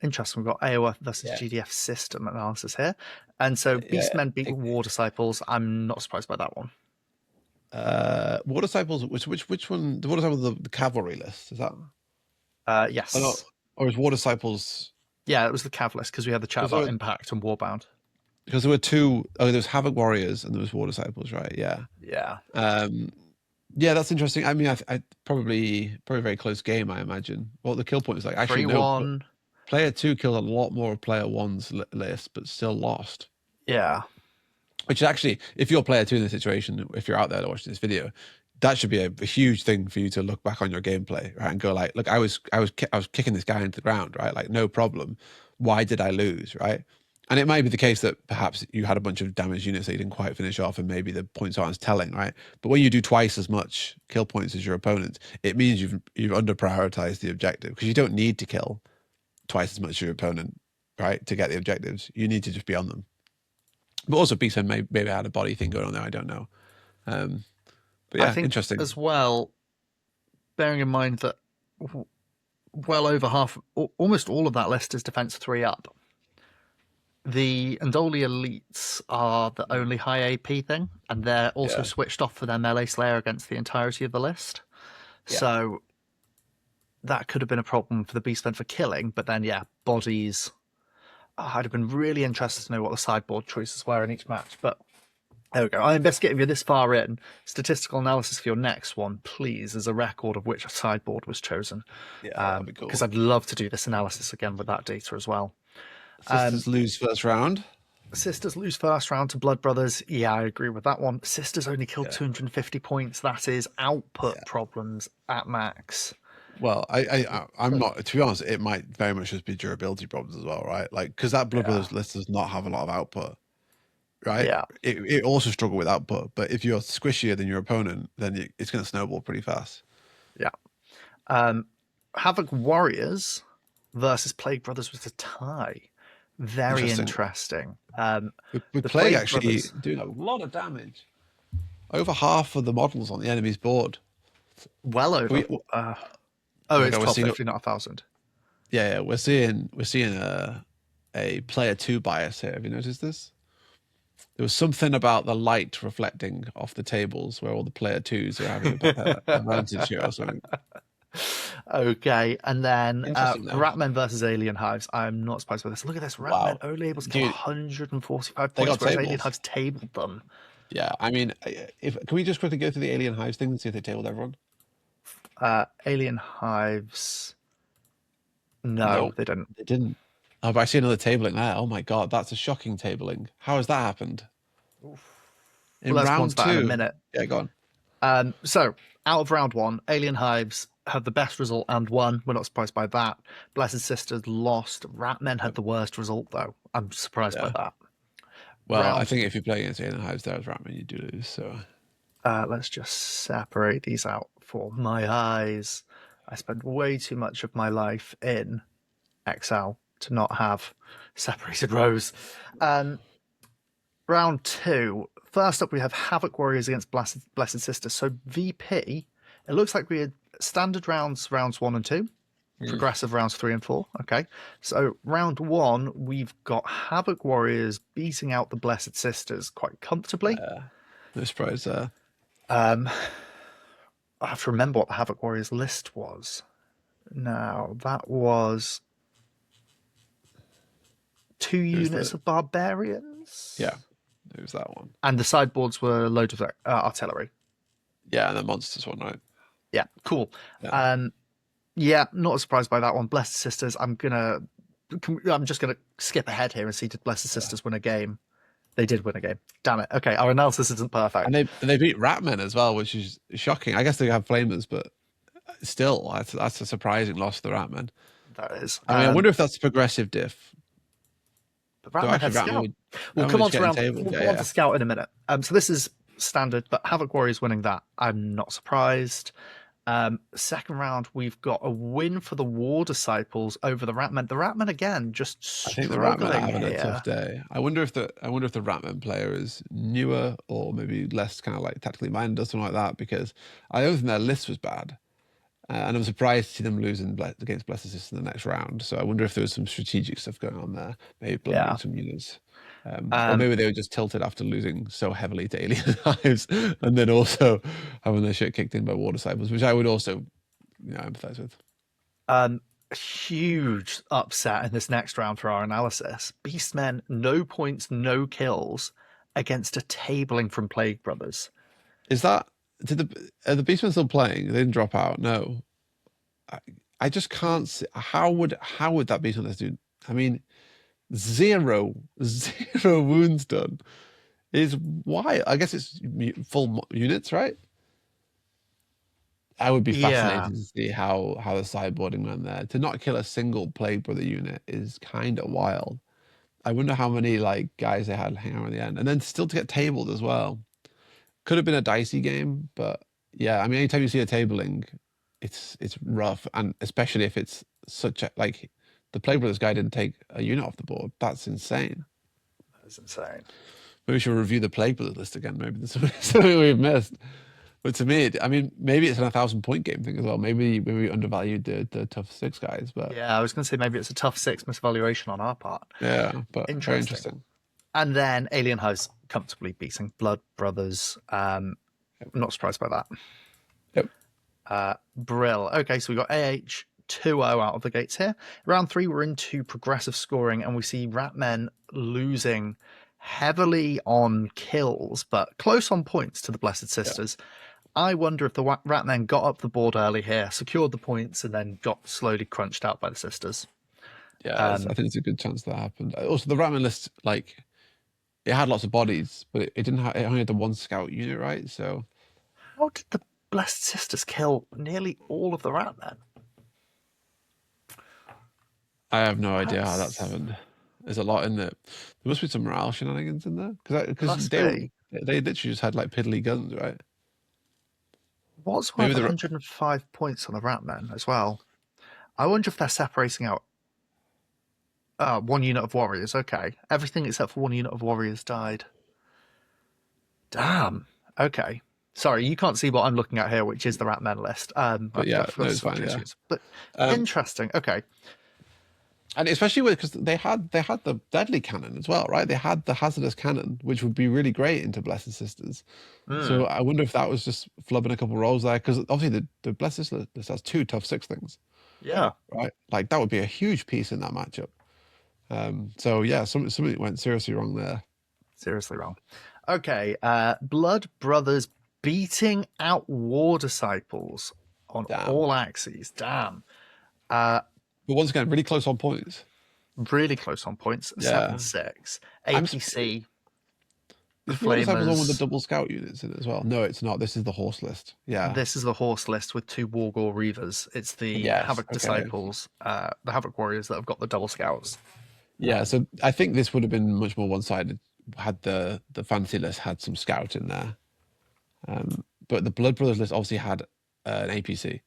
Interesting. We've got AOF versus GDF system analysis here. And so Beastmen beat War Disciples. I'm not surprised by that one. War Disciples, which one? The War Disciples, the cavalry list, is that? Yes. Or is War Disciples... Yeah, it was the Cav list because we had the chat about Impact and Warbound. Because there were two... Oh, there was Havoc Warriors and there was War Disciples, right? Yeah. Yeah. Yeah, that's interesting. I mean, I probably a very close game, I imagine. Well, the kill point is like... Actually, 3-1. No, player 2 killed a lot more of player 1's list, but still lost. Yeah. Which is actually, if you're player 2 in this situation, if you're out there watching this video, that should be a huge thing for you to look back on your gameplay, right, and go like, look, I was kicking this guy into the ground, right, like no problem. Why did I lose, right? And it might be the case that perhaps you had a bunch of damaged units that you didn't quite finish off, and maybe the points aren't as telling, right? But when you do twice as much kill points as your opponent, it means you've under prioritized the objective, because you don't need to kill twice as much as your opponent, right, to get the objectives. You need to just be on them. But also, Beastmen maybe had a body thing going on there. I don't know. But yeah, I think interesting as well. Bearing in mind that well over half, almost all of that list is defense 3 up. The Andoli elites are the only high AP thing, and they're also switched off for their melee slayer against the entirety of the list. Yeah. So that could have been a problem for the Beastmen for killing, but then bodies. I'd have been really interested to know what the sideboard choices were in each match, but there we go. I investigated you this far in. Statistical analysis for your next one, please, as a record of which sideboard was chosen. Yeah, that'd be cool. Because I'd love to do this analysis again with that data as well. Sisters lose first round. Sisters lose first round to Blood Brothers. Yeah, I agree with that one. Sisters only killed 250 points. That is output problems at max. Well, I'm not, to be honest, it might very much just be durability problems as well, right? Like, because that Blood Brothers list does not have a lot of output, right? Yeah. It also struggle with output, but if you're squishier than your opponent, then it's going to snowball pretty fast. Yeah. Havoc Warriors versus Plague Brothers was a tie. Very interesting. With Plague actually doing a lot of damage. over half of the models on the enemy's board. Well over. We, oh, my it's God, 1250, not 1,000. Yeah, we're seeing a player 2 bias here. Have you noticed this? There was something about the light reflecting off the tables where all the player 2s are having a better advantage here or something. Okay, and then Ratmen versus Alien Hives. I'm not surprised by this. Look at this. Ratmen only able to get 145 points, whereas Alien Hives tabled them. Yeah, I mean, can we just quickly go through the Alien Hives thing and see if they tabled everyone? Alien Hives. No, they didn't. They didn't. Oh, but I see another tabling there. Oh my God, that's a shocking tabling. How has that happened? In round 2. In a minute. Yeah, go on. So, out of round 1, Alien Hives had the best result and won. We're not surprised by that. Blessed Sisters lost. Ratmen had the worst result, though. I'm surprised by that. Well, I think if you play against Alien Hives there as Ratmen, you do lose. So let's just separate these out for my eyes. I spent way too much of my life in Excel to not have separated rows. Round 2. First up, we have Havoc Warriors against Blessed Sisters. So VP, it looks like we had standard rounds 1 and 2, progressive rounds 3 and 4. Okay, so round 1, we've got Havoc Warriors beating out the Blessed Sisters quite comfortably. No surprise there. I have to remember what the Havoc Warriors list was. Now, that was 2 units of barbarians. Yeah, it was that one. And the sideboards were loads of artillery. Yeah, and the monsters one, right? Yeah, cool. Yeah, not surprised by that one. Blessed Sisters, I'm just gonna skip ahead here and see did Blessed Sisters win a game. They did win a game. Damn it. Okay, our analysis isn't perfect. And they beat Ratmen as well, which is shocking. I guess they have flamers, but still, that's a surprising loss for the Ratmen. That is. I mean, I wonder if that's a progressive diff. But Ratmen had Scout. We'll come on to Scout in a minute. So this is standard, but Havoc Warriors winning that. I'm not surprised. Second round, we've got a win for the War Disciples over the Ratmen. The Ratmen again, just struggling. I think the Ratmen are having a tough day. I wonder if the Ratmen player is newer or maybe less kind of like tactically minded or something like that, because I don't think their list was bad. And I'm surprised to see them losing against Blessed Sisters in the next round. So I wonder if there was some strategic stuff going on there. Maybe blending some units. Or maybe they were just tilted after losing so heavily to Alien Hives and then also having their shit kicked in by War Disciples, which I would also empathize with. Huge upset in this next round for our analysis. Beastmen, no points, no kills against a tabling from Plague Brothers. Is that... Are the Beastmen still playing? They didn't drop out. No, I just can't see how would that Beastmen list do. I mean, zero wounds done is why. I guess it's full units, right? I would be fascinated to see how the sideboarding went there. To not kill a single Plague Brother unit is kind of wild. I wonder how many guys they had hanging around the end, and then still to get tabled as well. Could have been a dicey game, but yeah, I mean, anytime you see a tabling, it's rough, and especially if it's such a the Plague Brothers guy didn't take a unit off the board. That's insane. That's insane. Maybe we should review the Plague Brothers list again. Maybe there's something we've missed. But to me, I mean, maybe it's an 1,000-point game thing as well. Maybe we undervalued the tough 6 guys. But yeah, I was going to say maybe it's a tough 6 misvaluation on our part. Yeah, but very interesting. And then Alien Hives comfortably beating Blood Brothers. I'm not surprised by that. Yep. Brill. Okay, so we got AH 2-0 out of the gates here. Round 3, we're into progressive scoring, and we see Ratmen losing heavily on kills, but close on points to the Blessed Sisters. Yep. I wonder if the Ratmen got up the board early here, secured the points, and then got slowly crunched out by the Sisters. Yeah, I think it's a good chance that happened. Also, the Ratmen list, it had lots of bodies, but it didn't have. It only had the 1 scout unit, right? So, how did the Blessed Sisters kill nearly all of the Ratmen? I have no idea how that's happened. There's a lot in there. There must be some morale shenanigans in there because they literally just had piddly guns, right? What's worth 105 points on the Ratmen as well? I wonder if they're separating out 1 unit of warriors. Okay, everything except for 1 unit of warriors died. Damn. Okay. Sorry, you can't see what I'm looking at here, which is the Ratman list. But yeah, I forgot no, to it's switch fine. Yeah. issues. But interesting. Okay. And especially because they had the deadly cannon as well, right? They had the hazardous cannon, which would be really great into Blessed Sisters. So I wonder if that was just flubbing a couple rolls there, because obviously the Blessed Sisters has 2 tough 6 things. Yeah. Right. Like that would be a huge piece in that matchup. So yeah, something went seriously wrong there. Seriously wrong. Okay. Blood Brothers beating out War Disciples on all axes. Damn. But once again, really close on points. Really close on points. Yeah. 7-6. APC. Is War Disciples one with the double scout units in it as well? No, it's not. This is the horse list. Yeah. This is the horse list with 2 Wargore Reavers. It's the Havoc Disciples, the Havoc Warriors that have got the double scouts. Yeah, so I think this would have been much more one-sided had the fantasy list had some scout in there. But the Blood Brothers list obviously had an APC.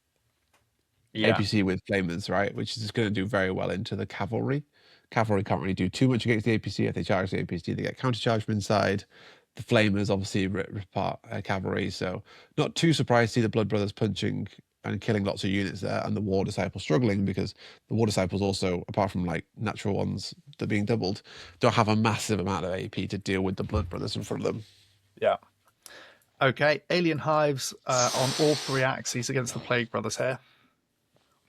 Yeah. APC with flamers, right? Which is going to do very well into the cavalry. Cavalry can't really do too much against the APC. If they charge the APC, they get countercharged from inside. The flamers obviously rip apart cavalry. So not too surprised to see the Blood Brothers punching and killing lots of units there, and the War Disciples struggling, because the War Disciples also, apart from like natural ones that are being doubled, don't have a massive amount of AP to deal with the Blood Brothers in front of them. Yeah. Okay, Alien Hives on all 3 axes against the Plague Brothers here.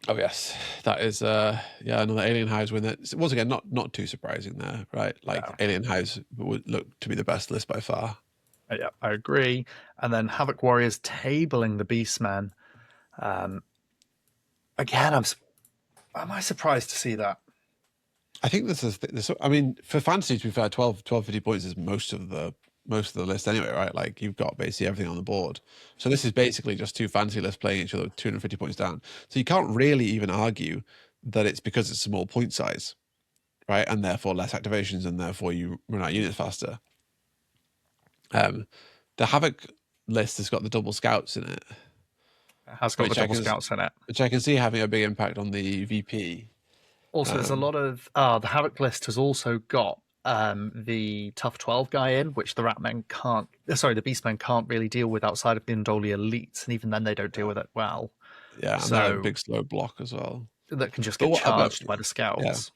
Oh yes, that is another Alien Hives win. That once again not too surprising there, right? Like Alien Hives would look to be the best list by far. Yeah, I agree. And then Havoc Warriors tabling the Beastmen. Again, am I surprised to see that? I think this is. I mean, for fantasy, to be fair, 12, 50 points is most of the list anyway, right? Like you've got basically everything on the board. So this is basically just 2 fantasy lists playing each other with 250 points down. So you can't really even argue that it's because it's small point size, right? And therefore less activations, and therefore you run out units faster. The Havoc list has got the double scouts in it. It has got the double scouts in it, which I can see having a big impact on the VP. Also, there's a lot of the Havoc list has also got the Tough 12 guy in, which the Ratmen can't. Sorry, the Beastmen can't really deal with outside of the Undoli elites, and even then they don't deal with it well. Yeah, and they're a big slow block as well. That can just get charged by the scouts.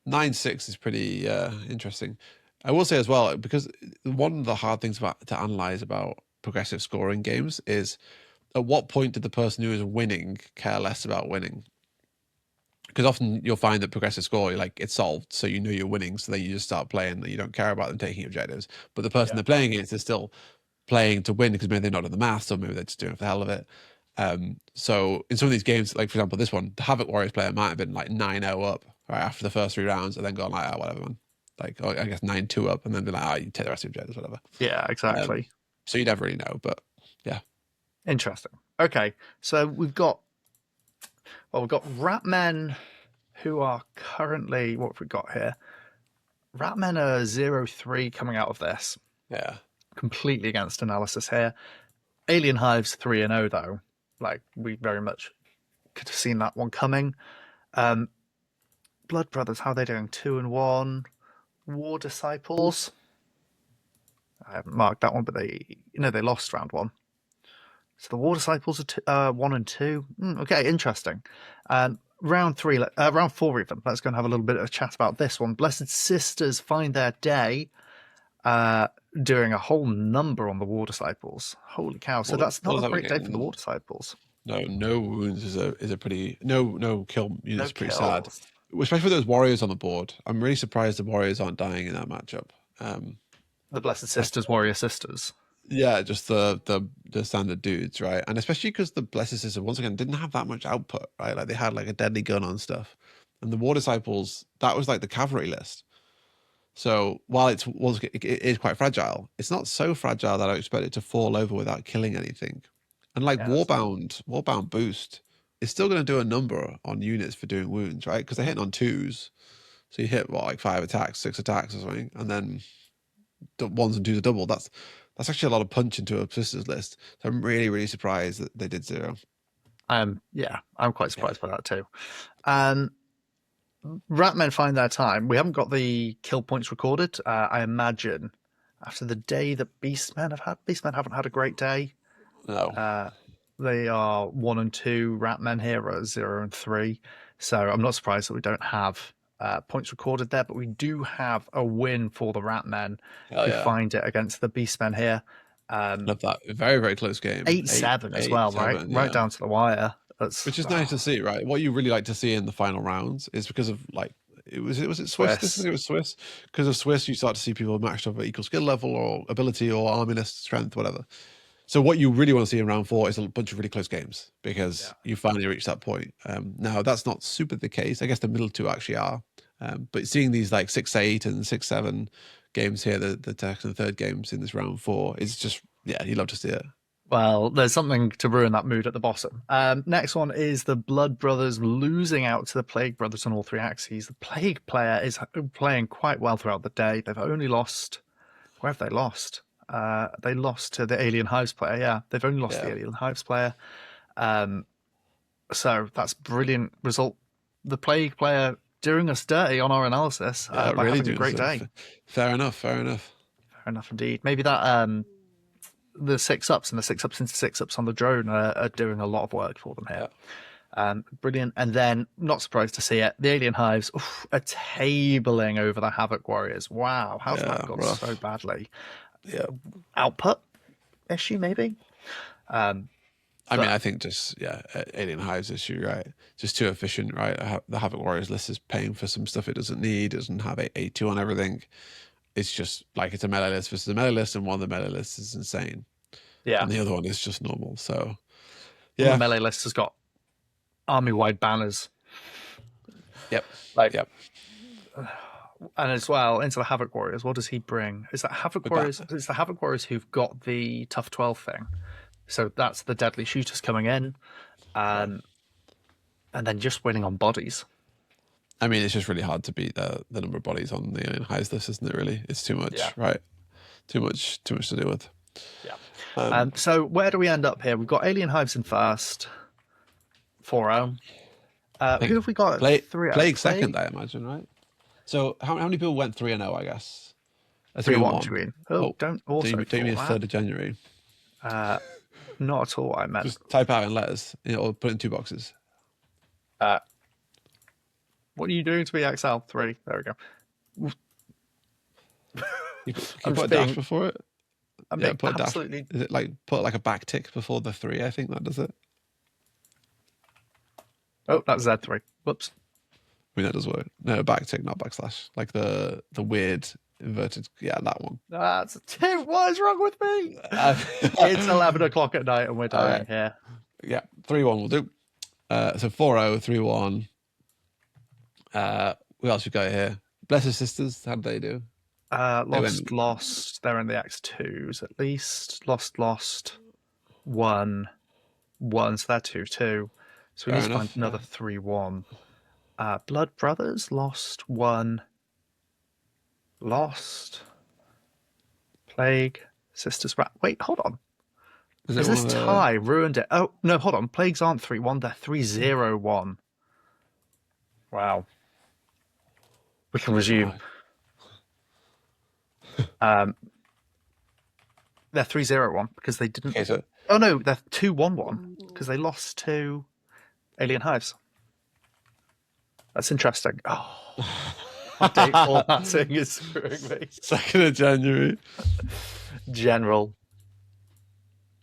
Yeah. 9-6 is pretty interesting. I will say as well, because one of the hard things to analyze about progressive scoring games is, at what point did the person who is winning care less about winning? Because often you'll find that progressive score, like, it's solved, so you know you're winning, so then you just start playing, you don't care about them taking objectives. But the person they're playing against is still playing to win, because maybe they're not in the maths, or maybe they're just doing it for the hell of it. So in some of these games, like for example this one, the Havoc Warriors player might have been like 9-0 up right after the first 3 rounds, and then gone like, oh, whatever, man. Like, I guess 9-2 up, and then be like, oh, you take the rest of your objectives, whatever. Yeah, exactly. So you never really know, but yeah. Interesting. Okay, so we've got Ratmen who are currently, what have we got here? Ratmen are 0-3 coming out of this. Yeah. Completely against analysis here. Alien Hives 3-0 though. Like, we very much could have seen that one coming. Blood Brothers, how are they doing? 2-1. War Disciples. I haven't marked that one, but they lost round 1. So the War Disciples are 1-2. Okay, interesting. Round 4 even. Let's go and have a little bit of a chat about this one. Blessed Sisters find their day, doing a whole number on the War Disciples. Holy cow! So that's not a great day for the War Disciples. No wounds is a pretty no kill units, pretty sad. Especially with those warriors on the board. I'm really surprised the warriors aren't dying in that matchup. The Blessed Sisters, Warrior Sisters. Yeah, just the standard dudes, right? And especially because the Blessed Sisters, once again, didn't have that much output, right? Like they had like a deadly gun on stuff. And the War Disciples, that was like the cavalry list. So while it is quite fragile, it's not so fragile that I expect it to fall over without killing anything. And like Warbound Boost is still going to do a number on units for doing wounds, right? Because they're hitting on 2s. So you hit like 5 attacks, 6 attacks or something, and then 1s and 2s are double. That's actually a lot of punch into a Sisters list. So I'm really, really surprised that they did 0. I'm quite surprised by that too. Ratmen find their time. We haven't got the kill points recorded. I imagine after the day that Beastmen have had. Beastmen haven't had a great day. No. They are 1 and 2. Ratmen here are 0 and 3. So I'm not surprised that we don't have points recorded there, but we do have a win for the Ratmen who find it against the Beastmen here. Love that. Very, very close game. 8-7 as well, 8-7, right down to the wire. Which is nice to see, right? What you really like to see in the final rounds is because of like was it Swiss? I think it was Swiss. Because of Swiss, you start to see people matched up at equal skill level or ability or army list strength, whatever. So what you really want to see in round 4 is a bunch of really close games because you finally reach that point. Now that's not super the case. I guess the middle two actually are. But seeing these like 6-8 and 6-7 games here, the second and third games in this round 4 is just you love to see it. Well, there's something to ruin that mood at the bottom. Next one is the Blood Brothers losing out to the Plague Brothers on all 3 axes. The Plague player is playing quite well throughout the day. They've only lost... Where have they lost? They lost to the Alien Hives player. Yeah, they've only lost to the Alien Hives player. So that's a brilliant result. The Plague player doing us dirty on our analysis by really having a great day. Fair enough. Fair enough indeed. Maybe that... the 6-ups and the 6-ups into 6-ups on the drone are doing a lot of work for them here. Brilliant. And then, not surprised to see it, the Alien Hives are tabling over the Havoc Warriors. Wow, how's that gone so badly? Output issue, maybe? I mean, I think just, Alien Hives issue, right? Just too efficient, right? The Havoc Warriors list is paying for some stuff it doesn't need. It doesn't have A2 on everything. It's just like it's a melee list versus a melee list, and one of the melee lists is insane. Yeah. And the other one is just normal. So, the melee list has got army-wide banners. Yep. And as well, into the Havoc Warriors, what does he bring? Is that Havoc Warriors? It's the Havoc Warriors who've got the Tough 12 thing. So that's the Deadly Shooters coming in. And then just winning on bodies. I mean, it's just really hard to beat the number of bodies on the Alien Hives list, isn't it, really? It's too much, right? Too much to deal with. Yeah. So where do we end up here? We've got Alien Hives in first, 4-0. Who have we got? Plague second, I imagine, right? So how many people went 3-0, I guess? 3-1. Don't also. Do you mean 3rd of January? Not at all, I meant. Just type out in letters, or put it in 2 boxes. What are you doing to me, XL3? There we go. You put a dash before it? Put absolutely... Is it like put like a back tick before the 3? I think that does it. Oh, that's Z3. Whoops. I mean, that does work. No, back tick, not backslash. Like the weird inverted... Yeah, that one. That's Tim. What is wrong with me? It's 11 o'clock at night and we're dying here. Yeah, 3-1 will do. So 4-0, 3-1. What else we got here? Blessed Sisters, how did they do? Lost. They're in the X2s at least. Lost. 1. So they're 2-2. So we need to find another 3-1. Blood Brothers lost 1. Lost. Plague. Sisters. Wait, hold on. Is this tie ruined it? Oh, no, hold on. Plagues aren't 3-1. They're 3-0-1. Wow. We can resume. They're 3-0-1 because they didn't... Okay, so... Oh, no, they're 2-1-1 because they lost to Alien Hives. That's interesting. Oh, date formatting is screwing me. 2nd of January. General.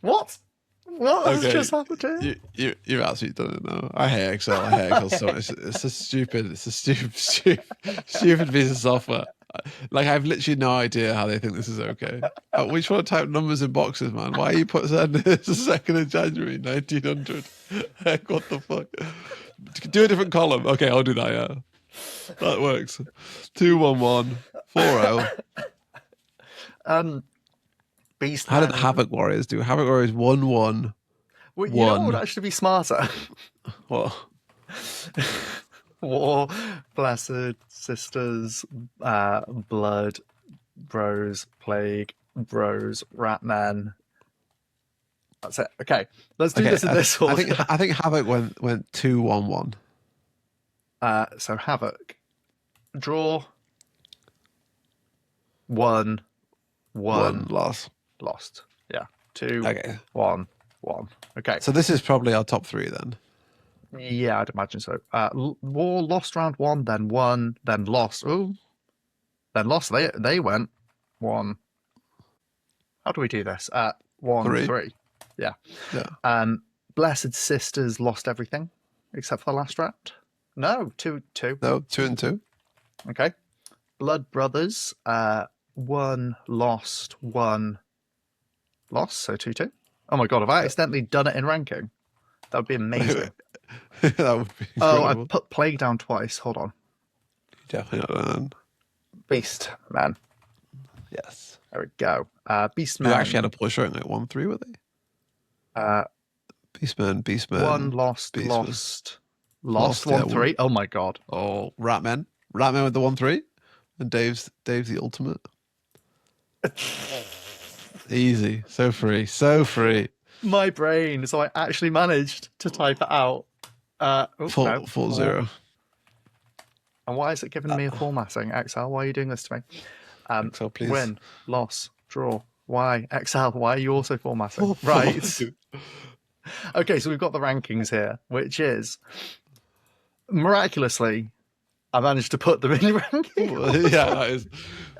What? What has just happened here? You've absolutely done it now. I hate Excel. I hate Excel so much. It's a stupid piece of software. Like, I have literally no idea how they think this is okay. We just want to type numbers in boxes, man. Why are you sending this the 2nd of January, 1900? Heck, what the fuck? Do a different column. Okay, I'll do that, yeah. That works. 2-1-1, 4-0. Beast. How did Havoc Warriors do? Havoc Warriors 1-1. Well, you know what would actually be smarter? What? War, Blessed Sisters, Blood, Bros, Plague, Bros, Ratman. That's it. Okay, let's do this in this order. I think Havoc went 2-1-1. So Havoc, draw, 1, 1 loss. lost. Yeah. 2, Okay. 1, 1. Okay. So this is probably our top 3 then. Yeah, I'd imagine so. War lost round 1, then won, then lost. Ooh. Then lost. They went 1. How do we do this? 1, 3. Yeah. Blessed Sisters lost everything except for the last round. No, 2. No, 2 and 2. Okay. Blood Brothers, 1 lost, 1 lost, so 2-2. Oh my god, have I accidentally done it in ranking? That would be amazing. That would be incredible. Oh, I put Plague down twice. Hold on. Definitely not done. Beast Man. Yes. There we go. Beast Man. They actually had a push showing like 1-3, were they? Beastman. 1 lost, Beastman. lost 1-3. Oh my god. Oh, Ratman with the 1-3, and Dave's the ultimate. Easy, so free. My brain. So I actually managed to type it out. 4-0. And why is it giving me a formatting? XL, why are you doing this to me? XL, please. Win, loss, draw. Why? XL, why are you also formatting? Right. Okay, so we've got the rankings here, which is miraculously, I managed to put them in ranking. Yeah,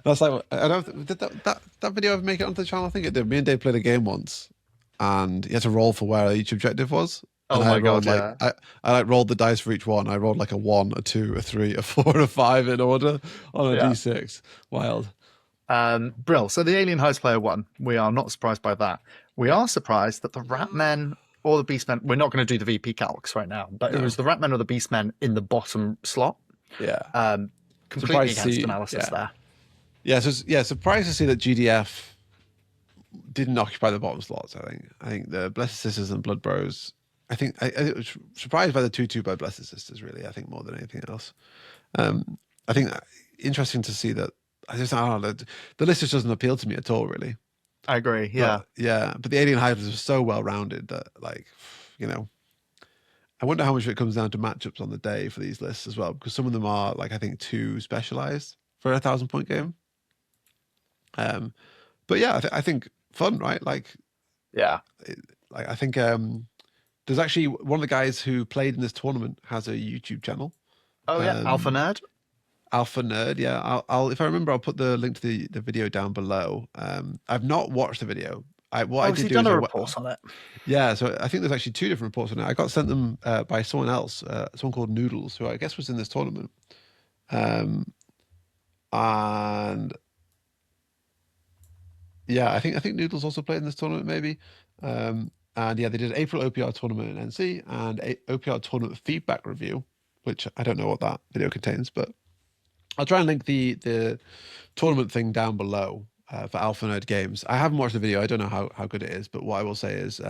that's like, I don't, did that video ever make it onto the channel? I think it did. Me and Dave played a game once, and you had to roll for where each objective was. Oh my god! Yeah. I rolled the dice for each one. I rolled like a 1, a 2, a 3, a 4, and a 5 in order on a D6. Wild. Brill. So the Alien Hives player won. We are not surprised by that. We are surprised that the Ratmen or the Beastmen. We're not going to do the VP calcs right now, but it was the Ratmen or the Beastmen in the bottom slot. Yeah. Completely against analysis there. Yeah. So surprised to see that GDF didn't occupy the bottom slots. I think the Blessed Sisters and Blood Bros. I was surprised by the 2-2 by Blessed Sisters, really. I think more than anything else. I think interesting to see that. I don't know. The list just doesn't appeal to me at all, really. I agree. Yeah. But the Alien Hives was so well rounded that, like, I wonder how much of it comes down to matchups on the day for these lists as well, because some of them are, like, I think too specialized for a 1,000-point game. But yeah, I think fun, right? Like, yeah. I think there's actually one of the guys who played in this tournament has a YouTube channel. Oh yeah, Alphanerd. Alphanerd, yeah. I'll if I remember, I'll put the link to the video down below. I've not watched the video. I did done a report on it. Yeah, so I think there's actually 2 different reports on it. I got sent them by someone else, someone called Noodles, who I guess was in this tournament. And yeah, I think Noodles also played in this tournament, maybe. And yeah, they did an April OPR tournament in NC and a OPR tournament feedback review, which I don't know what that video contains, but I'll try and link the tournament thing down below for Alphanerd Games. I haven't watched the video. I don't know how good it is, but what I will say is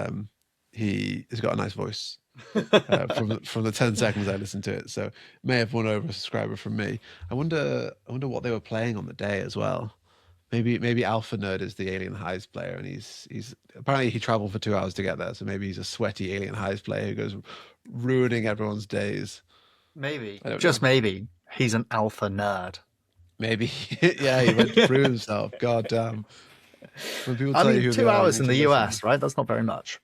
he has got a nice voice from the 10 seconds I listened to it. So may have won over a subscriber from me. I wonder what they were playing on the day as well. Maybe Alphanerd is the Alien Hives player, and he's apparently he traveled for 2 hours to get there. So maybe he's a sweaty Alien Hives player who goes ruining everyone's days. Maybe, just maybe, he's an alpha nerd. Maybe, yeah, he went to prove himself. God damn. When people tell you who 2 hours in the US, right? That's not very much.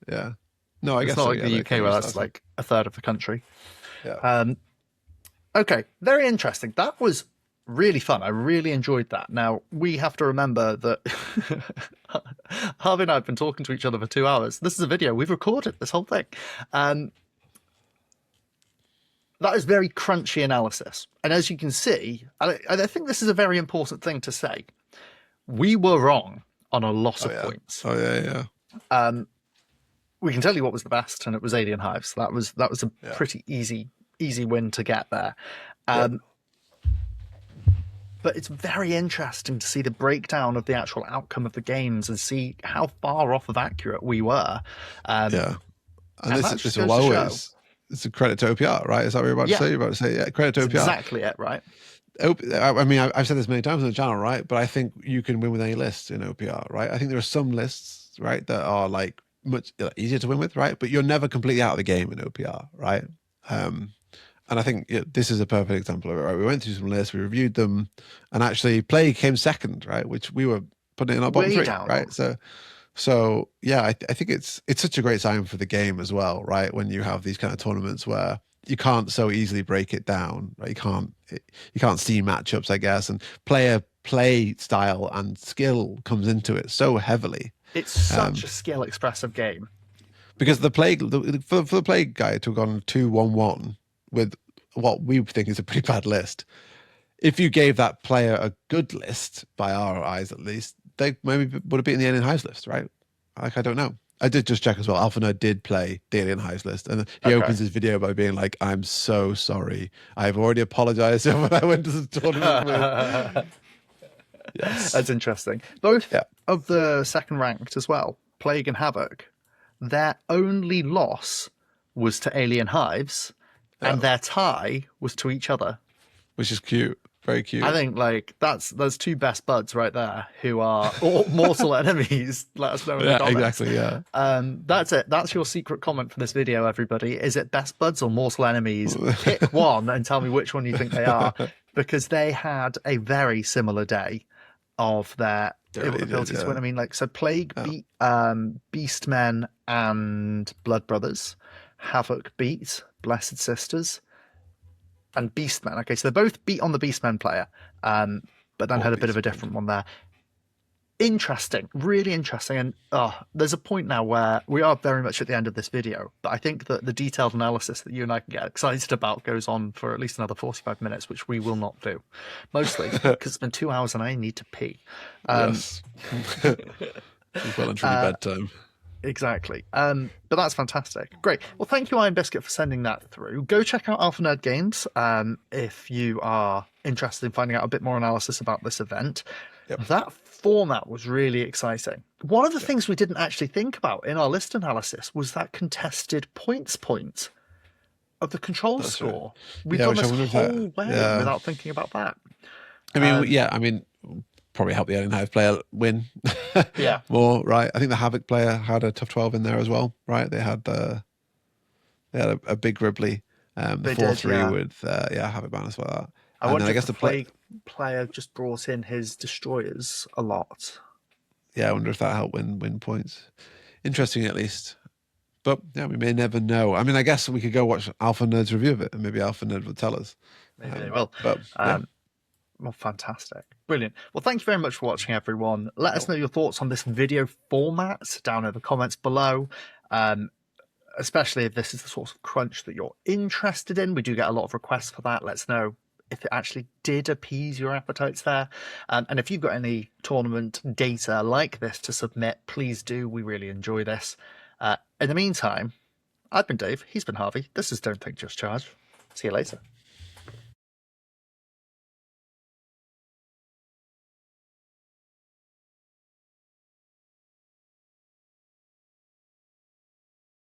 Yeah. No, I guess it's not so, like the UK where that's like a third of the country. Yeah. Okay, very interesting. That was really fun. I really enjoyed that. Now, we have to remember that Harvey and I have been talking to each other for 2 hours. This is a video. We've recorded this whole thing. That is very crunchy analysis. And as you can see, I think this is a very important thing to say. We were wrong on a lot of points. Oh, yeah. We can tell you what was the best, and it was Alien Hives. That was a pretty easy win to get there. But it's very interesting to see the breakdown of the actual outcome of the games and see how far off of accurate we were. And this will always... It's a credit to OPR, right? Is that what you're about to say? You're about to say, yeah, credit to OPR. Exactly it, right? I mean, I've said this many times on the channel, right? But I think you can win with any list in OPR, right? I think there are some lists, right, that are like much easier to win with, right? But you're never completely out of the game in OPR, right? And I think this is a perfect example of it, right? We went through some lists, we reviewed them, and actually Plague came second, right? Which we were putting it in our bottom three, right? So yeah, I think it's such a great sign for the game as well, right? When you have these kind of tournaments where you can't so easily break it down, right? You can't see matchups, I guess, and play style and skill comes into it so heavily. It's such a skill expressive game. Because for the Plague guy to have gone 2-1-1 with what we think is a pretty bad list, if you gave that player a good list, by our eyes at least, they maybe would have beaten the Alien Hives list, right? Like, I don't know. I did just check as well. Alphanerd did play the Alien Hives list, and he opens his video by being like, "I'm so sorry. I've already apologized when I went to the tournament with." Yes, that's interesting. Both of the second ranked as well, Plague and Havoc, their only loss was to Alien Hives, and their tie was to each other, which is cute. Very cute. I think those two best buds right there who are mortal enemies. Let us know in the comments. Exactly. Yeah. That's it. That's your secret comment for this video, everybody. Is it best buds or mortal enemies? Pick one and tell me which one you think they are, because they had a very similar day of their abilities to win. I mean, so Plague beat Beastmen and Blood Brothers. Havoc beat Blessed Sisters and Beastmen. Okay, so they both beat on the Beastmen player, but then had a bit of a different one there. Interesting, really interesting. And there's a point now where we are very much at the end of this video, but I think that the detailed analysis that you and I can get excited about goes on for at least another 45 minutes, which we will not do. Mostly because it's been 2 hours and I need to pee. Yes. It's well and truly bedtime. Exactly. But that's fantastic. Great. Well, thank you, Iron Biscuit, for sending that through. Go check out Alphanerd Games if you are interested in finding out a bit more analysis about this event. Yep. That format was really exciting. One of the things we didn't actually think about in our list analysis was that contested points point of the control score. Right. We've done this whole way without thinking about that. I mean, probably help the Alien Hive player win more, right? I think the Havoc player had a tough 12 in there as well, right? They had a big Ribley, the 4-3 with Havoc balance like that. I guess the Plague player just brought in his destroyers a lot. Yeah, I wonder if that helped win points. Interesting, at least. But yeah, we may never know. I mean, I guess we could go watch Alphanerd's review of it, and maybe Alphanerd will tell us. Maybe they will. But well, fantastic. Brilliant. Well, thank you very much for watching, everyone. Let us know your thoughts on this video format down in the comments below, especially if this is the sort of crunch that you're interested in. We do get a lot of requests for that. Let us know if it actually did appease your appetites there. And if you've got any tournament data like this to submit, please do. We really enjoy this. In the meantime, I've been Dave. He's been Harvey. This is Don't Think, Just Charge. See you later.